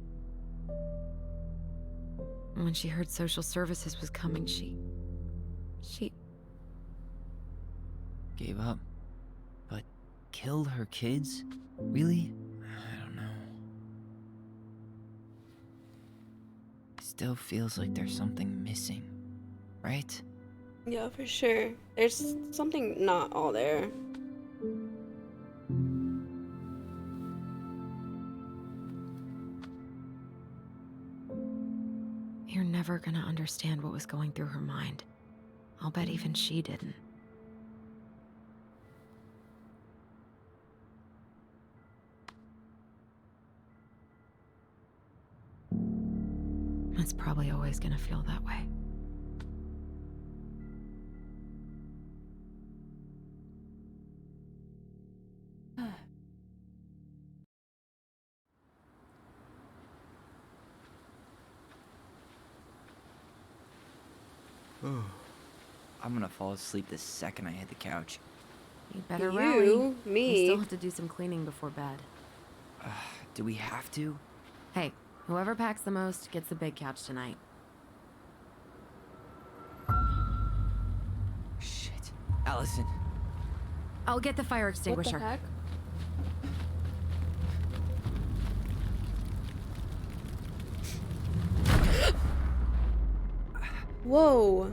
And when she heard social services was coming, she Gave up. But killed her kids? Really? I don't know. It still feels like there's something missing, right? Yeah, for sure. There's something not all there. You're never gonna understand what was going through her mind. I'll bet even she didn't. It's probably always gonna feel that way. I'm gonna fall asleep the second I hit the couch. You better You? rally. We Me? still have to do some cleaning before bed. Do we have to? Hey, whoever packs the most gets the big couch tonight. Shit. Allison. I'll get the fire What the extinguisher. heck? Whoa.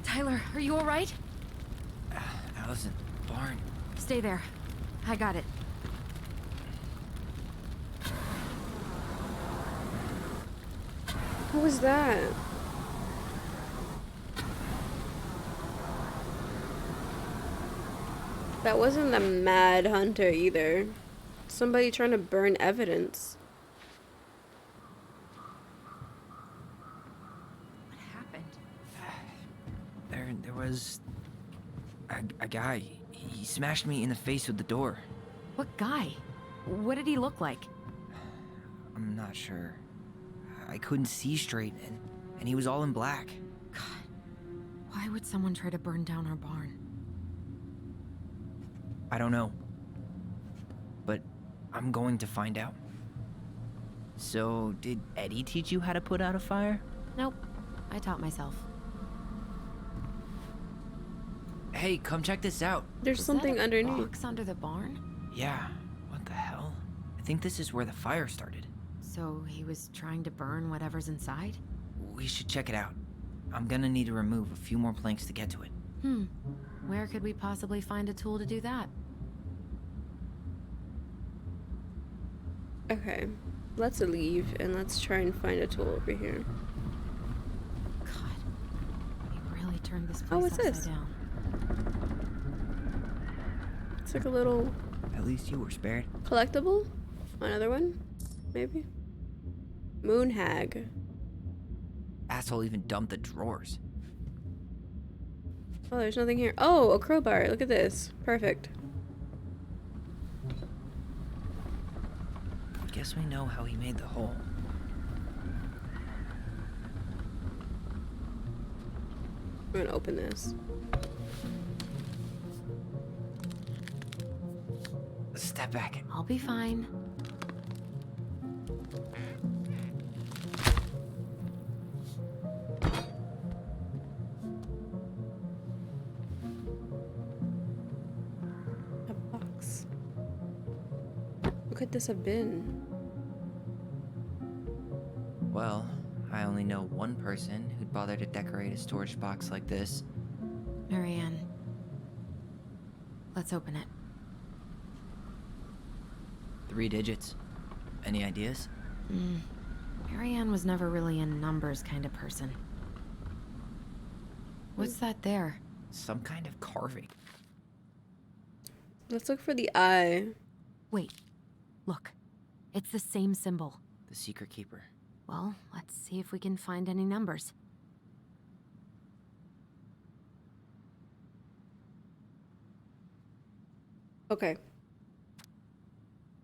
Tyler, are you all right? Allison, barn. Stay there. I got it. What was that? That wasn't the Mad Hunter either. Somebody trying to burn evidence. What happened? There was a guy. He smashed me in the face with the door. What guy? What did he look like? I'm not sure. I couldn't see straight, and he was all in black. God, why would someone try to burn down our barn? I don't know. But I'm going to find out. So, did Eddie teach you how to put out a fire? Nope, I taught myself. Hey, come check this out. There's something underneath. Box under the barn? Yeah, what the hell? I think this is where the fire started. So he was trying to burn whatever's inside? We should check it out. I'm gonna need to remove a few more planks to get to it. Where could we possibly find a tool to do that? Okay, let's leave and let's try and find a tool over here. God, he really turned this Oh, place what's upside this? down. It's like a little At least you were spared. collectible. Another one, maybe. Moon Hag. Asshole even dumped the drawers. Oh, there's nothing here. Oh, a crowbar. Look at this. Perfect. Guess we know how he made the hole. I'm gonna open this. Step back. I'll be fine. A box. What could this have been? Well, I only know one person who'd bother to decorate a storage box like this. Marianne. Let's open it. 3 digits. Any ideas? Marianne was never really a numbers kind of person. What's that there? Some kind of carving. Let's look for the eye. Wait. Look. It's the same symbol. The secret keeper. Well, let's see if we can find any numbers. Okay.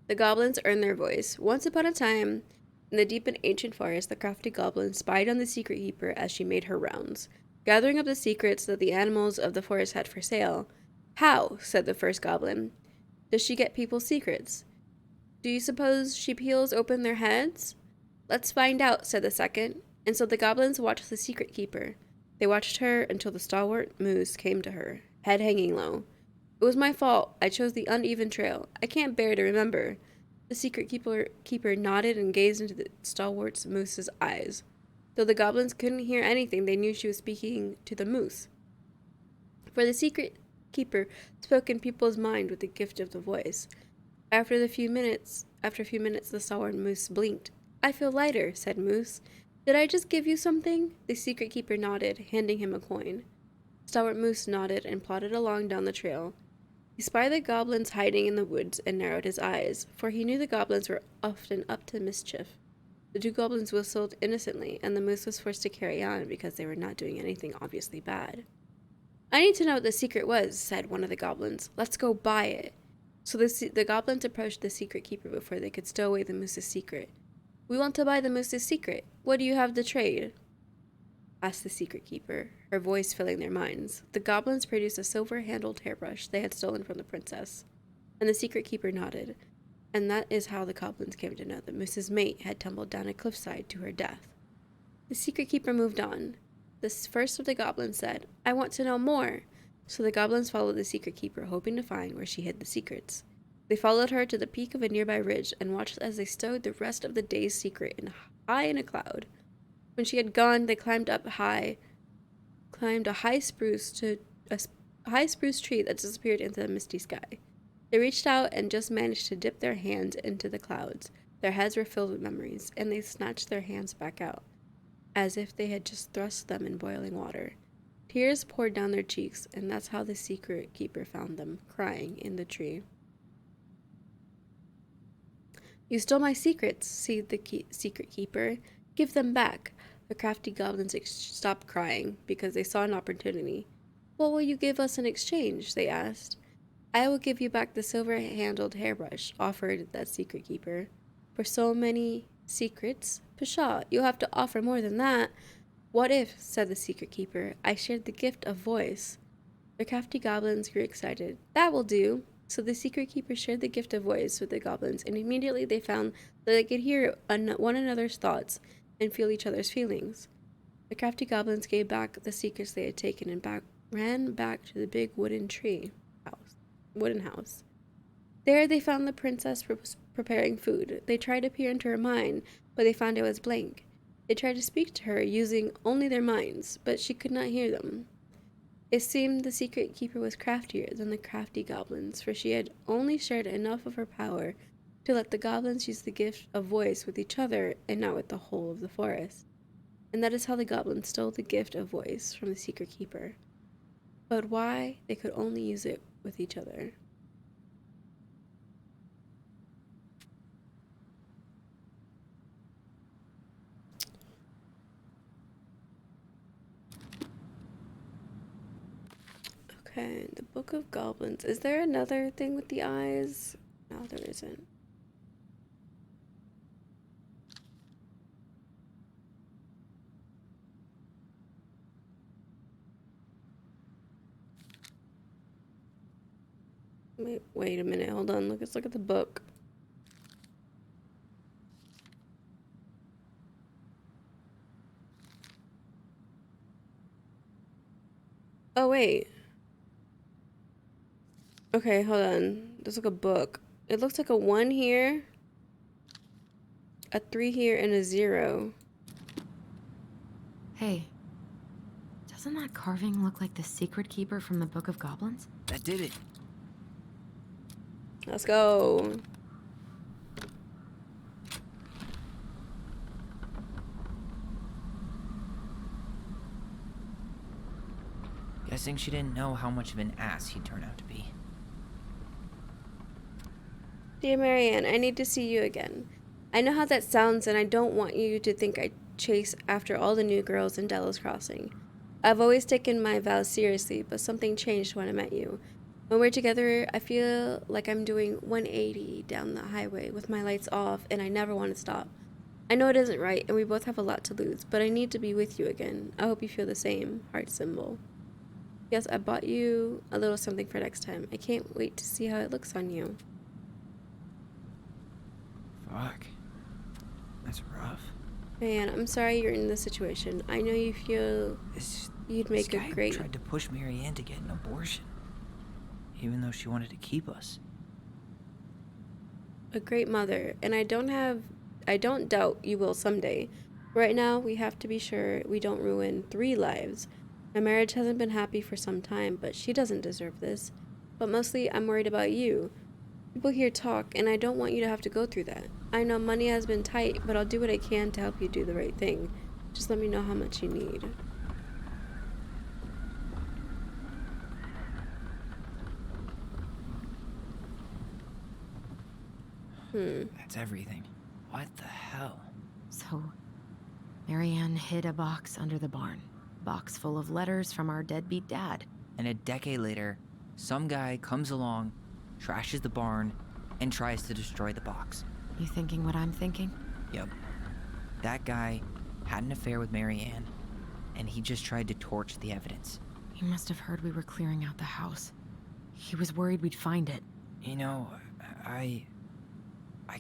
The goblins earn their voice. Once upon a time, in the deep and ancient forest, the crafty goblin spied on the secret keeper as she made her rounds, gathering up the secrets that the animals of the forest had for sale. How? Said the first goblin. Does she get people's secrets? Do you suppose she peels open their heads? Let's find out, said the second. And so the goblins watched the secret keeper. They watched her until the stalwart moose came to her, head hanging low. It was my fault. I chose the uneven trail. I can't bear to remember. The secret keeper nodded and gazed into the stalwart moose's eyes. Though the goblins couldn't hear anything, they knew she was speaking to the moose. For the secret keeper spoke in people's mind with the gift of the voice. After a few minutes, the stalwart moose blinked. I feel lighter, said Moose. Did I just give you something? The secret keeper nodded, handing him a coin. Stalwart Moose nodded and plodded along down the trail. He spied the goblins hiding in the woods and narrowed his eyes, for he knew the goblins were often up to mischief. The two goblins whistled innocently, and the moose was forced to carry on because they were not doing anything obviously bad. I need to know what the secret was, said one of the goblins. Let's go buy it. So the goblins approached the secret keeper before they could stow away the moose's secret. We want to buy the moose's secret. What do you have to trade? Asked the secret keeper, her voice filling their minds. The goblins produced a silver-handled hairbrush they had stolen from the princess, and the secret keeper nodded. And that is how the goblins came to know that Moose's mate had tumbled down a cliffside to her death. The secret keeper moved on. The first of the goblins said, I want to know more. So the goblins followed the secret keeper, hoping to find where she hid the secrets. They followed her to the peak of a nearby ridge and watched as they stowed the rest of the day's secret high in a cloud. When she had gone, they climbed a high spruce tree that disappeared into the misty sky. They reached out and just managed to dip their hands into the clouds. Their heads were filled with memories, and they snatched their hands back out, as if they had just thrust them in boiling water. Tears poured down their cheeks, and that's how the secret keeper found them, crying in the tree. You stole my secrets, said the secret keeper. Give them back. The crafty goblins stopped crying because they saw an opportunity. What will you give us in exchange? They asked. I will give you back the silver-handled hairbrush, offered that secret keeper. For so many secrets? Pshaw, you'll have to offer more than that. What if, said the secret keeper, I shared the gift of voice? The crafty goblins grew excited. That will do. So the secret keeper shared the gift of voice with the goblins, and immediately they found that they could hear one another's thoughts and feel each other's feelings. The crafty goblins gave back the secrets they had taken and ran back to the big wooden house. There they found the princess preparing food. They tried to peer into her mind, but they found it was blank. They tried to speak to her using only their minds, but she could not hear them. It seemed the secret keeper was craftier than the crafty goblins, for she had only shared enough of her power to let the goblins use the gift of voice with each other and not with the whole of the forest. And that is how the goblins stole the gift of voice from the secret keeper. But why they could only use it with each other? Okay, the Book of Goblins. Is there another thing with the eyes? No, there isn't. Wait a minute, hold on. Let's look at the book. Oh, wait. Okay, hold on. There's like a book. It looks like a 1 here, a 3 here, and a 0. Hey, doesn't that carving look like the secret keeper from the Book of Goblins? That did it. Let's go. Guessing she didn't know how much of an ass he'd turn out to be. Dear Marianne, I need to see you again. I know how that sounds, and I don't want you to think I chase after all the new girls in Delos Crossing. I've always taken my vows seriously, but something changed when I met you. When we're together, I feel like I'm doing 180 down the highway with my lights off, and I never want to stop. I know it isn't right, and we both have a lot to lose, but I need to be with you again. I hope you feel the same. Heart symbol. Yes, I bought you a little something for next time. I can't wait to see how it looks on you. Fuck. That's rough. Man, I'm sorry you're in this situation. I know you feel you'd make this a guy great... tried to push Marianne to get an abortion, even though she wanted to keep us. a great mother, and I don't doubt you will someday. Right now, we have to be sure we don't ruin 3 lives. My marriage hasn't been happy for some time, but she doesn't deserve this. But mostly, I'm worried about you. People here talk, and I don't want you to have to go through that. I know money has been tight, but I'll do what I can to help you do the right thing. Just let me know how much you need. That's everything. What the hell? So, Marianne hid a box under the barn. Box full of letters from our deadbeat dad. And a decade later, some guy comes along, trashes the barn, and tries to destroy the box. You thinking what I'm thinking? Yep. That guy had an affair with Marianne, and he just tried to torch the evidence. He must have heard we were clearing out the house. He was worried we'd find it. You know, I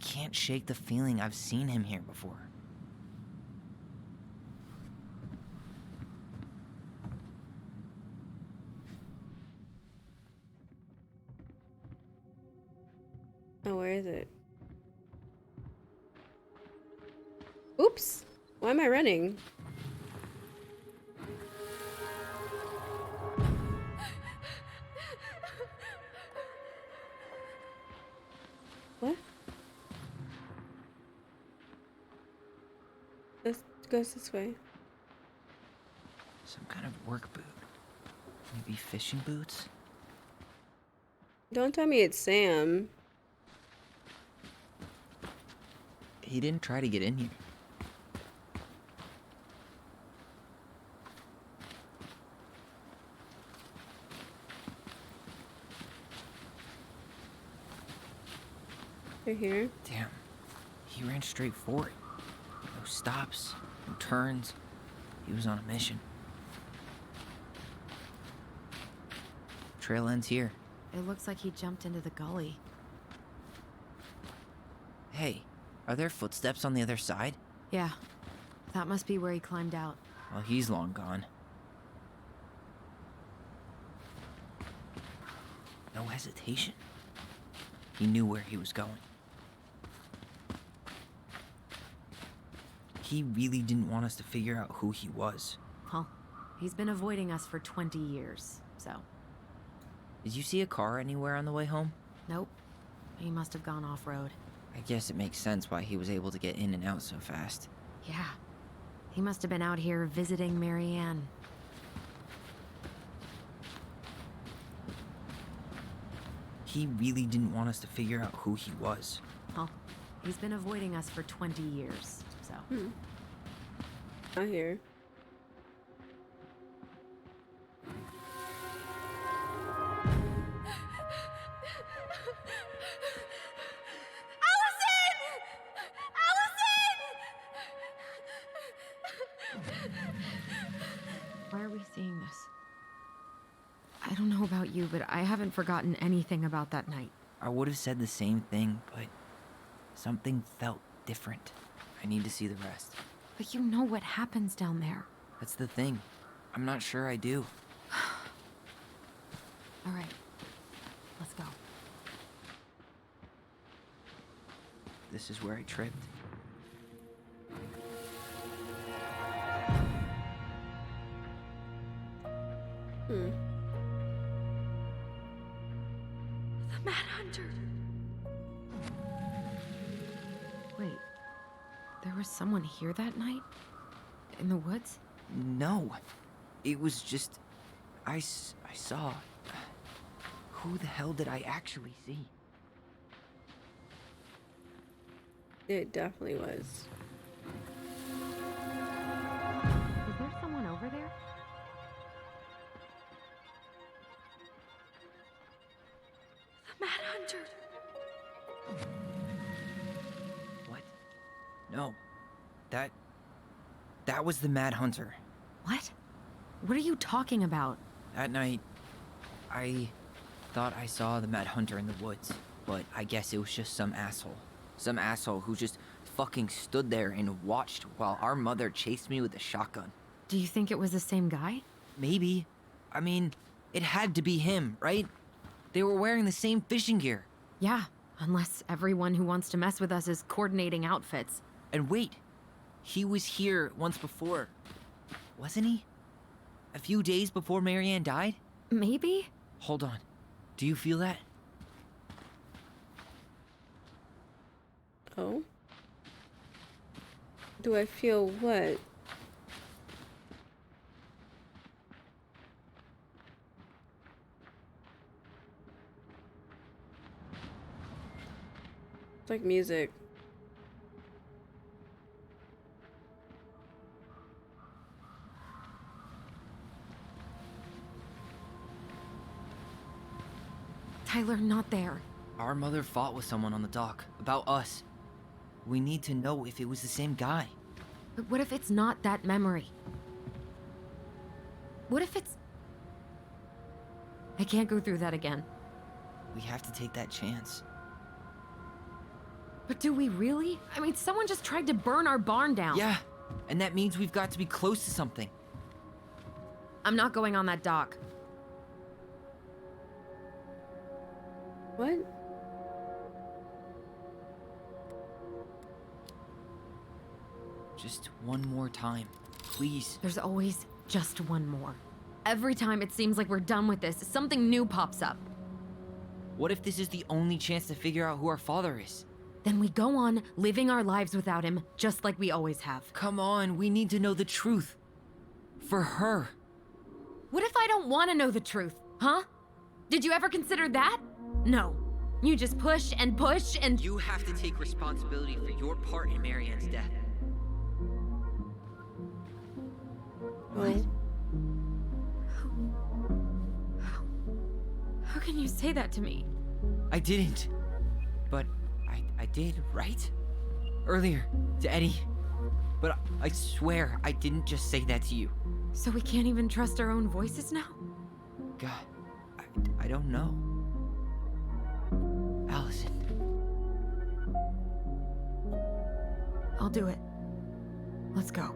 can't shake the feeling I've seen him here before. Oh, where is it? Oops! Why am I running? What? This goes this way. Some kind of work boot. Maybe fishing boots? Don't tell me it's Sam. He didn't try to get in here. They're here. Damn. He ran straight for it. No stops, no turns. He was on a mission. Trail ends here. It looks like he jumped into the gully. Hey, are there footsteps on the other side? Yeah, that must be where he climbed out. Well, he's long gone. No hesitation. He knew where he was going. He really didn't want us to figure out who he was. Well, he's been avoiding us for 20 years, so. Did you see a car anywhere on the way home? Nope. He must have gone off-road. I guess it makes sense why he was able to get in and out so fast. Yeah. He must have been out here visiting Marianne. He really didn't want us to figure out who he was. Well, he's been avoiding us for 20 years, so. Out here. Why are we seeing this? I don't know about you, but I haven't forgotten anything about that night. I would have said the same thing, but something felt different. I need to see the rest. But you know what happens down there. That's the thing. I'm not sure I do. All right, let's go. This is where I tripped. Hmm. The Mad Hunter. Wait, there was someone here that night? In the woods? No. It was just... I saw... Who the hell did I actually see? It definitely was. Is there someone over there? The Mad Hunter. What? No. That was the Mad Hunter. What? What are you talking about? That night, I thought I saw the Mad Hunter in the woods, but I guess it was just some asshole. Some asshole who just fucking stood there and watched while our mother chased me with a shotgun. Do you think it was the same guy? Maybe. I mean, it had to be him, right? They were wearing the same fishing gear. Yeah, unless everyone who wants to mess with us is coordinating outfits. And wait, he was here once before, wasn't he? A few days before Marianne died? Maybe? Hold on. Do you feel that? Oh? Do I feel what? It's like music. Tyler, not there. Our mother fought with someone on the dock about us. We need to know if it was the same guy. But what if it's not that memory? What if it's... I can't go through that again. We have to take that chance. But do we really? I mean, someone just tried to burn our barn down. Yeah, and that means we've got to be close to something. I'm not going on that dock. What? Just one more time, please. There's always just one more. Every time it seems like we're done with this, something new pops up. What if this is the only chance to figure out who our father is? Then we go on living our lives without him, just like we always have. Come on, we need to know the truth. For her. What if I don't want to know the truth, huh? Did you ever consider that? No. You just push and push and... You have to take responsibility for your part in Marianne's death. What? How can you say that to me? I didn't. But I did, right? Earlier, to Eddie. But I swear I didn't just say that to you. So we can't even trust our own voices now? God, I don't know. Allison. I'll do it. Let's go.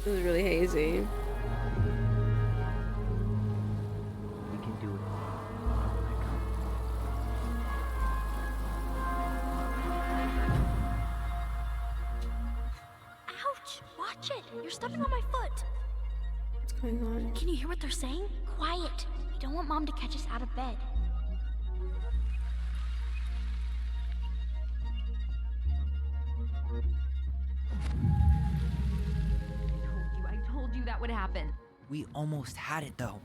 It was really hazy. We can do it. Ouch! Watch it! You're stepping on my foot! What's going on? Can you hear what they're saying? Quiet! We don't want Mom to catch us out of bed. I told you that would happen. We almost had it, though.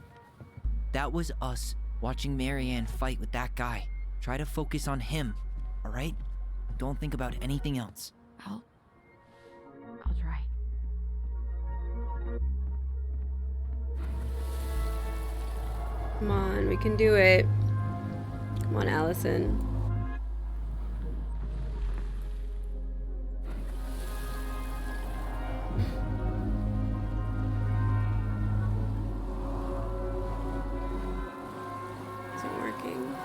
That was us watching Marianne fight with that guy. Try to focus on him, all right? Don't think about anything else. I'll try. Come on, we can do it. Come on, Allison. Isn't working.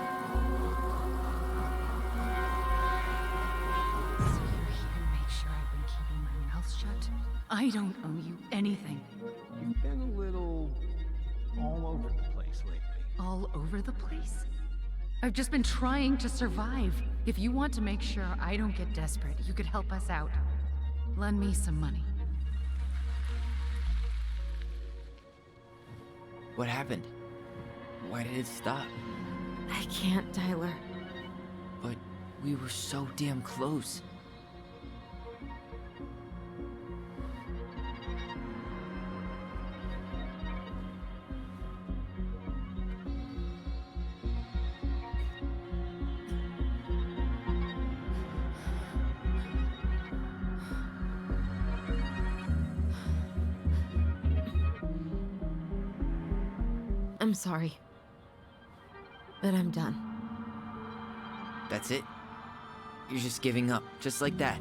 So you're here to make sure I've been keeping my mouth shut? I don't owe you anything. You've been a little all over the place lately. All over the place? I've just been trying to survive. If you want to make sure I don't get desperate, you could help us out. Lend me some money. What happened? Why did it stop? I can't, Tyler. But we were so damn close. I'm sorry. But I'm done. That's it? You're just giving up, just like that.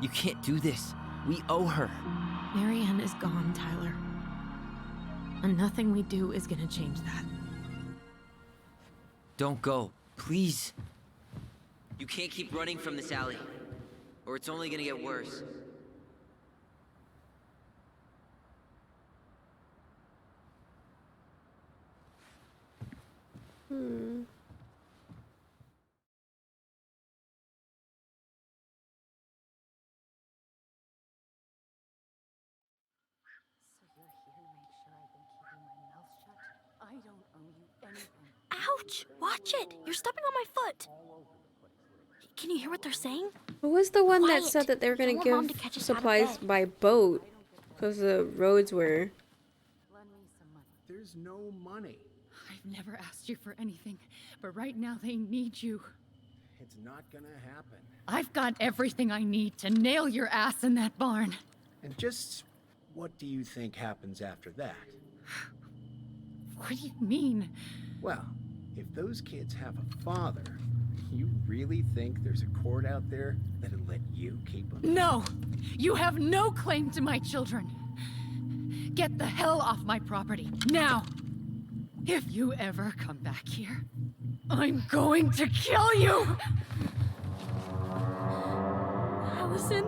You can't do this. We owe her. Marianne is gone, Tyler. And nothing we do is gonna change that. Don't go, please. You can't keep running from this alley, or it's only gonna get worse. So you're here to make sure I've been keeping my mouth shut? I don't owe you anything. Ouch! Watch it! You're stepping on my foot! Can you hear what they're saying? Who was the one that Quiet. said that they were I don't gonna want Mom give to catch us out of supplies bed. by boat? Because the roads were... There's no money. I've never asked you for anything, but right now they need you. It's not gonna happen. I've got everything I need to nail your ass in that barn. And just what do you think happens after that? What do you mean? Well, if those kids have a father, you really think there's a court out there that'll let you keep them? No! You have no claim to my children. Get the hell off my property, now! If you ever come back here, I'm going to kill you! Allison?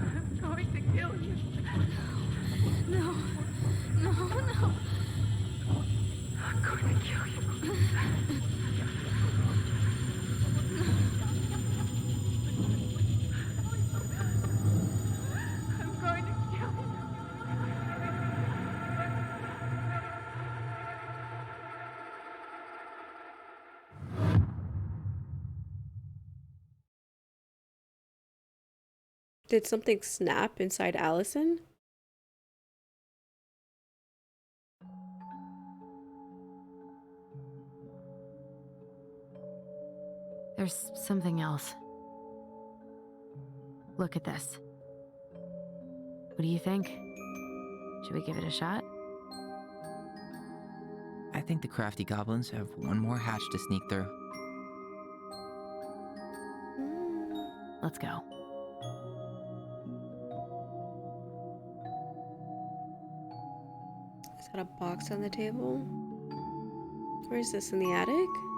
I'm going to kill you. No. No, no. I'm going to kill you. I'm going to kill you. Did something snap inside Allison? There's something else. Look at this. What do you think? Should we give it a shot? I think the crafty goblins have one more hatch to sneak through. Let's go. Is that a box on the table? Where is this, in the attic?